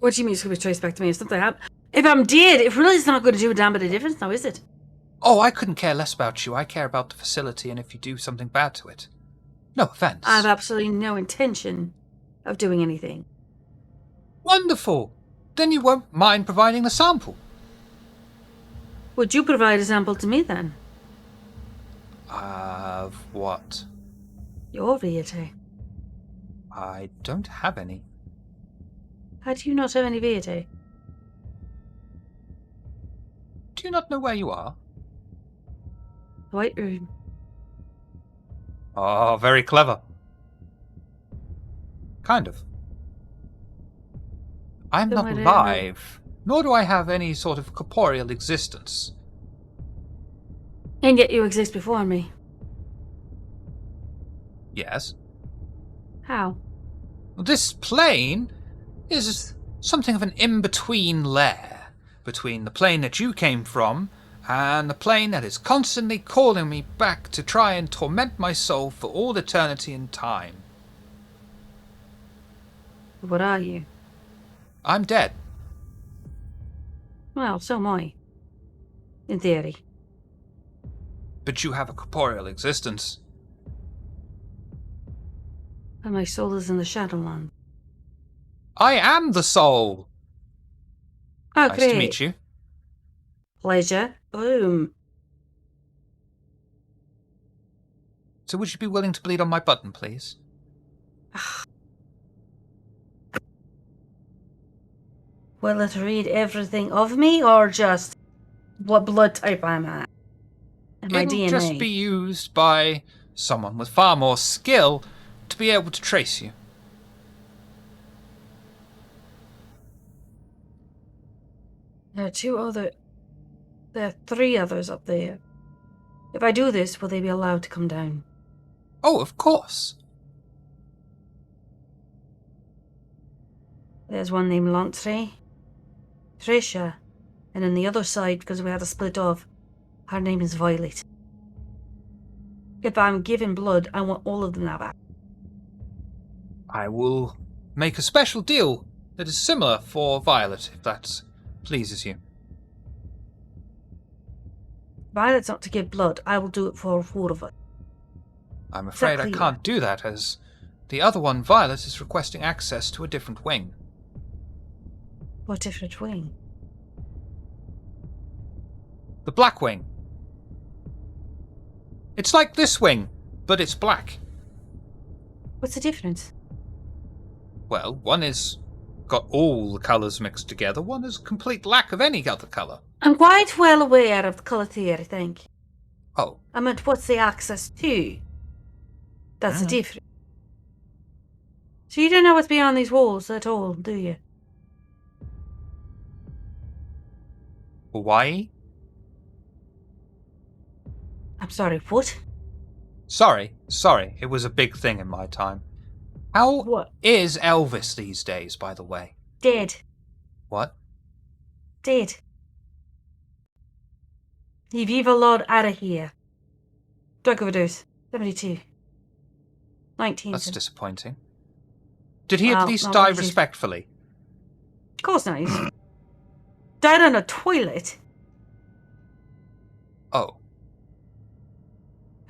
What do you mean it's going to be traced back to me if something happens? If I'm dead, it really is not going to do a damn bit of difference now, is it? Oh, I couldn't care less about you. I care about the facility and if you do something bad to it. No offense. I have absolutely no intention of doing anything. Wonderful! Then you won't mind providing the sample. Would you provide a sample to me then? Of what? Your vitae. I don't have any. How do you not have any vitae? Do you not know where you are? The White Room. Oh, very clever. Kind of. I'm Then not why do I know? alive, nor do I have any sort of corporeal existence. And yet you exist before me. Yes. How? This plane is something of an in-between layer between the plane that you came from and the plane that is constantly calling me back to try and torment my soul for all eternity and time. What are you? I'm dead. Well, so am I. In theory. But you have a corporeal existence. And my soul is in the Shadowland. I am the soul! Oh, Nice great. to meet you. Pleasure. Boom. So would you be willing to bleed on my button, please? Will it read everything of me, or just what blood type I'm at? And my It'll DNA? just be used by someone with far more skill to be able to trace you. There are 3 others up there. If I do this, will they be allowed to come down? Oh, of course. There's one named Lantre, Trisha, and on the other side, because we had to split off, her name is Violet. If I'm given blood, I want all of them now back. I will make a special deal that is similar for Violet, if that pleases you. Violet's not to give blood, I will do it for 4 of us. I'm afraid I Exactly. can't do that, as the other one, Violet, is requesting access to a different wing. What different wing? The Black Wing. It's like this wing, but it's black. What's the difference? Well, one is got all the colours mixed together, one is complete lack of any other colour. I'm quite well aware of the colour theory, thank you. Oh, I meant, what's the access to? That's the difference. So you don't know what's beyond these walls at all, do you? Hawaii? I'm sorry, what? Sorry, it was a big thing in my time. How What? is Elvis these days, by the way? Dead. What? Dead. Leave evil Lord out of here. Drug overdose. 72. 19. That's disappointing. Did he Well, at least not die really. respectfully? Of course not. He's died on a toilet. Oh,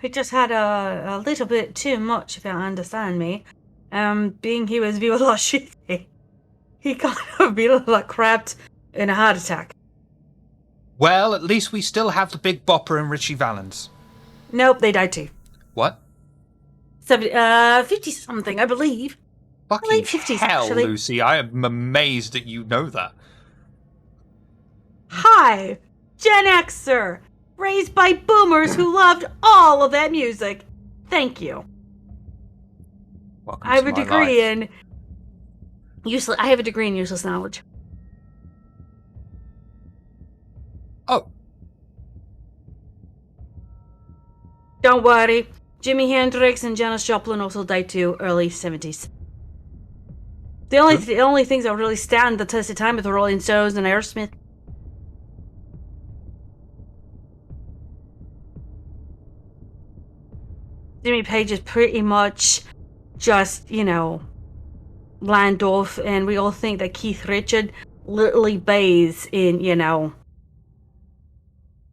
He just had a little bit too much, if you understand me. Being he was a lot shitty. He kind of be like crabbed in a heart attack. well, at least we still have the Big Bopper and Richie Valens. Nope, they died too. What? 50 something, I believe. Fucking Late 50s, hell, actually. Lucy. I am amazed that you know that. Hi, Gen Xer, raised by boomers who loved all of that music. Thank you. Welcome I have to a my degree life. in useless. I have a degree in useless knowledge. Oh, Don't worry. Jimi Hendrix and Janis Joplin also died too, early 70s. The only things that really stand the test of time are the Rolling Stones and Aerosmith. Jimmy Page is pretty much just, land off, and we all think that Keith Richard literally bathes in,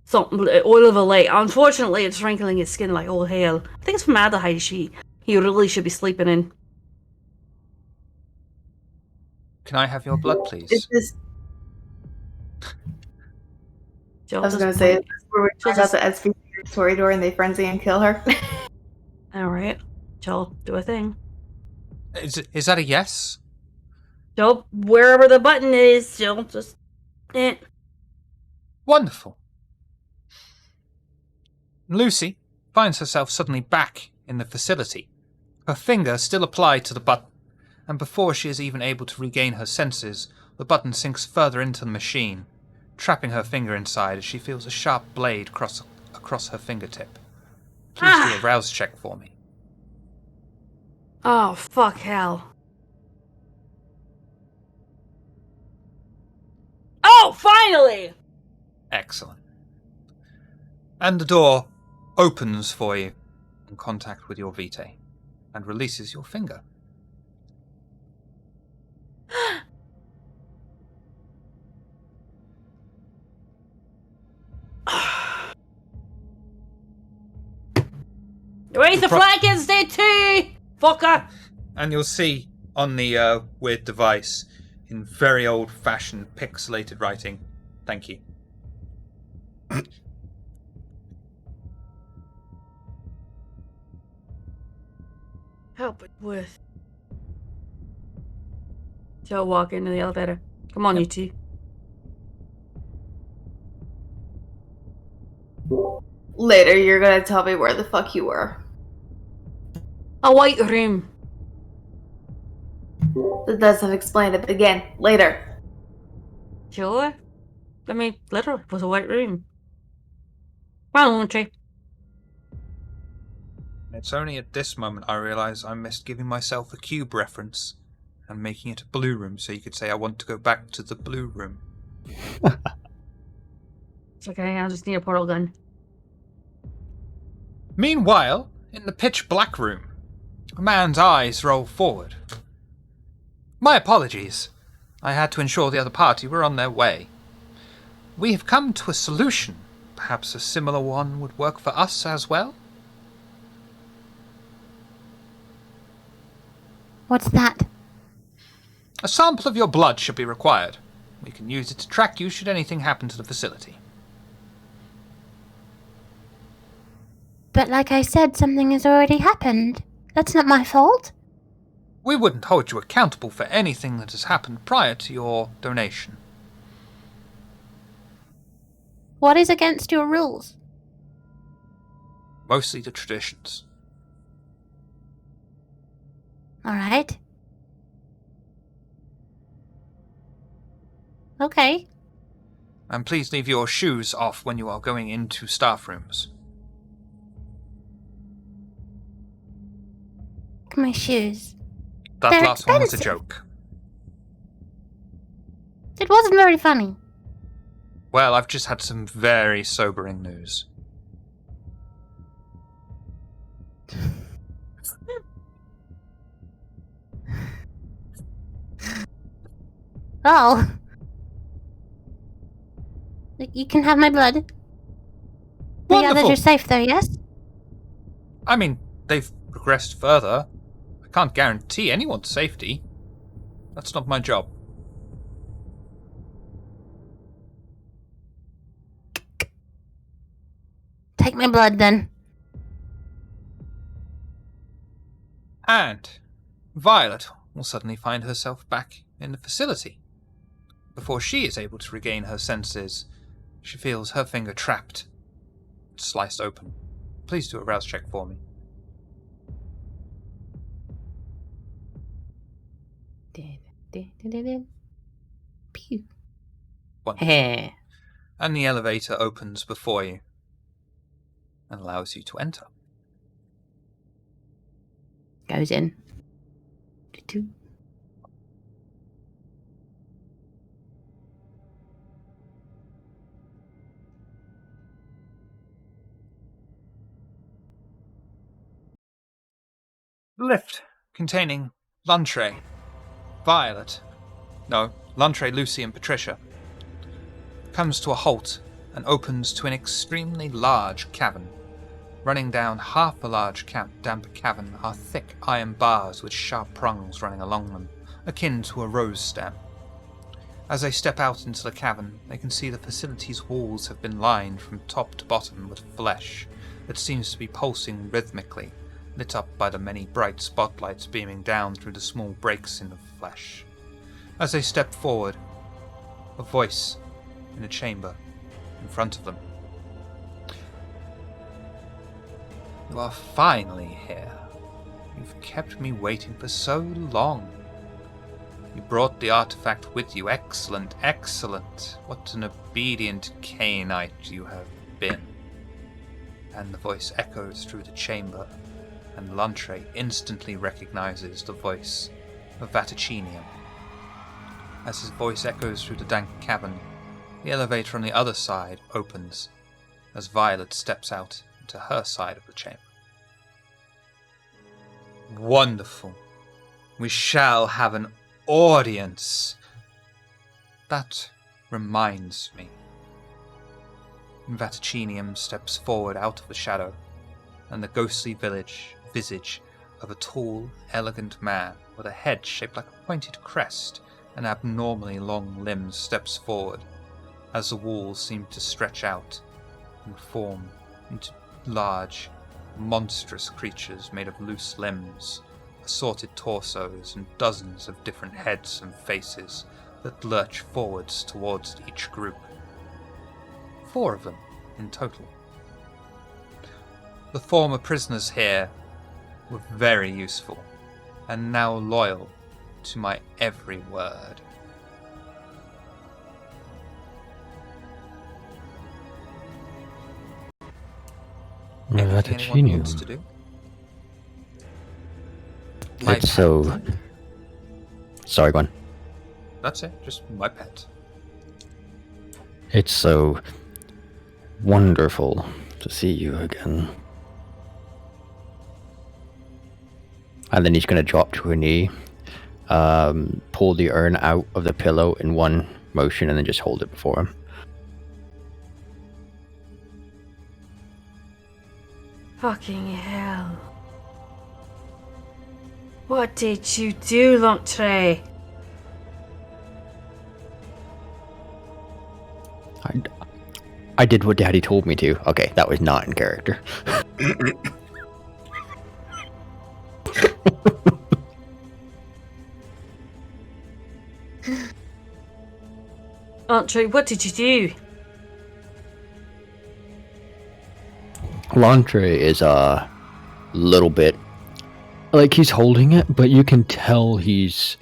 something oil of a lake. Unfortunately, it's wrinkling his skin like all hell. I think it's formaldehyde he really should be sleeping in. can I have your blood, Is please? this? Jill I was gonna doesn't say, is point. this where we Jill find out just, the SVP story door and they frenzy and kill her? alright. Jill, do a thing. Is that a yes? Jill, wherever the button is, Jill, just... Wonderful. Lucy finds herself suddenly back in the facility, her finger still applied to the button, and before she is even able to regain her senses, the button sinks further into the machine, trapping her finger inside as she feels a sharp blade across her fingertip. Please do a rouse check for me. Oh, fuck hell. Oh, finally! Excellent. And the door opens for you in contact with your vitae and releases your finger. Raise the flag instead, too! Fucker! And you'll see on the weird device, in very old-fashioned pixelated writing, thank you. Help it with. Joe, walk into the elevator. Come on, you two. Later, you're gonna tell me where the fuck you were. A white room. That doesn't explain it again. Later. Sure. I mean, literally, it was a white room. Well, laundry. It's only at this moment I realise I missed giving myself a cube reference and making it a blue room so you could say I want to go back to the blue room. It's okay, I just need a portal gun. Meanwhile, in the pitch black room, a man's eyes roll forward. My apologies. I had to ensure the other party were on their way. We have come to a solution. Perhaps a similar one would work for us as well? What's that? A sample of your blood should be required. We can use it to track you should anything happen to the facility. But like I said, something has already happened. That's not my fault. We wouldn't hold you accountable for anything that has happened prior to your donation. What is against your rules? Mostly the traditions. Alright. Okay. And please leave your shoes off when you are going into staff rooms. My shoes. That They're last one was a expensive. joke. It wasn't very funny. Well, I've just had some very sobering news. Oh. You can have my blood. The others Wonderful! are safe though, yes? I mean, they've progressed further. I can't guarantee anyone's safety. That's not my job. Take my blood then. And, Violet, will suddenly find herself back in the facility. Before she is able to regain her senses, she feels her finger trapped, sliced open. Please do a rouse check for me. Pew. Wonderful. Heh. And the elevator opens before you and allows you to enter. Goes in. Doo-doo. The lift, containing Luntre, Violet, Luntre, Lucy, and Patricia, comes to a halt and opens to an extremely large cavern. Running down half a large damp cavern are thick iron bars with sharp prongs running along them, akin to a rose stem. As they step out into the cavern, they can see the facility's walls have been lined from top to bottom with flesh that seems to be pulsing rhythmically, lit up by the many bright spotlights beaming down through the small breaks in the flesh. As they step forward, a voice in a chamber in front of them. You are finally here. You've kept me waiting for so long. You brought the artifact with you. Excellent, excellent. What an obedient Cainite you have been. And the voice echoes through the chamber, and Luntre instantly recognizes the voice of Vaticinium. As his voice echoes through the dank cavern, the elevator on the other side opens as Violet steps out into her side of the chamber. Wonderful. We shall have an audience. That reminds me. Vaticinium steps forward out of the shadow, and the ghostly visage of a tall, elegant man with a head shaped like a pointed crest and abnormally long limbs steps forward, as the walls seem to stretch out and form into large, monstrous creatures made of loose limbs, assorted torsos, and dozens of different heads and faces that lurch forwards towards each group. 4 of them in total. The former prisoners here were very useful, and now loyal to my every word. Anything anyone wants to do? It's so... Sorry, go on. That's it, just my pet. It's so wonderful to see you again. And then he's going to drop to a knee, pull the urn out of the pillow in one motion, and then just hold it before him. Fucking hell. What did you do, Luntre? I did what Daddy told me to. Okay, that was not in character. Luntre, what did you do? Lantre is a little bit like he's holding it, but you can tell he's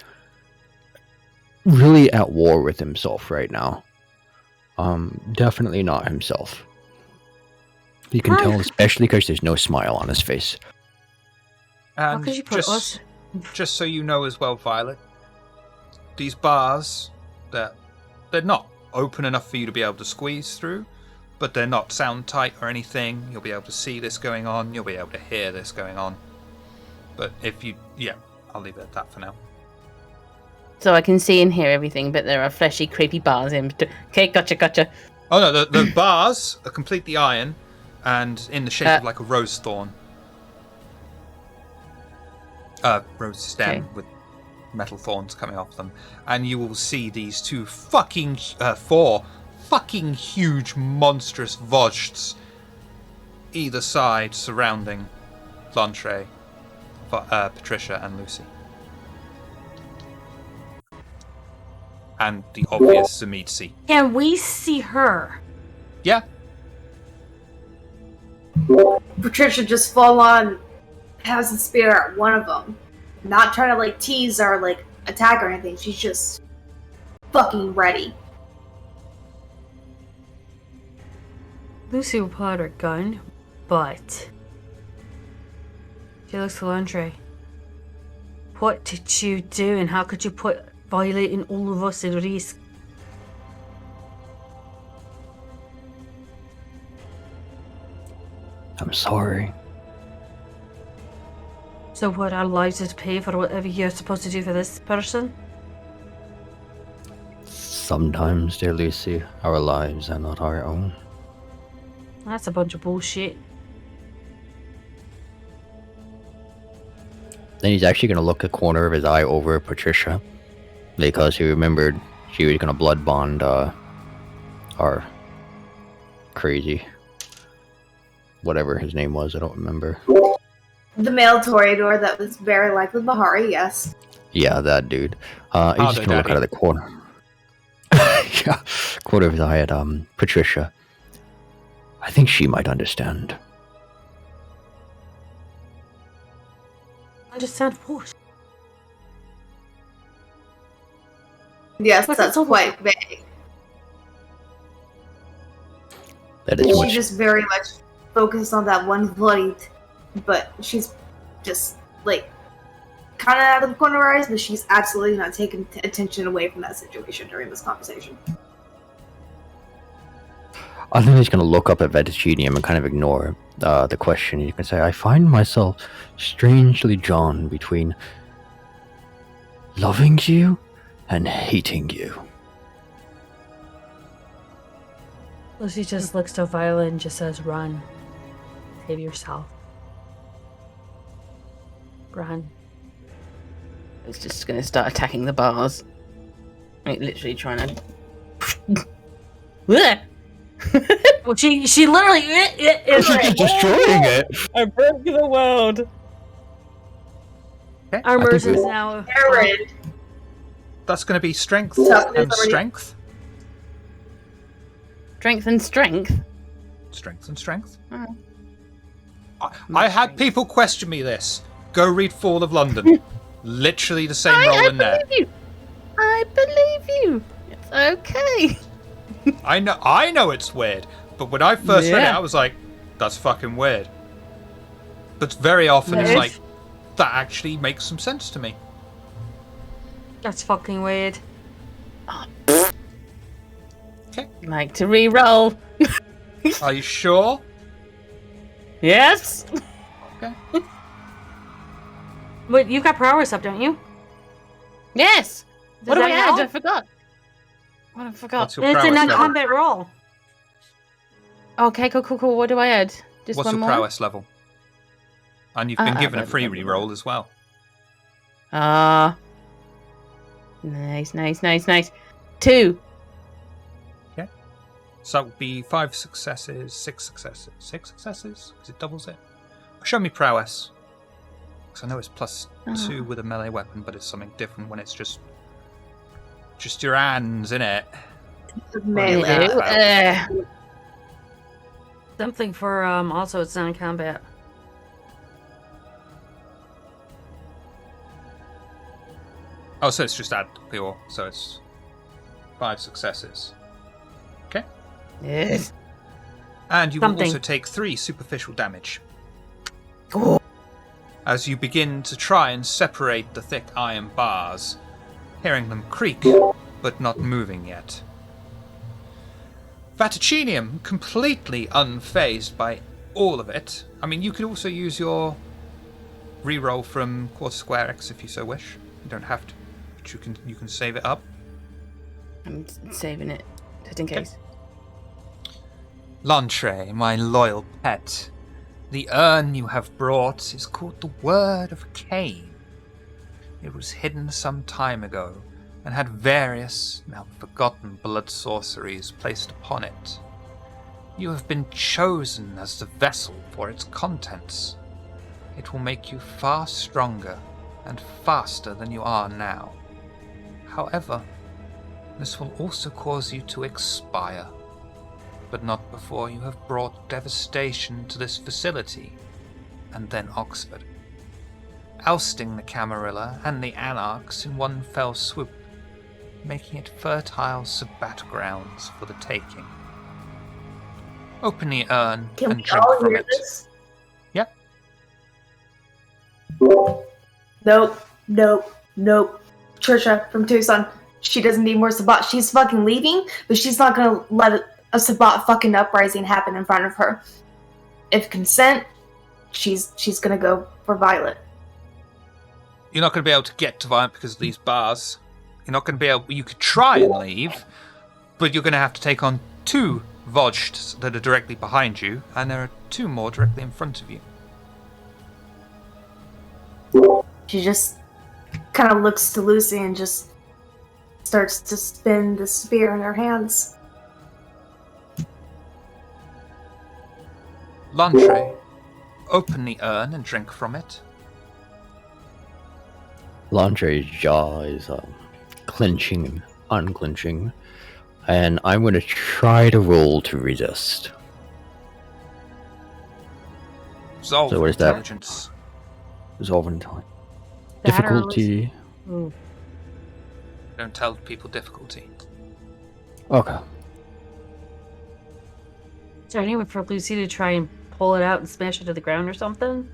really at war with himself right now. Definitely not himself. You can tell, especially because there's no smile on his face. And could you put just so you know as well, Violet, these bars, they're not open enough for you to be able to squeeze through, but they're not sound tight or anything. You'll be able to see this going on. You'll be able to hear this going on. But I'll leave it at that for now. So I can see and hear everything, but there are fleshy, creepy bars in between. Okay, gotcha. Oh no, the bars are completely iron and in the shape of like a rose thorn. Rose stem with metal thorns coming off them. And you will see these 4 fucking huge, monstrous Vojts either side surrounding Lantre, Patricia, and Lucy. and the obvious Zamitsi. Can we see her? Yeah. Patricia just full on has a spear at one of them. Not trying to like tease or like attack or anything. She's just fucking ready. Lucy will pull out her gun, but she looks to Landry. What did you do, and how could you put violating all of us at risk? I'm sorry. So what, our lives is to pay for whatever you're supposed to do for this person? Sometimes, dear Lucy, our lives are not our own. That's a bunch of bullshit. Then he's actually going to look the corner of his eye over at Patricia, because he remembered she was going to blood bond our crazy, whatever his name was, I don't remember. The male Toreador that was very likely Bahari, yes. Yeah, that dude. He's just going to look out of the corner. Yeah, corner of his eye at Patricia. I think she might understand. Understand what? Yes, What's that's it quite vague. That is She's much. just very much focused on that one bloodied, but she's just like kind of out of the corner of her eyes, but she's absolutely not taking attention away from that situation during this conversation. I think he's going to look up at Vegetinium and kind of ignore the question. You can say, I find myself strangely drawn between loving you and hating you. Lucy just looks to Violet and just says, run. Save yourself. Run. It's just going to start attacking the bars. Like, literally trying to... Well, she literally is like, destroying it. I broke the world. Armors is now. Aaron, That's going to be strength Toughness and already- strength. Strength and strength. Strength and strength. Oh. I had people question me this. Go read Fall of London. Literally the same role in there. You. I believe you. It's okay. I know it's weird, but when I first read it, Yeah. I was like, that's fucking weird. But very often it's Weird? like, that actually makes some sense to me. That's fucking weird. Like to re-roll. Are you sure? Yes. Okay. But you've got prowess up, don't you? Yes. Does What do that I add? help? I forgot. What I forgot. What's your It's a prowess level? non-combat roll. Okay, cool. What do I add? Just What's one your more. prowess level? And you've been given a blah, free blah, blah, reroll as well. Ah. Nice. 2. So that would be 5 successes, 6 successes. 6 successes? Because it doubles it. Show me prowess. Because I know it's +2 with a melee weapon, but it's something different when it's just your hands, innit? melee. Yeah. Something for also it's non-combat. Oh, so it's just add pure. So it's 5 successes. Okay. Yes. And you will Something. also take 3 superficial damage. Cool. As you begin to try and separate the thick iron bars, hearing them creak, but not moving yet. Vaticinium, completely unfazed by all of it. I mean, you could also use your reroll from quarter square X if you so wish. You don't have to, but you can save it up. I'm saving it just in case. Lantre, my loyal pet, the urn you have brought is called the Word of Cain. It was hidden some time ago, and had various, now forgotten blood sorceries placed upon it. You have been chosen as the vessel for its contents. It will make you far stronger and faster than you are now. However, This will also cause you to expire, but not before you have brought devastation to this facility, and then Oxford, ousting the Camarilla and the Anarchs in one fell swoop, making it fertile Sabbat grounds for the taking. Open the urn Can and we drink all from hear it. this? Yep. Nope. Trisha from Tucson. She doesn't need more Sabbat. She's fucking leaving, but she's not gonna let a Sabbat fucking uprising happen in front of her. If consent, she's gonna go for Violet. You're not going to be able to get to Violet because of these bars. You're not going to be able... You could try and leave, but you're going to have to take on 2 Vojts that are directly behind you, and there are 2 more directly in front of you. She just kind of looks to Lucy and just starts to spin the spear in her hands. Lantre, open the urn and drink from it. Landre's jaw is clenching and unclenching, and I'm going to try to roll to resist. Resolve So what is that? intelligence. Resolve intelligence. That or Difficulty. Ooh. Don't tell people difficulty. Okay. Is there any way for Lucy to try and pull it out and smash it to the ground or something?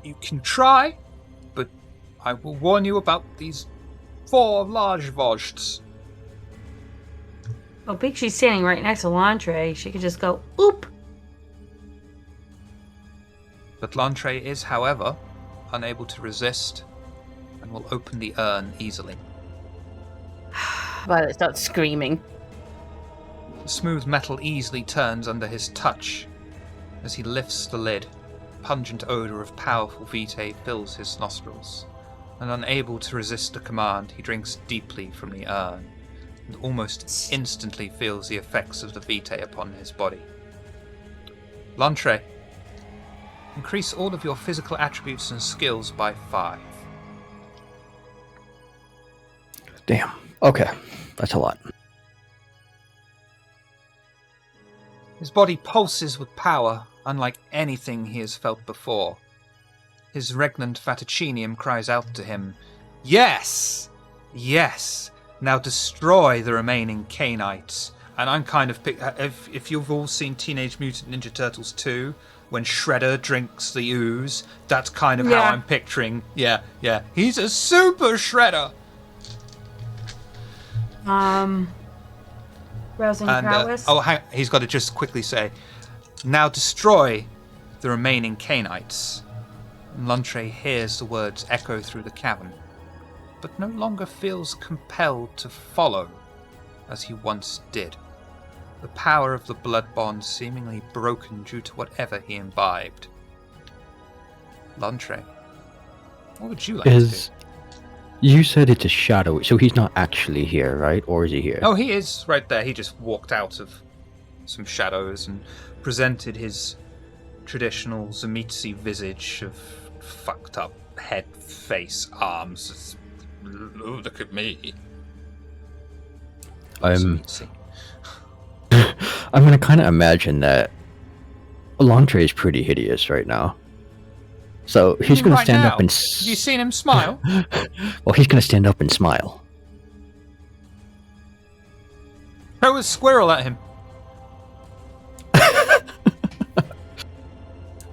You can try, but I will warn you about these 4 large Vojts. Well, big she's standing right next to Lantre. She could just go, oop! But Lantre is, however, unable to resist and will open the urn easily. Violet starts screaming. The smooth metal easily turns under his touch. As he lifts the lid, a pungent odour of powerful vitae fills his nostrils, and unable to resist the command, he drinks deeply from the urn, and almost instantly feels the effects of the vitae upon his body. Lantre, increase all of your physical attributes and skills by 5. Damn. Okay. That's a lot. His body pulses with power, unlike anything he has felt before. His regnant vaticinium cries out to him, "Yes! Yes! Now destroy the remaining Cainites." And I'm kind of... If you've all seen Teenage Mutant Ninja Turtles 2, when Shredder drinks the ooze, that's kind of how I'm picturing... Yeah. He's a super Shredder! Rousing And prowess. he's got to just quickly say, "Now destroy the remaining Cainites." And Lantre hears the words echo through the cavern, but no longer feels compelled to follow as he once did. The power of the blood bond seemingly broken due to whatever he imbibed. Lantre, what would you like to do? You said it's a shadow, so he's not actually here, right? Or is he here? Oh, he is right there. He just walked out of some shadows and presented his traditional Zemitzi visage of fucked up head, face, arms. Oh, look at me. Zemitzi. I'm going to kind of imagine that Lantre is pretty hideous right now. So he's going to stand up and... Have you seen him smile? Well, he's going to stand up and smile. Throw a squirrel at him.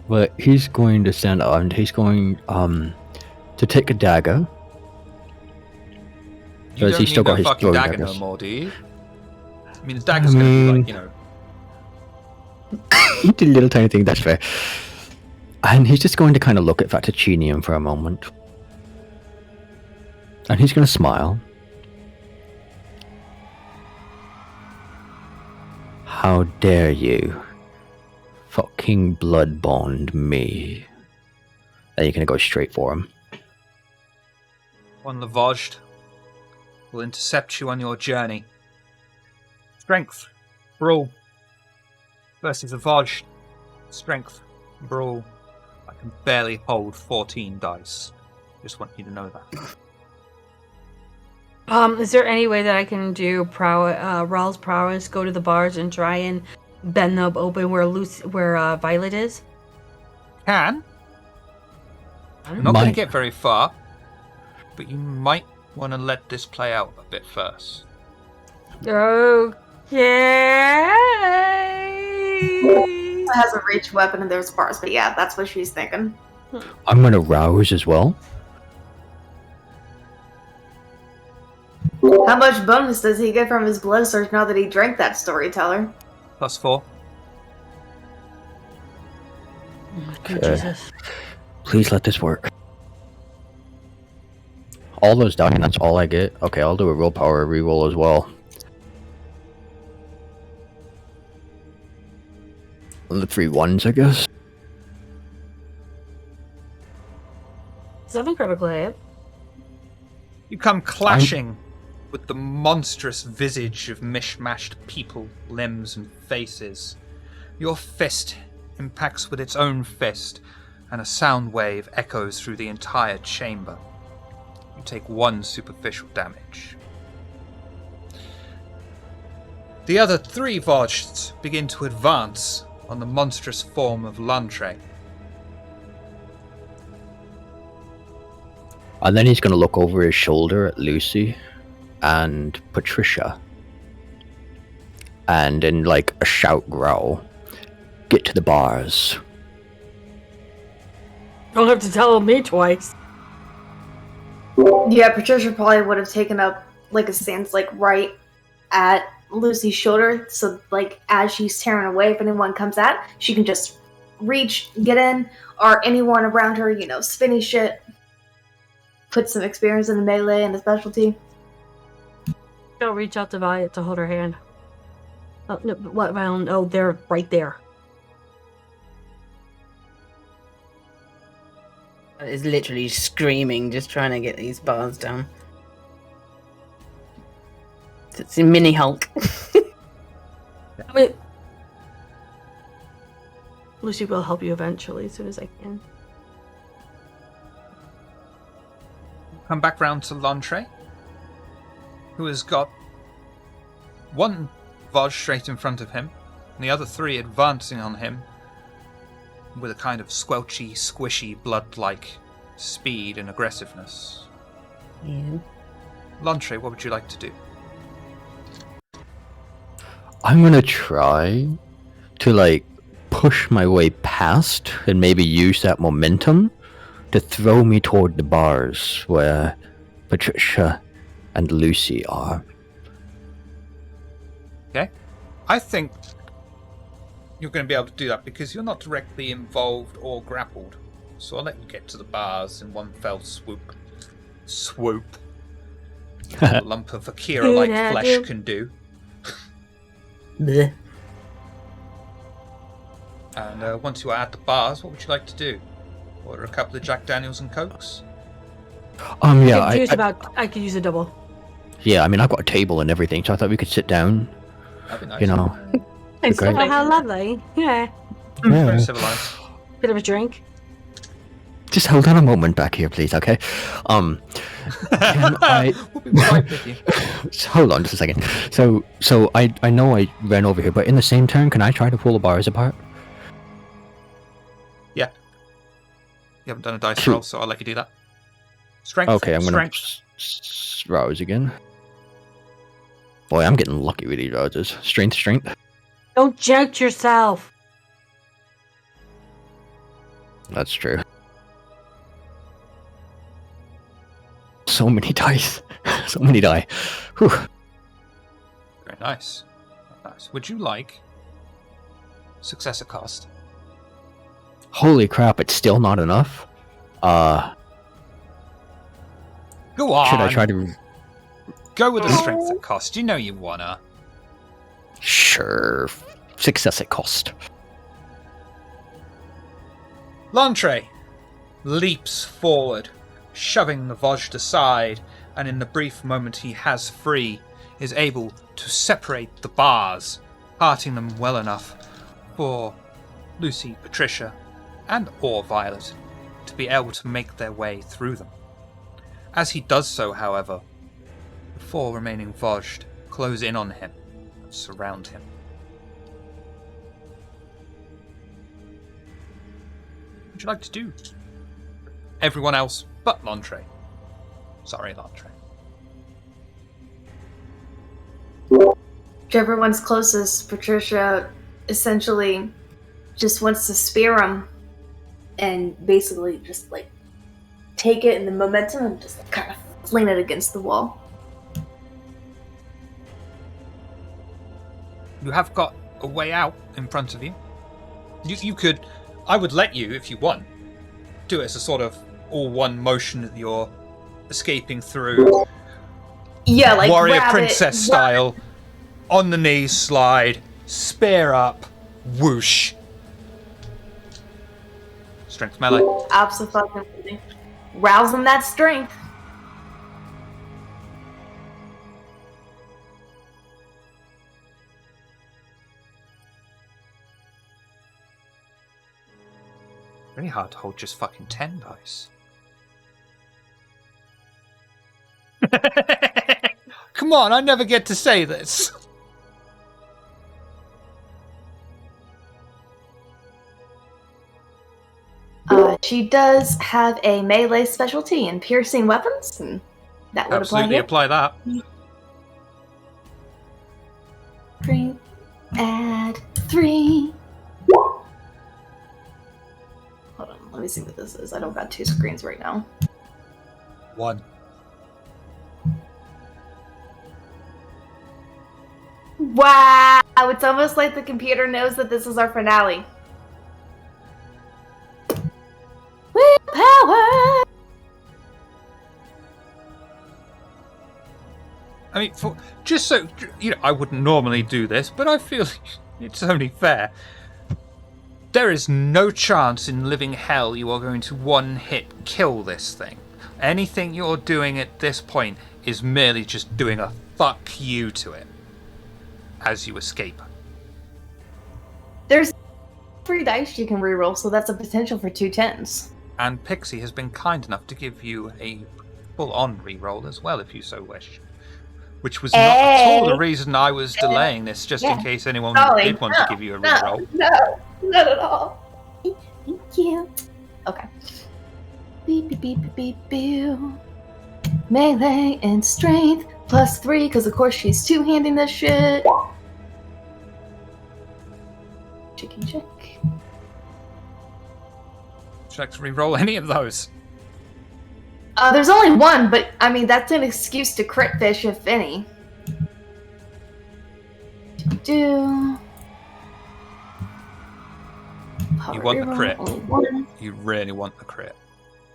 But he's going to stand up and he's going to take a dagger. You don't need no fucking dagger no more, do you? I mean, the dagger's going to be like, you know... He did a little tiny thing, that's fair. And he's just going to kind of look at Vaticinium for a moment. And he's going to smile. How dare you fucking blood bond me. And you're going to go straight for him. One Lavaged will intercept you on your journey. Strength, brawl. Versus a Vaj. Strength, brawl. I can barely hold 14 dice. Just want you to know that. Is there any way that I can do Raw's prowess, go to the bars and try and bend them open where Violet is? Can. I'm not going to get very far, but you might want to let this play out a bit first. Okay. It has a reach weapon and there's bars, but yeah, that's what she's thinking. I'm gonna rouse as well. How much bonus does he get from his blood surge now that he drank that storyteller? +4. Okay. Jesus. Please let this work. All those die, and that's all I get. Okay, I'll do a willpower reroll as well. The 3 1s, I guess. 7 critical hit. You come clashing with the monstrous visage of mishmashed people, limbs, and faces. Your fist impacts with its own fist, and a sound wave echoes through the entire chamber. You take 1 superficial damage. The other 3 Vojts begin to advance on the monstrous form of Lantre. And then he's gonna look over his shoulder at Lucy and Patricia. And in like a shout growl, get to the bars. Don't have to tell me twice. Yeah, Patricia probably would have taken up like a stance like right at Lucy's shoulder, so like as she's tearing away, if anyone comes at, she can just reach, get in, or anyone around her, spinny shit. Put some experience in the melee and the specialty. Go reach out to Violet to hold her hand. Oh no! What? Oh, they're right there. Is literally screaming, just trying to get these bars down. It's a mini Hulk. I mean, Lucy will help you eventually as soon as I can. Come back round to Lantre, who has got 1 Voj straight in front of him, and the other 3 advancing on him with a kind of squelchy, squishy, blood-like speed and aggressiveness. Yeah. Lantre, what would you like to do? I'm gonna try to push my way past and maybe use that momentum to throw me toward the bars where Patricia and Lucy are. Okay. I think you're going to be able to do that because you're not directly involved or grappled. So I'll let you get to the bars in one fell swoop. A lump of Akira-like flesh can do. Blech. And once you are at the bars, what would you like to do? Order a couple of Jack Daniels and Cokes? Yeah, I could use a double. Yeah, I mean, I've got a table and everything, so I thought we could sit down. That'd be nice. You know. It's Great. Oh, how lovely. Yeah. Very civilized. Bit of a drink. Just hold on a moment back here, please, okay? Can I... We'll be right with you. Hold on just a second. So I know I ran over here, but in the same turn, can I try to pull the bars apart? Yeah. You haven't done a dice Shoot. roll, so I'll let you do that. Strength. Okay, I'm gonna Strength. rouse again. Boy, I'm getting lucky with these rouses. Strength. Don't joke yourself. That's true. So many dice. So many die. Whew. Very nice. Nice. Would you like successor cost? Holy crap, it's still not enough? Go on. Should I try to... Go with the strength at cost. You know you wanna. Sure. Success at cost. Lantre leaps forward, shoving the Vojt aside, and in the brief moment he has free, is able to separate the bars, parting them well enough for Lucy, Patricia, and or Violet to be able to make their way through them. As he does so, however, the 4 remaining Vojt close in on him and surround him. What would you like to do? Everyone else but Lantre. Sorry, Lantre. Whichever one's closest, Patricia essentially just wants to spear him and basically just like take it in the momentum and just kind of fling it against the wall. You have got a way out in front of you. You could, I would let you, if you want, do it as a sort of all-one motion that you're escaping through. Yeah, like warrior grab princess it, style, on the knees slide, spear up, whoosh. Strength melee. Absolutely. Rousing that strength. Really hard to hold just fucking 10 dice. Come on, I never get to say this. She does have a melee specialty in piercing weapons, and that would Absolutely apply that. Strength, add 3. Hold on, let me see what this is. I don't got 2 screens right now. 1. Wow! It's almost like the computer knows that this is our finale. Willpower! I mean, just so, I wouldn't normally do this, but I feel it's only fair. There is no chance in living hell you are going to one-hit kill this thing. Anything you're doing at this point is merely just doing a fuck you to it as you escape. There's 3 dice you can reroll, so that's a potential for 2 10s. And Pixie has been kind enough to give you a full-on reroll as well, if you so wish. Which was not at all the reason I was delaying this, just in case anyone did want to give you a reroll. No, not at all. Thank you. Okay. Beep, beep, beep, beep, beep, beep. Melee and strength plus 3, because of course she's two-handing this shit. Chicken check. Would you like to reroll any of those? There's only 1, but I mean that's an excuse to crit fish, if any. Do. You want the crit. Only 1. You really want the crit.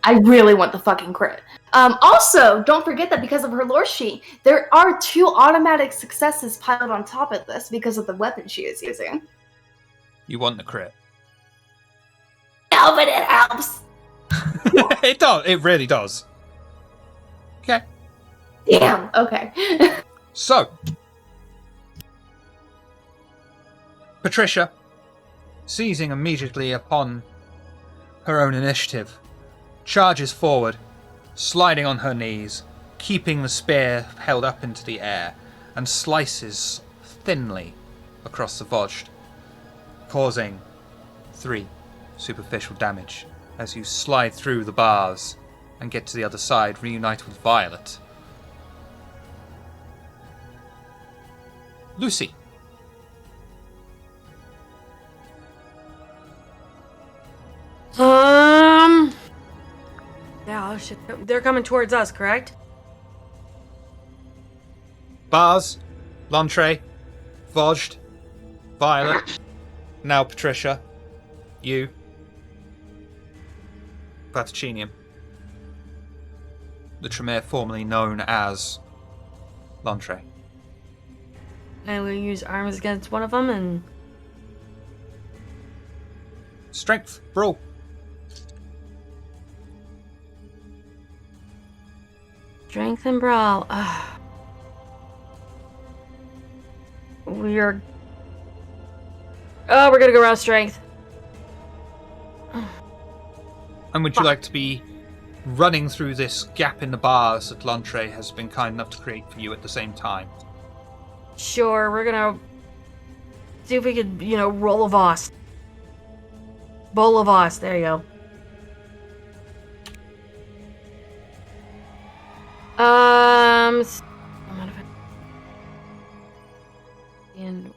I really want the fucking crit. Also, don't forget that because of her lore sheet, there are 2 automatic successes piled on top of this because of the weapon she is using. You want the crit. No, but it helps. It does. It really does. Okay. Damn. Okay. So, Patricia, seizing immediately upon her own initiative, charges forward, sliding on her knees, keeping the spear held up into the air, and slices thinly across the Vojt, causing 3 superficial damage as you slide through the bars and get to the other side, reunite with Violet. Lucy. Yeah, oh shit. They're coming towards us, correct? Bars, Lantre, Vojt, Violet, now Patricia, you, Platachinium, the Tremere formerly known as Lantre. And we'll use arms against one of them and... Strength, brawl. Strength and brawl. We're gonna go around strength. And would you like to be running through this gap in the bars that Lantre has been kind enough to create for you at the same time. Sure, we're gonna see if we could, roll a Voss. Bowl of Voss, there you go. And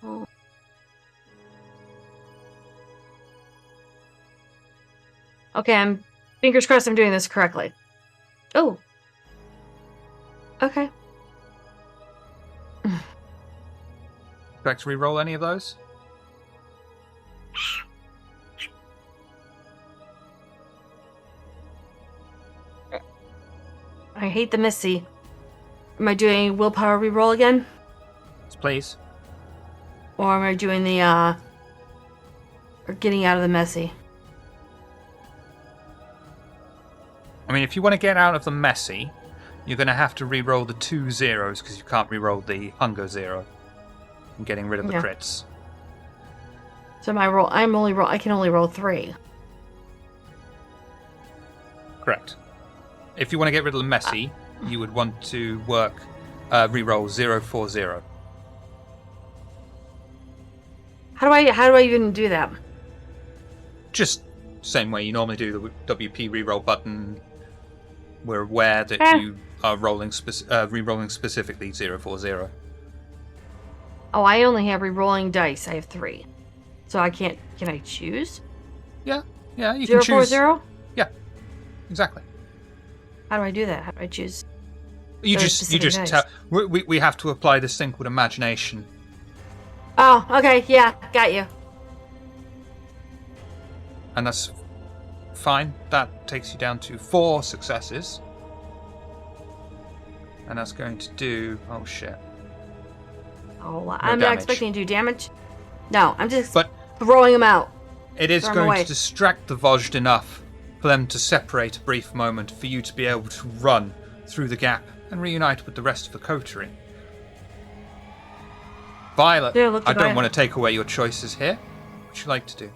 oh. Okay, I'm fingers crossed I'm doing this correctly. Oh. Okay. Would you like to re-roll any of those? I hate the Missy. Am I doing willpower reroll again? Please. Or am I doing the, or getting out of the messy? I mean, if you want to get out of the messy, you're going to have to re-roll the 2 zeros, because you can't re-roll the hunger 0. And getting rid of the crits. So I can only roll 3. Correct. If you want to get rid of the messy, you would want to work re-roll 040. How do I even do that? Just same way you normally do the WP re-roll button. We're aware that you are re-rolling specifically 040. Oh, I only have re-rolling dice. I have 3. So I can't... Can I choose? Yeah, you can choose. 040? Yeah, exactly. How do I do that? How do I choose? You just tell. We have to apply this thing with imagination. Oh, okay, yeah, got you. And that's fine. That takes you down to 4 successes. And that's going to do... Oh, shit. Oh, I'm not damage. expecting to do damage. No, I'm just But throwing them out. it is Throw 'em going away. to distract the Vojt enough for them to separate a brief moment for you to be able to run through the gap and reunite with the rest of the coterie. Violet, Yeah, look I at don't Violet. want to take away your choices here. What would you like to do?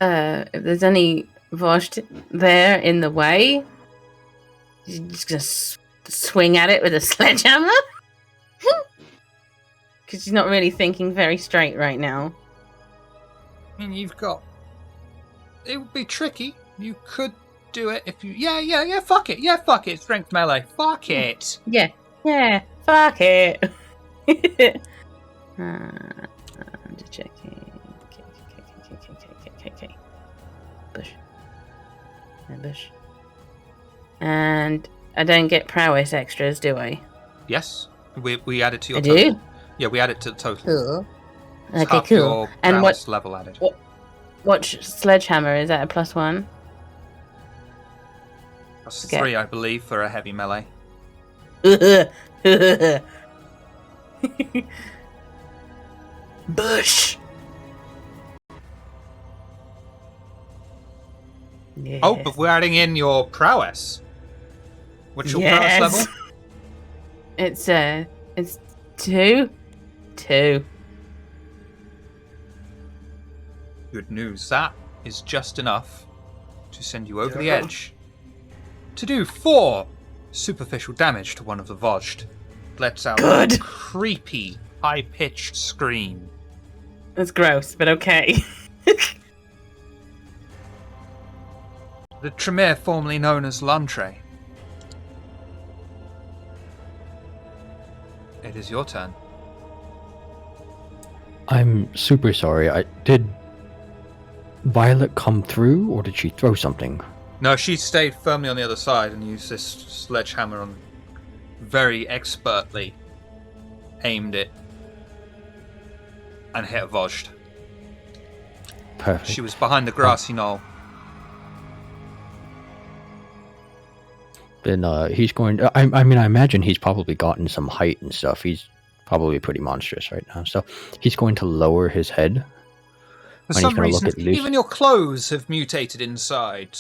If there's any Vojt there in the way, you're just gonna swing at it with a sledgehammer? Because she's not really thinking very straight right now. I mean, you've got... It would be tricky. You could do it if you... Yeah, fuck it. Yeah, fuck it. Strength melee. Fuck it. Yeah, fuck it. I'm just checking. Okay. Bush. Bush. And I don't get prowess extras, do I? Yes. We add it to your I total. do? Yeah, we add it to the total. Cool. It's Okay, half cool. your And prowess level added. what sledgehammer? Is that a +1? That's Okay. 3, I believe, for a heavy melee. Bush. Yes. Oh, but we're adding in your prowess. What's your prowess level? It's 2. Good news. That is just enough to send you over the edge. To do 4 superficial damage to one of the Vojt. Lets out a Good. creepy, high-pitched scream. That's gross, but okay. The Tremere formerly known as Lantre. It is your turn. I'm super sorry. Did Violet come through, or did she throw something? No, she stayed firmly on the other side and used this sledgehammer on very expertly aimed it and hit a Vojt. Perfect. She was behind the grassy knoll. Then he's going to... I mean, I imagine he's probably gotten some height and stuff. He's probably pretty monstrous right now. So he's going to lower his head. For and he's some going to look reason, at Lucy. even your clothes have mutated inside.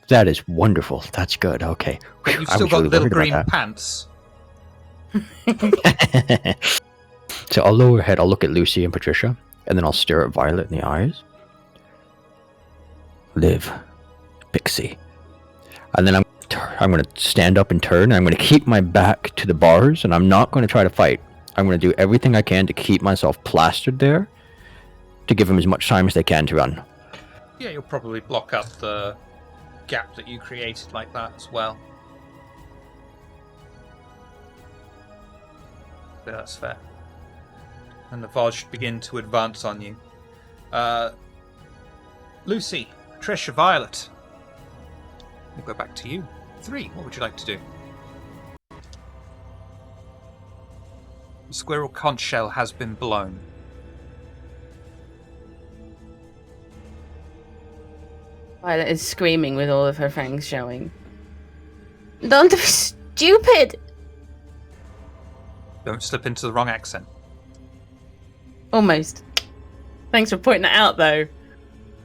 That is wonderful. That's good. Okay. But you've I still was got really little worried green about pants. that. So I'll lower her head, I'll look at Lucy and Patricia, and then I'll stare at Violet in the eyes. Live, Pixie. And then I'm going to stand up and turn, and I'm going to keep my back to the bars, and I'm not going to try to fight. I'm going to do everything I can to keep myself plastered there, to give them as much time as they can to run. Yeah, you'll probably block up the gap that you created like that as well. But that's fair. And the Vars should begin to advance on you. Lucy, Patricia, Violet. We'll go back to you. 3, what would you like to do? The squirrel conch shell has been blown. Violet is screaming with all of her fangs showing. Don't be stupid! Don't slip into the wrong accent. Almost. Thanks for pointing that out, though.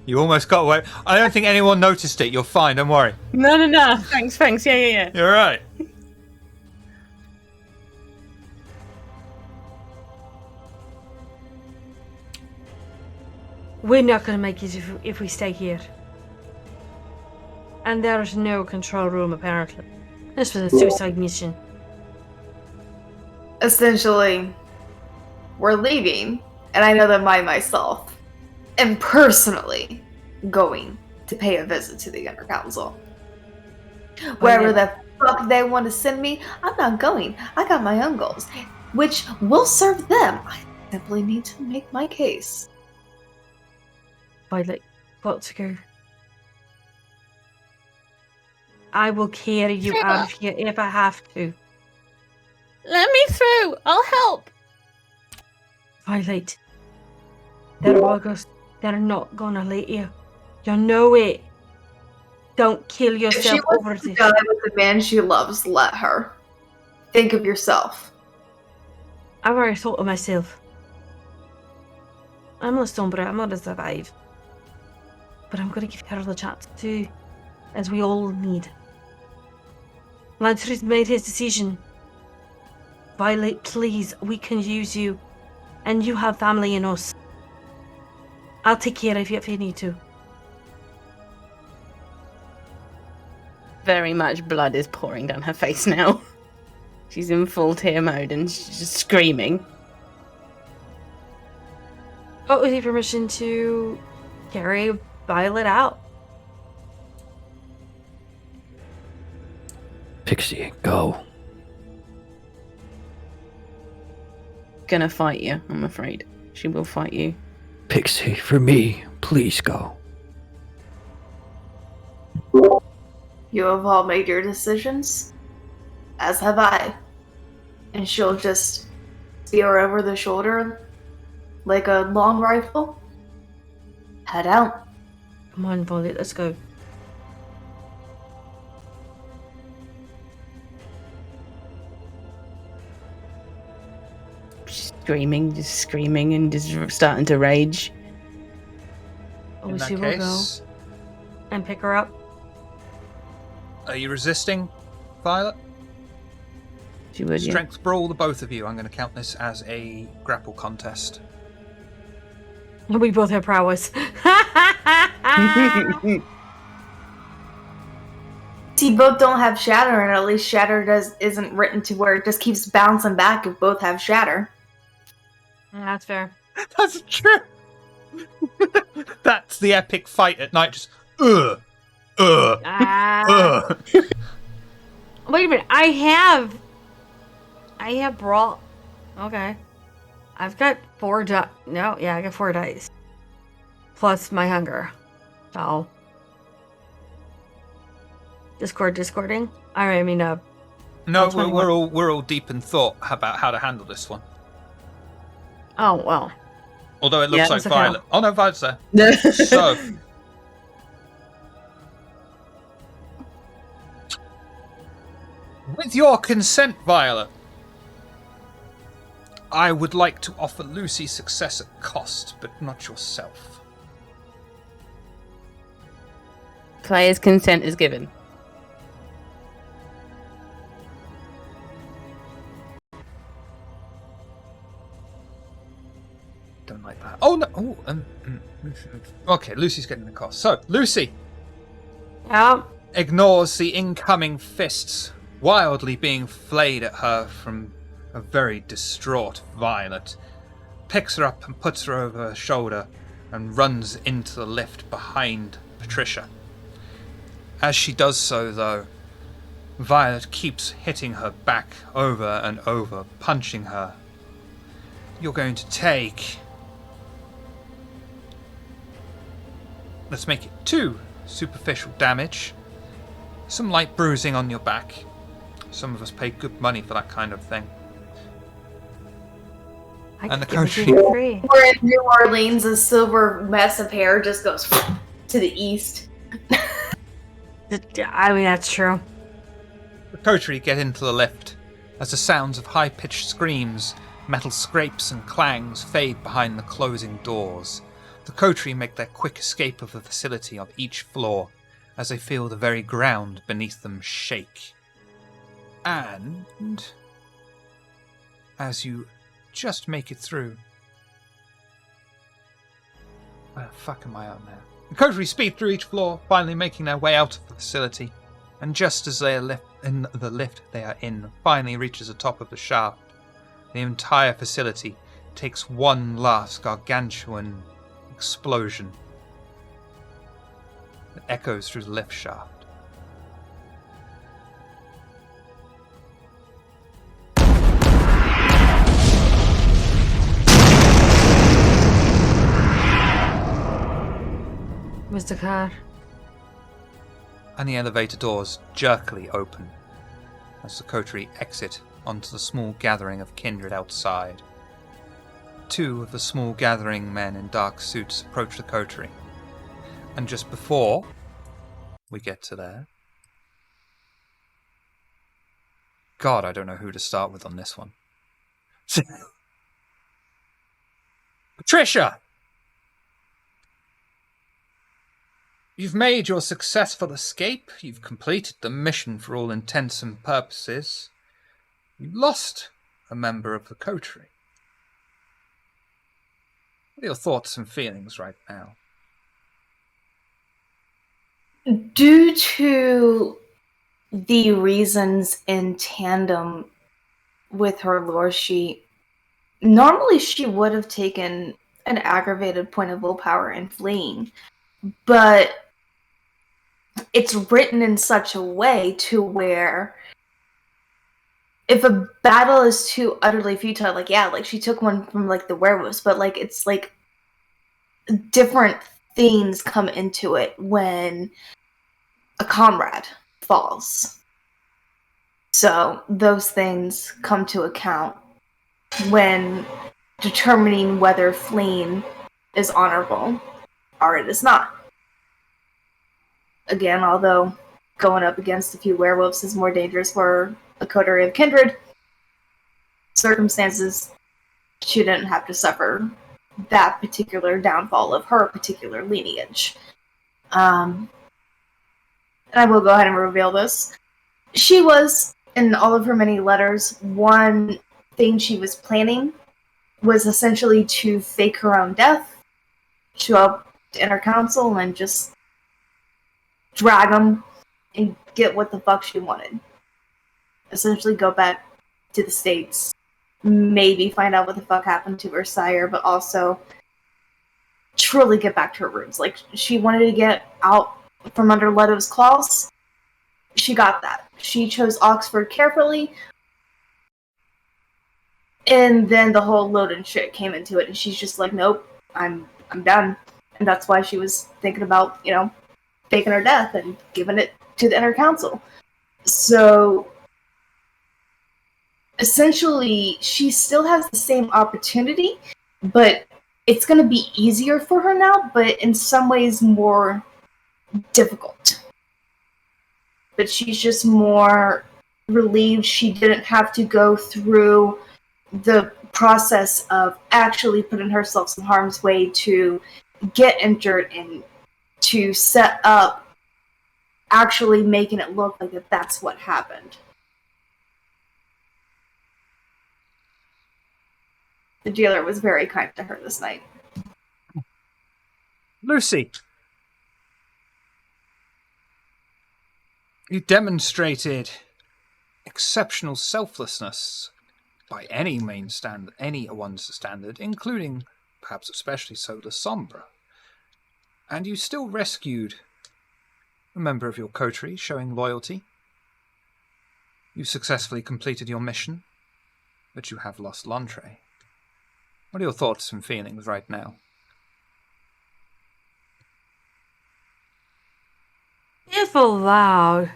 You almost got away. I don't think anyone noticed it. You're fine, don't worry. No. Thanks. Yeah. You're right. We're not going to make it if we stay here. And there's no control room, apparently. This was a suicide mission. Essentially, we're leaving, and I know that I myself am personally going to pay a visit to the Inner Council. Wherever the fuck they want to send me, I'm not going. I got my own goals, which will serve them. I simply need to make my case. Violet, got to go. I will carry you out of here if I have to. Let me through! I'll help! Violet, they're August. They're not gonna let you. You know it. Don't kill If yourself she over wants to this. die with the man she loves, let her. Think of yourself. I've already thought of myself. I'm a Sombra, I'm gonna survive. But I'm gonna give her the chance too, as we all need. Lancer's made his decision. Violet, please, we can use you. And you have family in us. I'll take care of you if you need to. Very much blood is pouring down her face now. She's in full tear mode and she's just screaming. What was your permission to carry Violet out? Pixie, go. Gonna fight you, I'm afraid. She will fight you. Pixie, for me, please go. You have all made your decisions, as have I. And she'll just spear over the shoulder like a long rifle. Head out. Come on, Violet, let's go. She's screaming and just starting to rage. In Obviously, that we'll go case, and pick her up. are you resisting, Violet? She would, yeah. Strength brawl, the both of you. I'm going to count this as a grapple contest. We both have prowess. See, both don't have shatter, and at least shatter isn't written to where it just keeps bouncing back if both have shatter. That's fair. That's true. That's the epic fight at night. Just Wait a minute. I have brought. Okay. I've got 4 dice. No, yeah, I got 4 dice. Plus my hunger. So. Discording? I mean, no, we're all deep in thought about how to handle this one. Oh, well. Although it looks Yeah, like it's okay. Violet. Oh no, Violet's there. So, with your consent, Violet, I would like to offer Lucy success at cost, but not yourself. Player's consent is given. Oh no! Okay, Lucy's getting the call. So, Lucy Yeah. ignores the incoming fists wildly being flayed at her from a very distraught Violet, picks her up and puts her over her shoulder and runs into the lift behind Patricia. As she does so, though, Violet keeps hitting her back over and over, punching her. You're going to take... Let's make it 2 superficial damage. Some light bruising on your back. Some of us pay good money for that kind of thing. And the coach... We're in New Orleans, a silver mess of hair just goes to the east. I mean, that's true. The coterie get into the lift as the sounds of high-pitched screams, metal scrapes and clangs fade behind the closing doors. The coterie make their quick escape of the facility on each floor as they feel the very ground beneath them shake. And as you just make it through... Where the fuck am I on now? The coterie speed through each floor, finally making their way out of the facility, and just as they are in the lift they are in finally reaches the top of the shaft, the entire facility takes one last gargantuan explosion that echoes through the lift shaft. Mr. Carr. And the elevator doors jerkily open as the coterie exit onto the small gathering of kindred outside. 2 of the small gathering men in dark suits approach the coterie. And just before we get to there... God, I don't know who to start with on this one. Patricia! You've made your successful escape. You've completed the mission for all intents and purposes. You lost a member of the coterie. What are your thoughts and feelings right now? Due to the reasons in tandem with her lore sheet, normally she would have taken an aggravated point of willpower in fleeing, but it's written in such a way to where if a battle is too utterly futile, like, yeah, like, she took one from, like, the werewolves, but, like, it's, like, different things come into it when a comrade falls. So those things come to account when determining whether fleeing is honorable or it is not. Again, although going up against a few werewolves is more dangerous for a coterie of kindred, circumstances, she didn't have to suffer that particular downfall of her particular lineage. And I will go ahead and reveal this. She was, in all of her many letters, one thing she was planning was essentially to fake her own death, show up to Inner Council, and just drag them and get what the fuck she wanted. Essentially go back to the States, maybe find out what the fuck happened to her sire, but also truly get back to her roots. Like, she wanted to get out from under Leto's claws. She got that. She chose Oxford carefully, and then the whole Loden shit came into it, and she's just like, nope, I'm done. And that's why she was thinking about, you know, faking her death and giving it to the Inner Council. So essentially, she still has the same opportunity, but it's going to be easier for her now, but in some ways more difficult. But she's just more relieved she didn't have to go through the process of actually putting herself in harm's way to get injured and to set up actually making it look like that's what happened. The dealer was very kind to her this night. Lucy, you demonstrated exceptional selflessness by anyone's standard, including, perhaps especially so, the Sombra. And you still rescued a member of your coterie, showing loyalty. You successfully completed your mission, but you have lost Lantre. What are your thoughts and feelings right now? If allowed,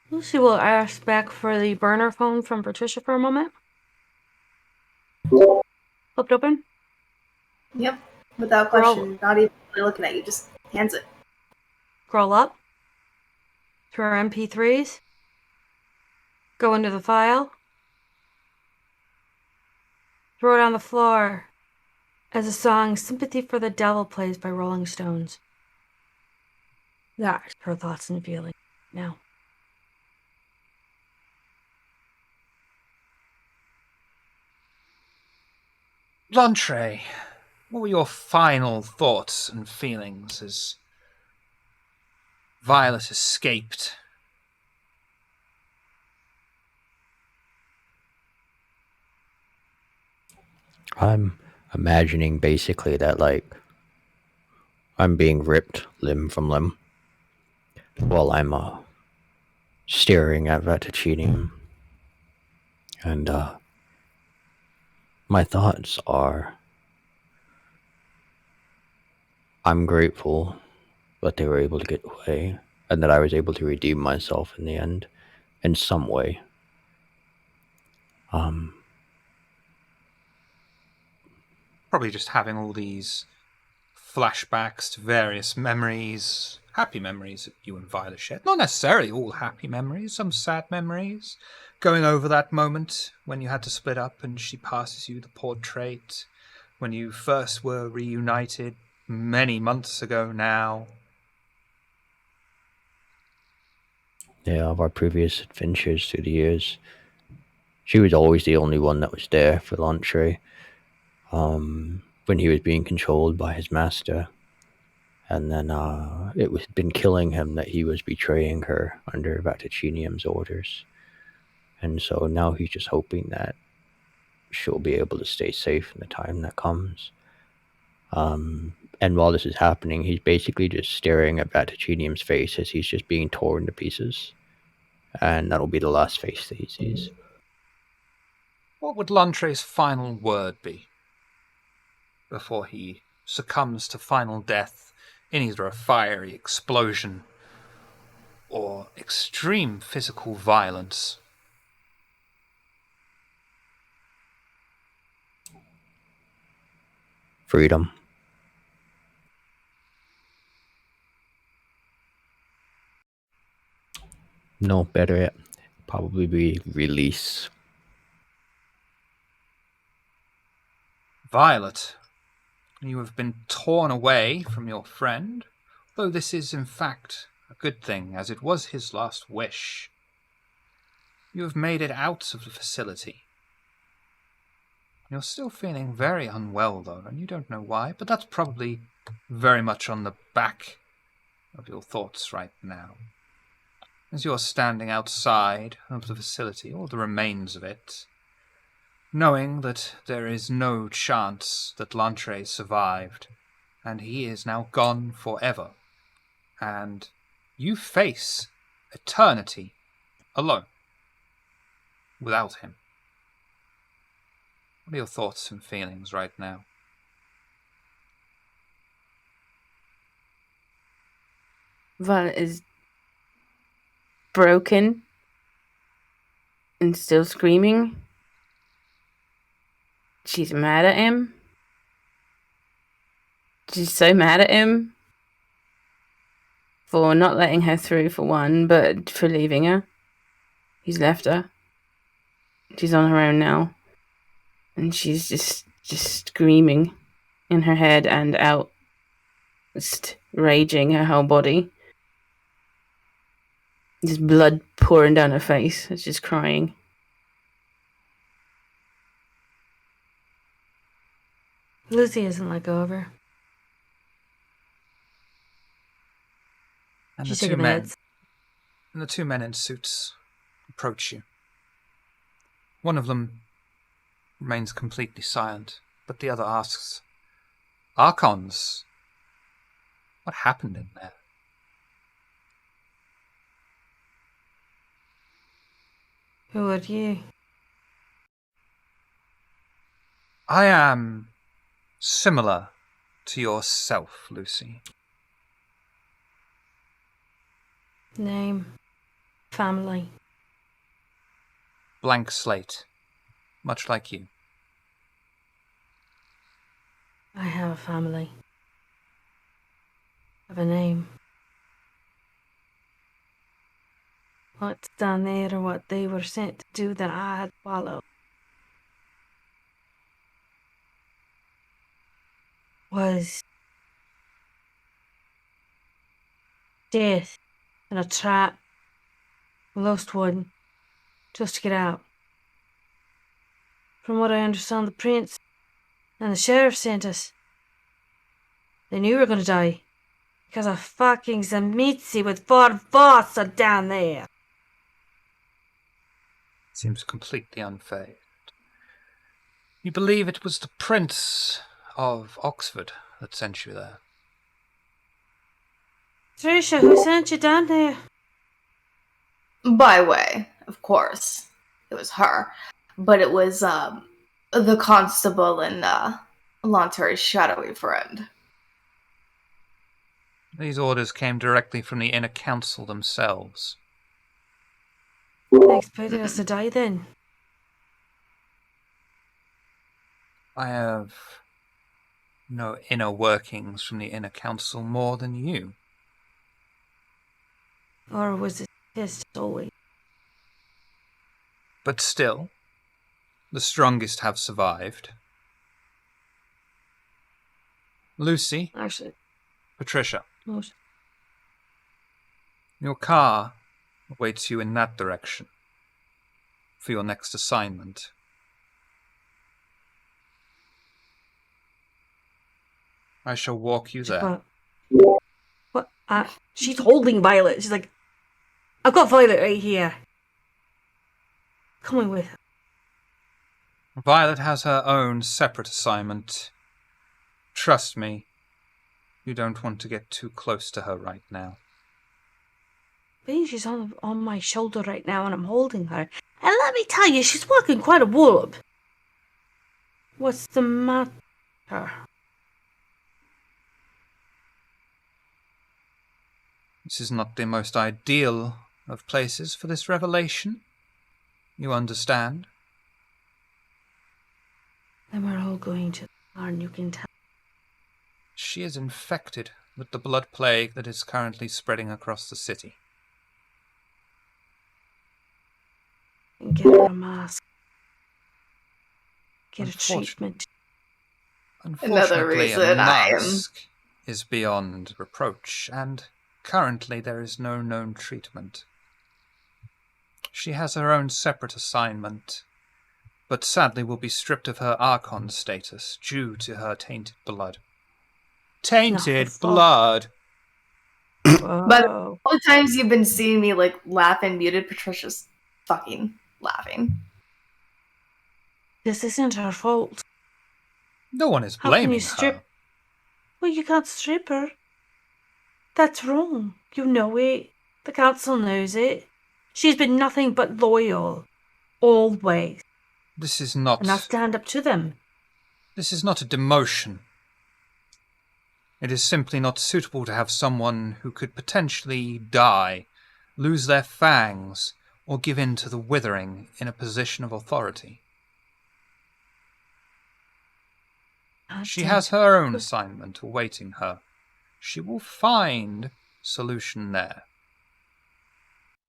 Lucy will ask back for the burner phone from Patricia for a moment. Flipped open. Yep, without question, not even looking at you, just hands it. Scroll up to our MP3s. Go into the file. Throw it on the floor as the song Sympathy for the Devil plays by Rolling Stones. That's her thoughts and feelings now. Lantre, what were your final thoughts and feelings as Violet escaped? I'm imagining basically that, like, I'm being ripped limb from limb while I'm staring at Vaticinium. And my thoughts are, I'm grateful that they were able to get away and that I was able to redeem myself in the end in some way. Probably just having all these flashbacks to various memories, happy memories that you and Violet shared. Not necessarily all happy memories, some sad memories. Going over that moment when you had to split up and she passes you the portrait, when you first were reunited many months ago now. Yeah, of our previous adventures through the years. She was always the only one that was there for Lantre when he was being controlled by his master. And then it was been killing him that he was betraying her under Vaticinium's orders. And so now he's just hoping that she'll be able to stay safe in the time that comes. And while this is happening, he's basically just staring at Vaticinium's face as he's just being torn to pieces. And that'll be the last face that he sees. What would Lantre's final word be before he succumbs to final death in either a fiery explosion or extreme physical violence? Freedom. No, better yet, probably be release. Violet, you have been torn away from your friend, though this is in fact a good thing, as it was his last wish. You have made it out of the facility. You're still feeling very unwell, though, and you don't know why, but that's probably very much on the back of your thoughts right now. As you're standing outside of the facility, or the remains of it, knowing that there is no chance that Lantre survived, and he is now gone forever, and you face eternity alone, without him. What are your thoughts and feelings right now? Violet is broken and still screaming. She's mad at him. She's so mad at him for not letting her through, for one, but for leaving her. He's left her. She's on her own now. And she's just screaming in her head and out. Just raging her whole body. Just blood pouring down her face. It's just crying. Lucy hasn't let go of her. And She's taking meds. The two men in suits approach you. One of them remains completely silent, but the other asks, Archons, what happened in there? Who are you? I am similar to yourself, Lucy. Name. Family. Blank slate, much like you. I have a family. I have a name. What's down there or what they were sent to do that I had followed was death and a trap. A lost one just to get out. From what I understand, the prince and the sheriff sent us. They knew we were going to die because of fucking Zamitzi with 4 votes are down there. Seems completely unfazed. You believe it was the Prince of Oxford that sent you there? Trisha, who sent you down there? By way, of course, it was her. But it was, the constable and, Lanter's shadowy friend. These orders came directly from the inner council themselves. They expected us to die then. I have no inner workings from the inner council more than you. Or was it just always? But still, the strongest have survived. Lucy, Actually, Patricia, most. your car awaits you in that direction for your next assignment. I shall walk you there. What? She's holding Violet. She's like, I've got Violet right here. Coming with her. Violet has her own separate assignment. Trust me, you don't want to get too close to her right now. Being she's on my shoulder right now and I'm holding her. And let me tell you, she's walking quite a wallop. What's the matter? This is not the most ideal of places for this revelation. You understand? Then we're all going to the barn, you can tell. She is infected with the blood plague that is currently spreading across the city. And get her a mask. Get a treatment. Unfortunately, a mask is beyond reproach, and currently there is no known treatment. She has her own separate assignment, but sadly will be stripped of her Archon status due to her tainted blood. Tainted blood! But all the times you've been seeing me, like, laugh and muted, Patricia's fucking laughing. This isn't her fault. No one is How blaming can you strip? her. Well, you can't strip her. That's wrong. You know it. The council knows it. She's been nothing but loyal. Always. This is not... And I stand up to them. This is not a demotion. It is simply not suitable to have someone who could potentially die, lose their fangs, or give in to the withering in a position of authority. She has her own assignment awaiting her. She will find solution there.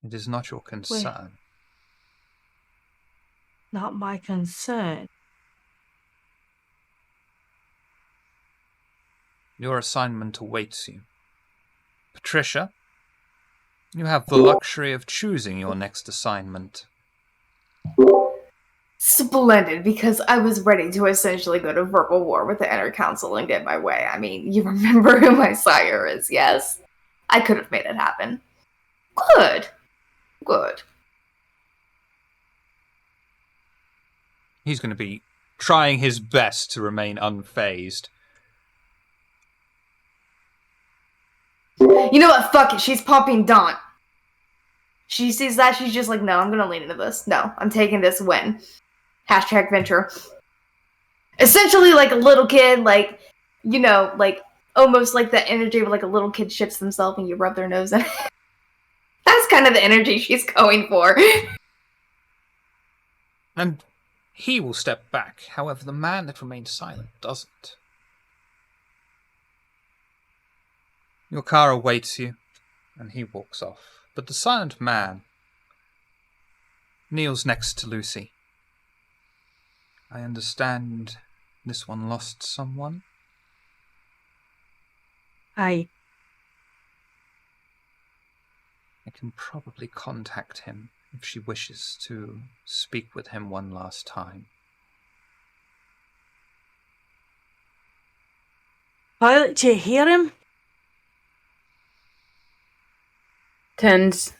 It is not your concern. Not my concern. Your assignment awaits you. Patricia, you have the luxury of choosing your next assignment. Splendid, because I was ready to essentially go to verbal war with the Inner Council and get my way. I mean, you remember who my sire is, yes? I could have made it happen. Good. He's going to be trying his best to remain unfazed. You know what? Fuck it. She's pumping Dawn. She sees that. She's just like, no, I'm going to lean into this. No, I'm taking this win. Hashtag venture. Essentially like a little kid, like, you know, like almost like the energy of like a little kid shits themselves and you rub their nose in it. That's kind of the energy she's going for. And he will step back. However, the man that remains silent doesn't. Your car awaits you, and he walks off. But the silent man kneels next to Lucy. I understand this one lost someone? I can probably contact him if she wishes to speak with him one last time. Violet, do you hear him? Turns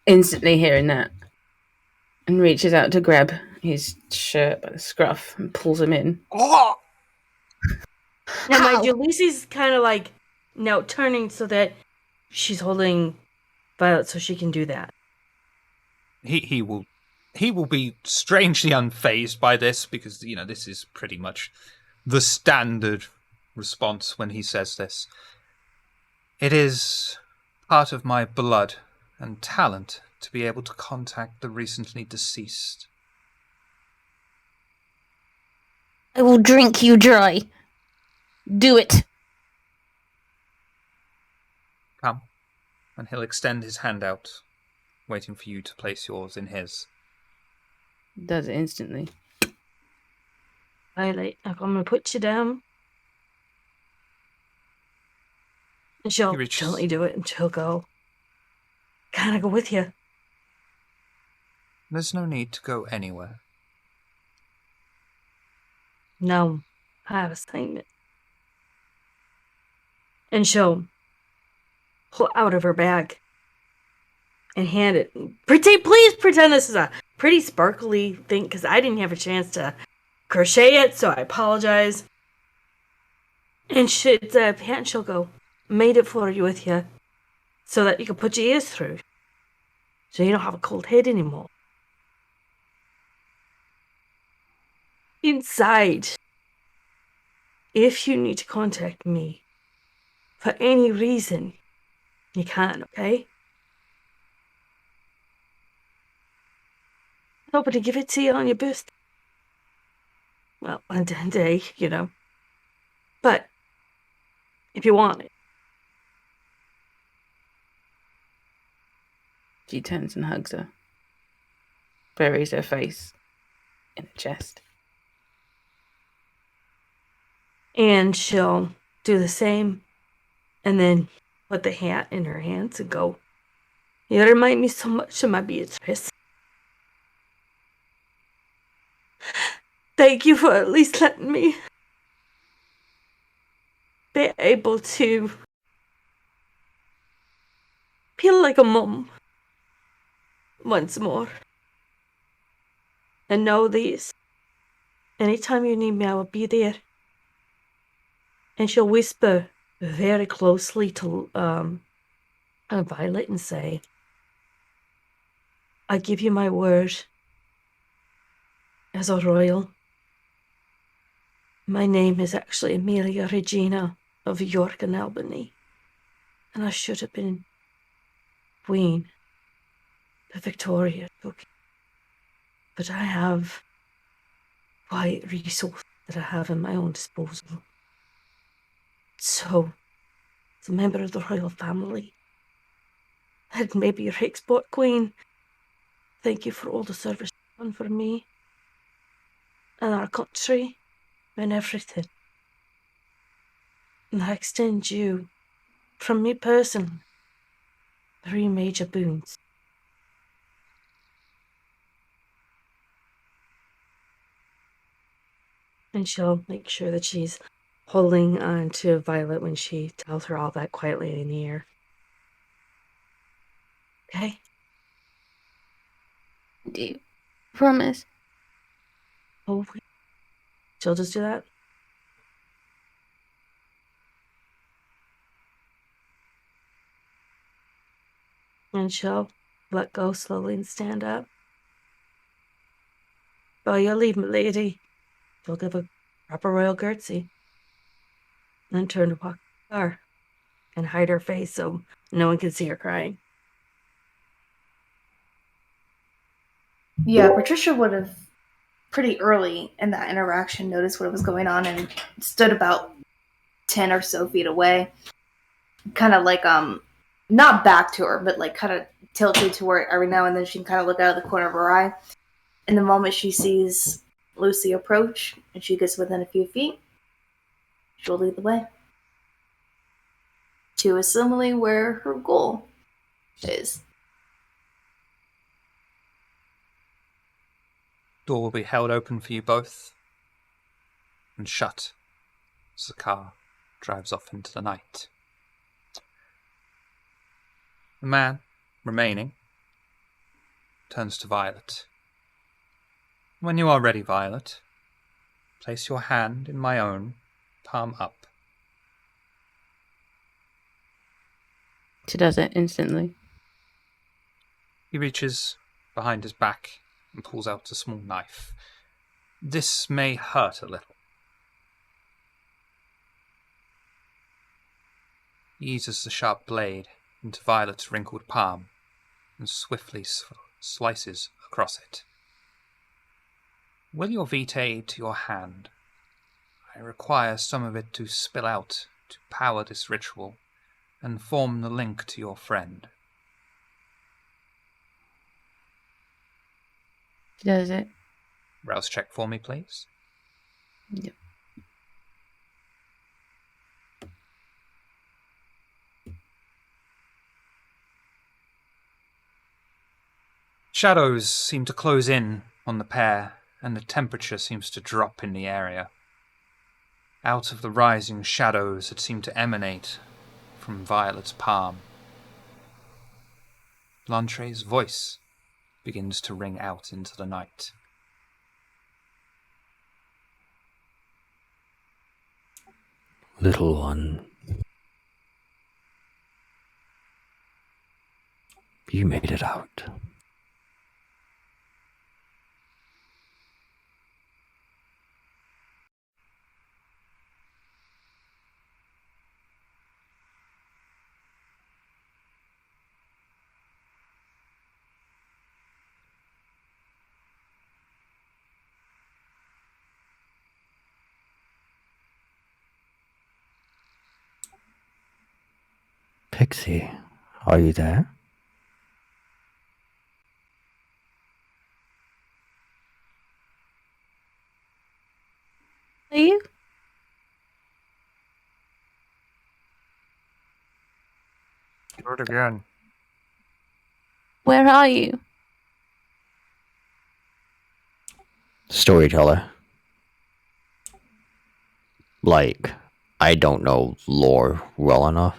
instantly hearing that and reaches out to grab his shirt by the scruff and pulls him in. Oh! Now, mind you, Lucy's kind of like now turning so that she's holding Violet so she can do that. He will be strangely unfazed by this because, you know, this is pretty much the standard response when he says this. It is part of my blood and talent to be able to contact the recently deceased. I will drink you dry. Do it. Come. And he'll extend his hand out, waiting for you to place yours in his. Does it instantly. Violet, I'm going to put you down. And she'll gently do it and she'll go. Can I go with you? There's no need to go anywhere. No, I have assignment. And she'll pull out of her bag and hand it. Please pretend this is a pretty sparkly thing because I didn't have a chance to crochet it, so I apologize. And it's a pant. She'll go, made it for you with you so that you can put your ears through so you don't have a cold head anymore. Inside, if you need to contact me for any reason, you can, okay? Nobody give it to you on your birthday. Well, on a day, you know. But if you want it. She turns and hugs her. Buries her face in her chest. And she'll do the same and then put the hat in her hands and go, you remind me so much of my Beatrice. Thank you for at least letting me be able to feel like a mum once more. And know this. Anytime you need me, I will be there. And she'll whisper very closely to Violet and say, I give you my word as a royal. My name is actually Amelia Regina of York and Albany. And I should have been Queen of Victoria. Okay. But I have quiet resources that I have in my own disposal. So, as a member of the royal family, and maybe your export queen, thank you for all the service you've done for me and our country and everything. And I extend you, from me personally, 3 major boons. And she'll make sure that she's holding on to Violet when she tells her all that quietly in the ear. Okay? Do you promise? Oh, she'll just do that. And she'll let go slowly and stand up. By your leave, milady. She'll give a proper royal curtsy. Then turn to walk to the car and hide her face so no one can see her crying. Yeah, Patricia would have pretty early in that interaction noticed what was going on and stood about 10 or so feet away. Kind of like, not back to her, but like kind of tilted to her every now and then. She can kind of look out of the corner of her eye. And the moment she sees Lucy approach and she gets within a few feet, she'll lead the way to assumably where her goal is. Door will be held open for you both and shut as the car drives off into the night. The man, remaining, turns to Violet. When you are ready, Violet, place your hand in my own, palm up. She does it instantly. He reaches behind his back and pulls out a small knife. This may hurt a little. He eases the sharp blade into Violet's wrinkled palm and swiftly slices across it. Will your vitae aid to your hand? I require some of it to spill out to power this ritual and form the link to your friend. She does it. Rouse check for me, please. Yep. Shadows seem to close in on the pair, and the temperature seems to drop in the area. Out of the rising shadows that seem to emanate from Violet's palm, Lantre's voice begins to ring out into the night. Little one, you made it out. Pixie, are you there? Are you? Do it again. Where are you? Storyteller. Like, I don't know lore well enough.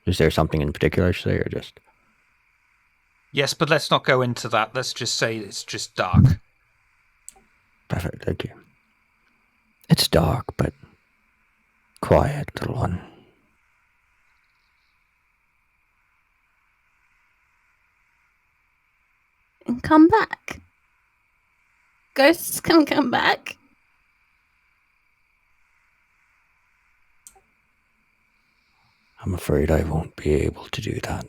Is there something in particular I should say, or just... Yes, but let's not go into that. Let's just say it's just dark. Perfect, thank you. It's dark, but quiet, little one. And come back. Ghosts can come back. I'm afraid I won't be able to do that.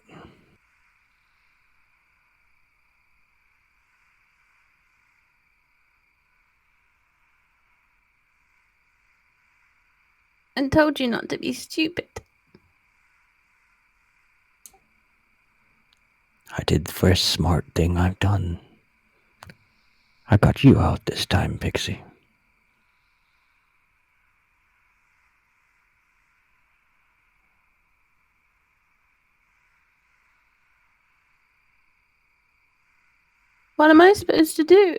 And told you not to be stupid. I did the first smart thing I've done. I got you out this time, Pixie. What am I supposed to do?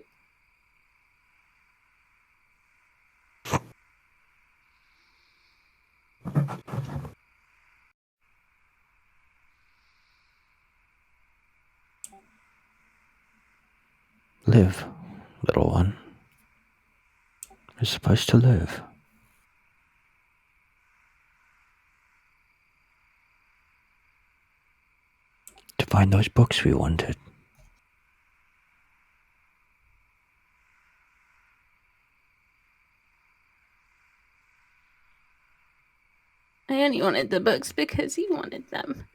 live, little one. You're supposed to live. To find those books we wanted. I only wanted the books because he wanted them.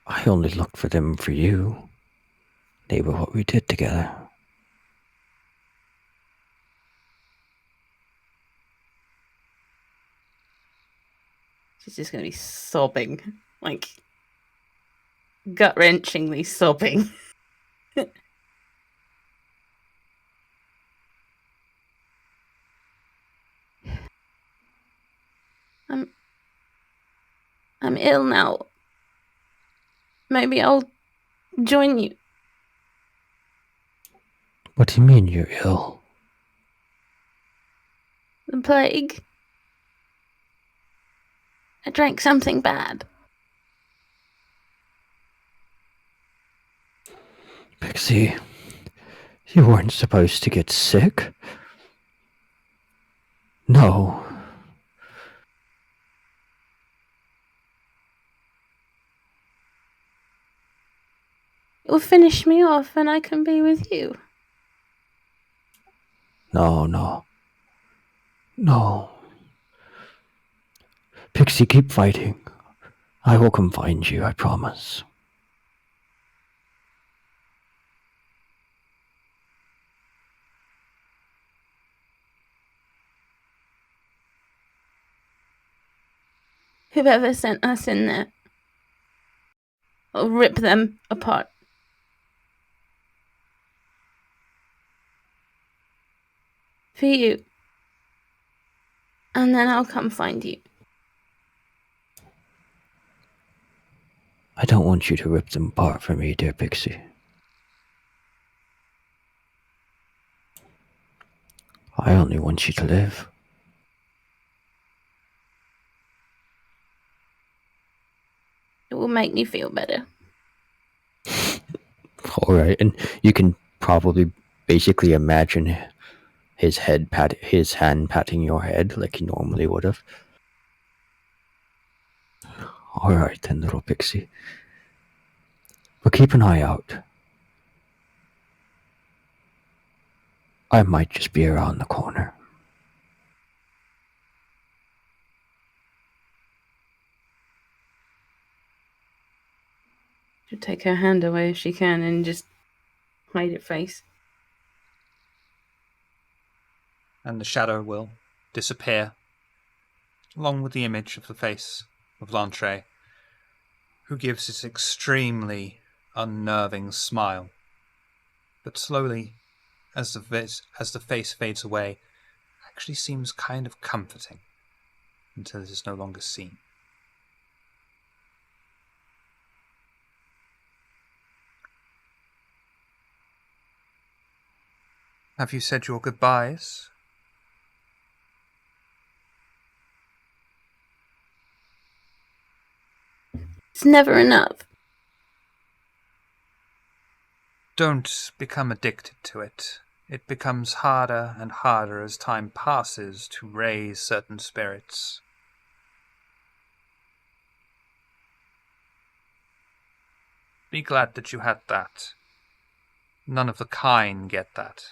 I only looked for them for you. They were what we did together. She's just going to be sobbing. Like, gut-wrenchingly sobbing. I'm ill now. Maybe I'll join you. What do you mean you're ill? The plague. I drank something bad. Pixie, you weren't supposed to get sick. No. It will finish me off and I can be with you. No. Pixie, keep fighting. I will come find you, I promise. Whoever sent us in there, I'll rip them apart. For you. And then I'll come find you. I don't want you to rip them apart for me, dear Pixie. I only want you to live. It will make me feel better. Alright, and you can probably basically imagine his hand patting your head like he normally would have. Alright then, little Pixie. But keep an eye out. I might just be around the corner. She'll take her hand away if she can and just hide her face. And the shadow will disappear, along with the image of the face of Lantre, who gives this extremely unnerving smile. But slowly, as the face fades away, actually seems kind of comforting until it is no longer seen. Have you said your goodbyes? It's never enough. Don't become addicted to it. It becomes harder and harder as time passes to raise certain spirits. Be glad that you had that. None of the kind get that.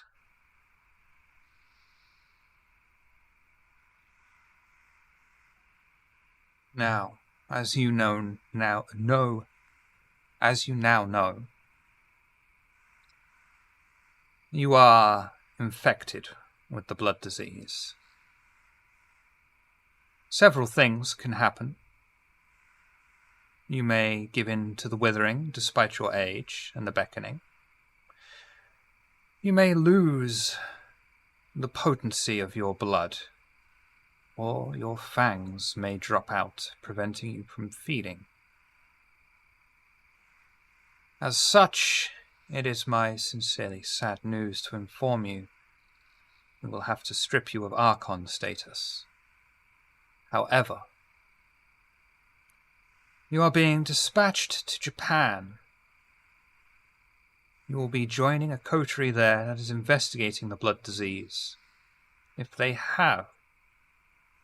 Now, as you now know, you are infected with the blood disease. Several things can happen. You may give in to the withering despite your age and the beckoning. You may lose the potency of your blood, or your fangs may drop out, preventing you from feeding. As such, it is my sincerely sad news to inform you we will have to strip you of Archon status. However, you are being dispatched to Japan You will be joining a coterie there that is investigating the blood disease. If they have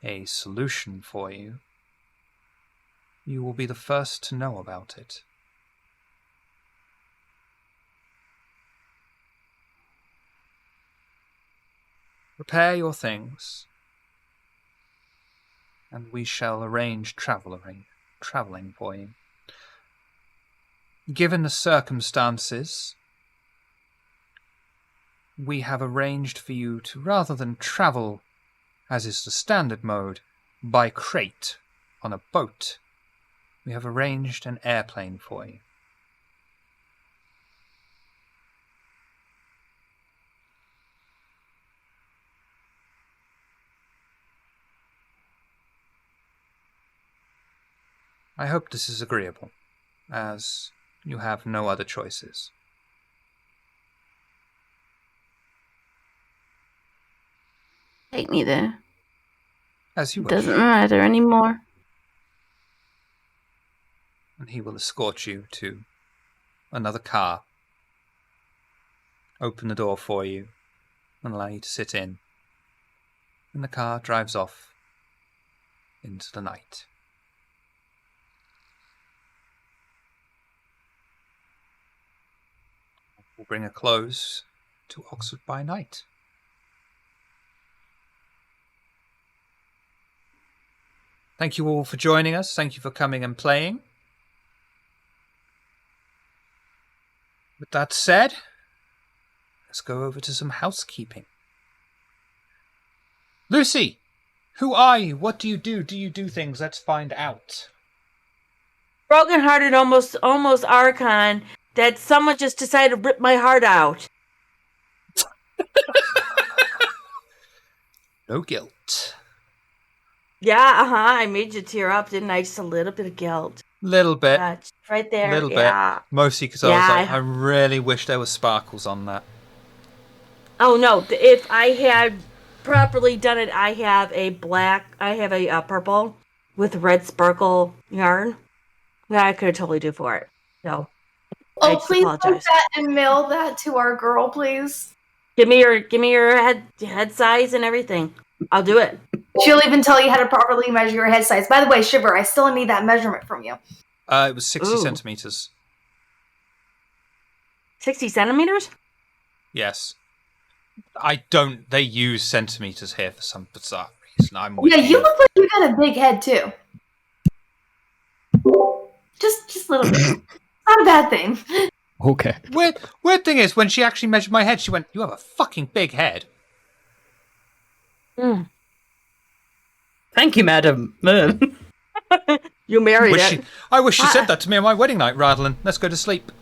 a solution for you, you will be the first to know about it. Prepare your things, and we shall arrange traveling for you. Given the circumstances, we have arranged for you to, rather than travel, as is the standard mode, by crate on a boat, we have arranged an airplane for you. I hope this is agreeable, as you have no other choices. Take me there. As you wish. Doesn't matter anymore. And he will escort you to another car, open the door for you, and allow you to sit in. And the car drives off into the night. We'll bring a close to Oxford by Night. Thank you all for joining us. Thank you for coming and playing. With that said, let's go over to some housekeeping. Lucy, who are you? What do you do? Do you do things? Let's find out. Broken-hearted, almost Archon, that someone just decided to rip my heart out. No guilt. Yeah, I made you tear up, didn't I? Just a little bit of guilt. Little bit. Just right there. Little yeah. bit. Mostly because I was like, I really wish there was sparkles on that. Oh, no. If I had properly done it, I have a purple with red sparkle yarn that I could totally do for it. So, I just please apologize. take that and mail that to our girl, please. Give me your head size and everything. I'll do it. She'll even tell you how to properly measure your head size. By the way, Shiver, I still need that measurement from you. It was 60 Ooh. centimeters. 60 centimeters? Yes. They use centimeters here for some bizarre reason. Yeah, you look like you got a big head, too. Just a little bit. Not a bad thing. Okay. Weird thing is, when she actually measured my head, she went, "You have a fucking big head." Mm. Thank you, madam. You married it. I wish she said that to me on my wedding night rather than, "Let's go to sleep."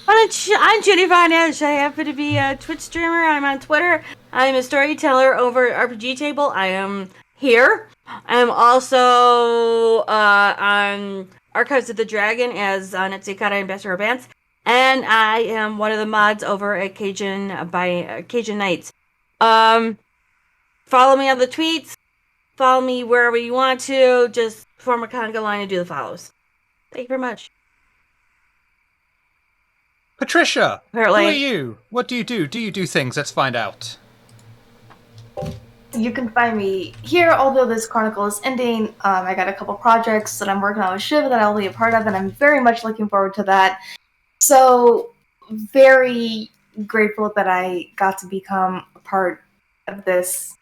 I'm Judy Varnish. I happen to be a Twitch streamer. I'm on Twitter. I'm a storyteller over at RPG Table. I am here. I'm also on Archives of the Dragon as Netsuikata Ambassador Bance. And I am one of the mods over at Cajun Nights. Follow me on the tweets. Follow me wherever you want to. Just form a conga line and do the follows. Thank you very much. Patricia, Apparently. who are you? What do you do? Do you do things? Let's find out. You can find me here, although this chronicle is ending. I got a couple projects that I'm working on with Shiv that I'll be a part of, and I'm very much looking forward to that. So, very grateful that I got to become a part of this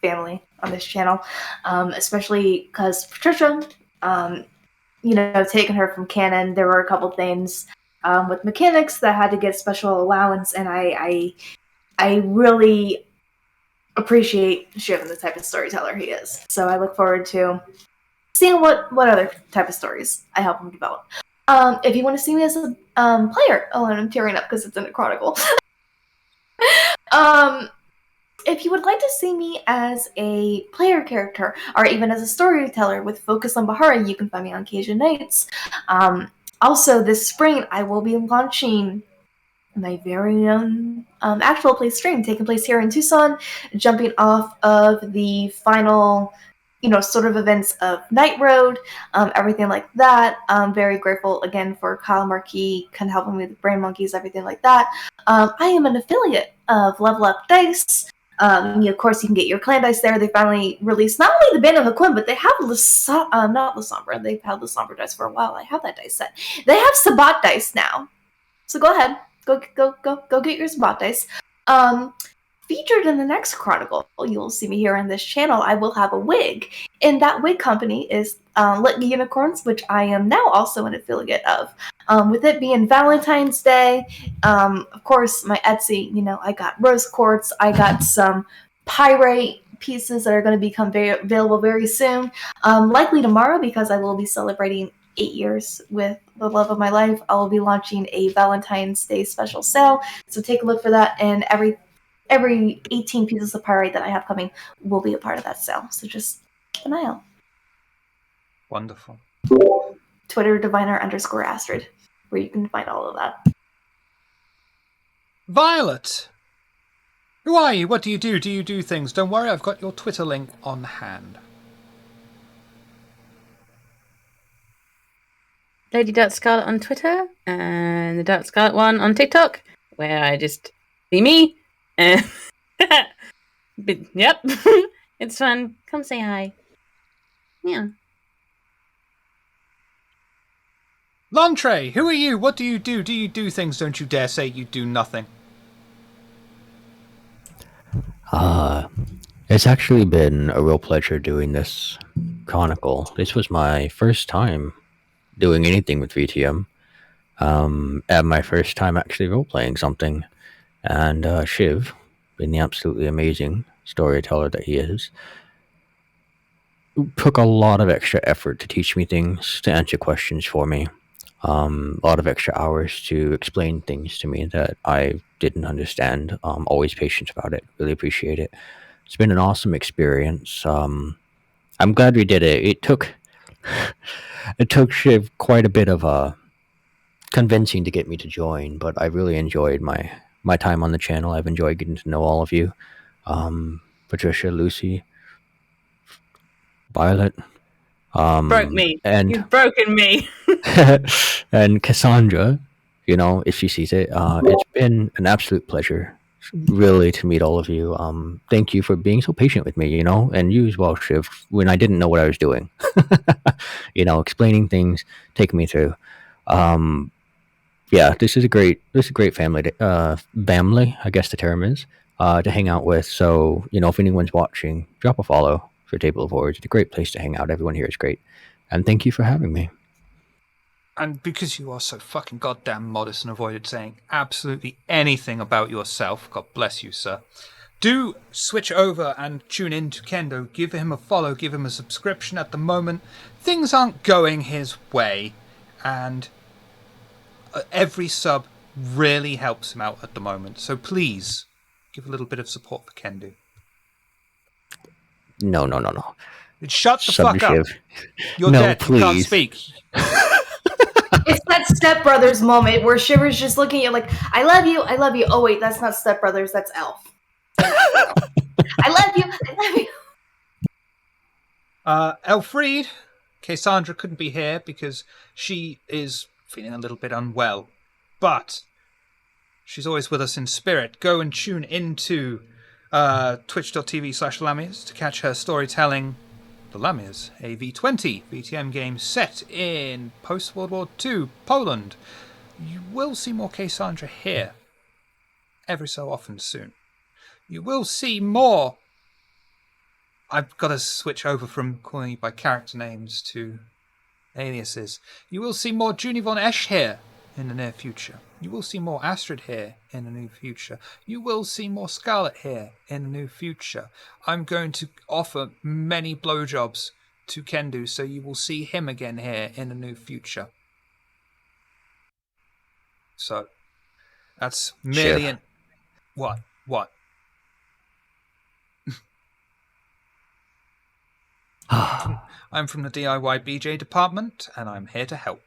family on this channel, especially because Patricia, taking her from canon, there were a couple things with mechanics that had to get special allowance, and I really appreciate Shiv and the type of storyteller he is. So I look forward to seeing what other type of stories I help him develop. If you want to see me as a player, and I'm tearing up because it's in a chronicle. If you would like to see me as a player character, or even as a storyteller with focus on Bahara, you can find me on Cajun Nights. Also, this spring, I will be launching my very own actual play stream taking place here in Tucson, jumping off of the final sort of events of Night Road, everything like that. I'm very grateful again for Kyle Marquis kind of helping me with Brain Monkeys, everything like that. I am an affiliate of Level Up Dice. Of course, you can get your clan dice there. They finally released not only the Band of Aquin, but they have not Lasombra. They've had Lasombra dice for a while. I have that dice set. They have Sabbat dice now. So go ahead, go get your Sabbat dice. Featured in the next chronicle, you'll see me here on this channel, I will have a wig. And that wig company is Litany Unicorns, which I am now also an affiliate of. With it being Valentine's Day, of course, my Etsy, I got rose quartz, I got some pyrite pieces that are going to become available very soon. Likely tomorrow, because I will be celebrating 8 years with the love of my life. I will be launching a Valentine's Day special sale. So take a look for that, and every 18 pieces of pyrite that I have coming will be a part of that sale. So just keep an eye out. Wonderful. Twitter diviner_Astrid, where you can find all of that. Violet! Who are you? What do you do? Do you do things? Don't worry, I've got your Twitter link on hand. Lady Dark Scarlet on Twitter, and the Dark Scarlet one on TikTok, where I just be me. But, yep, it's fun. Come say hi. Yeah. Lantre, who are you? What do you do? Do you do things? Don't you dare say you do nothing. It's actually been a real pleasure doing this chronicle. This was my first time doing anything with VTM. And my first time actually role-playing something. And Shiv, being the absolutely amazing storyteller that he is, took a lot of extra effort to teach me things, to answer questions for me. A lot of extra hours to explain things to me that I didn't understand. Always patient about it. Really appreciate it. It's been an awesome experience. I'm glad we did it. It took Shiv quite a bit of convincing to get me to join, but I really enjoyed my time on the channel. I've enjoyed getting to know all of you. Patricia, Lucy, Violet. Broke me. And You've broken me. and Cassandra, if she sees it, it's been an absolute pleasure, really, to meet all of you. Thank you for being so patient with me, and you as well, Shiv, when I didn't know what I was doing. Explaining things, taking me through. Yeah, this is a great family, family, I guess the term is, to hang out with. So, if anyone's watching, drop a follow for Table of Horrors. It's a great place to hang out. Everyone here is great. And thank you for having me. And because you are so fucking goddamn modest and avoided saying absolutely anything about yourself, God bless you, sir, do switch over and tune in to Kendo. Give him a follow, give him a subscription. At the moment, things aren't going his way, and every sub really helps him out at the moment. So please, give a little bit of support for Kendo. No. Shut the fuck up. You're no, dead. Please. You can't speak. It's that Step Brothers moment where Shiver's just looking at you like, I love you. Oh, wait, that's not Step Brothers, that's Elf. I love you. Elfried, Cassandra couldn't be here because she is feeling a little bit unwell. But she's always with us in spirit. Go and tune into twitch.tv/Lamias to catch her storytelling. The Lamias, a V20 VTM game set in post-World War II Poland. You will see more Cassandra here every so often soon. You will see more. I've got to switch over from calling you by character names to aliases. You will see more Junie von Esch here in the near future. You will see more Astrid here in the near future. You will see more Scarlet here in the near future. I'm going to offer many blowjobs to Kendo, so you will see him again here in the near future. So, that's merely an... What? I'm from the DIY BJ department, and I'm here to help.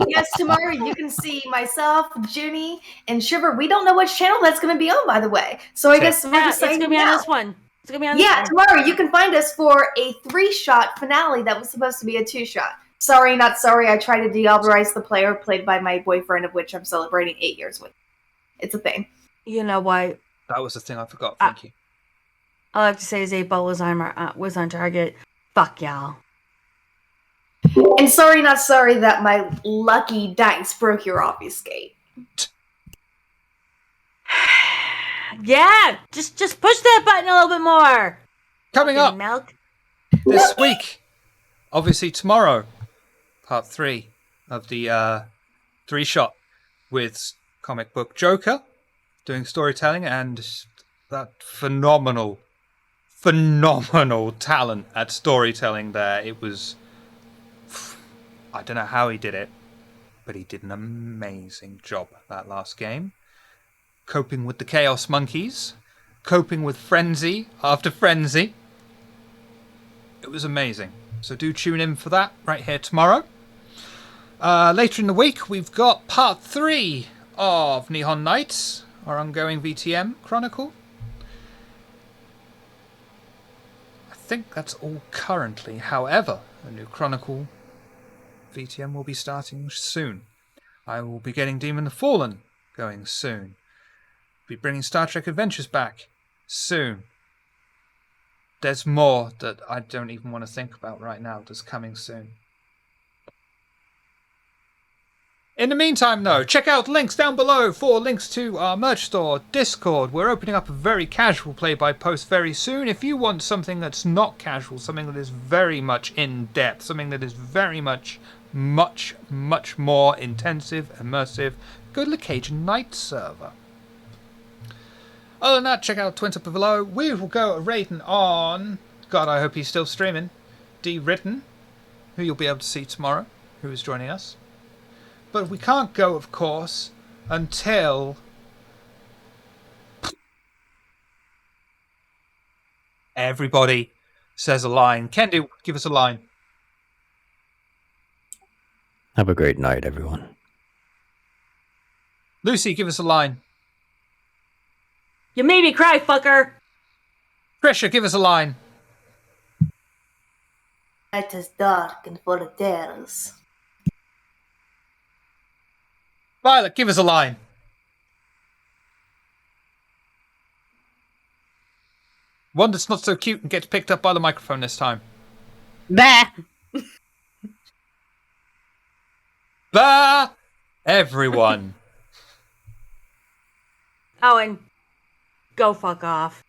Yes, tomorrow you can see myself, Junie, and Shiver. We don't know which channel that's going to be on, by the way. So I guess we're just saying it's going to be on this one. It's gonna be on Yeah, tomorrow you can find us for a 3-shot finale that was supposed to be a 2-shot. Sorry, not sorry. I tried to Diablerize the player played by my boyfriend, of which I'm celebrating 8 years with. It's a thing. You know what? That was the thing I forgot. Thank you. All I have to say is 8-Ball was on target. Fuck y'all. And sorry, not sorry that my lucky dice broke your obfuscate. Yeah, just push that button a little bit more. Coming Fucking up milk. this week, obviously tomorrow, part 3 of the 3-shot with comic book Joker doing storytelling and that phenomenal talent at storytelling there. It was, I don't know how he did it, but he did an amazing job that last game. Coping with the Chaos Monkeys, coping with Frenzy after Frenzy. It was amazing. So do tune in for that right here tomorrow. Later in the week, we've got part 3 of Neon Knights, our ongoing VTM Chronicle. I think that's all currently. However, a new Chronicle VTM will be starting soon. I will be getting Demon the Fallen going soon. Be bringing Star Trek Adventures back soon. There's more that I don't even want to think about right now that's coming soon. In the meantime, though, check out links down below for links to our merch store, Discord. We're opening up a very casual play-by-post very soon. If you want something that's not casual, something that is very much in-depth, something that is very much more intensive, immersive, go to the Cajun Night server. Other than that, check out Twins up below. We will go rating on... God, I hope he's still streaming. D. Written, who you'll be able to see tomorrow, who is joining us. But we can't go, of course, until... everybody says a line. Kendu, give us a line. Have a great night, everyone. Lucy, give us a line. You made me cry, fucker. Trisha, give us a line. Night is dark and full of terrors. Violet, give us a line. One that's not so cute and gets picked up by the microphone this time. Bah! Bah! Everyone. Oh, and go fuck off.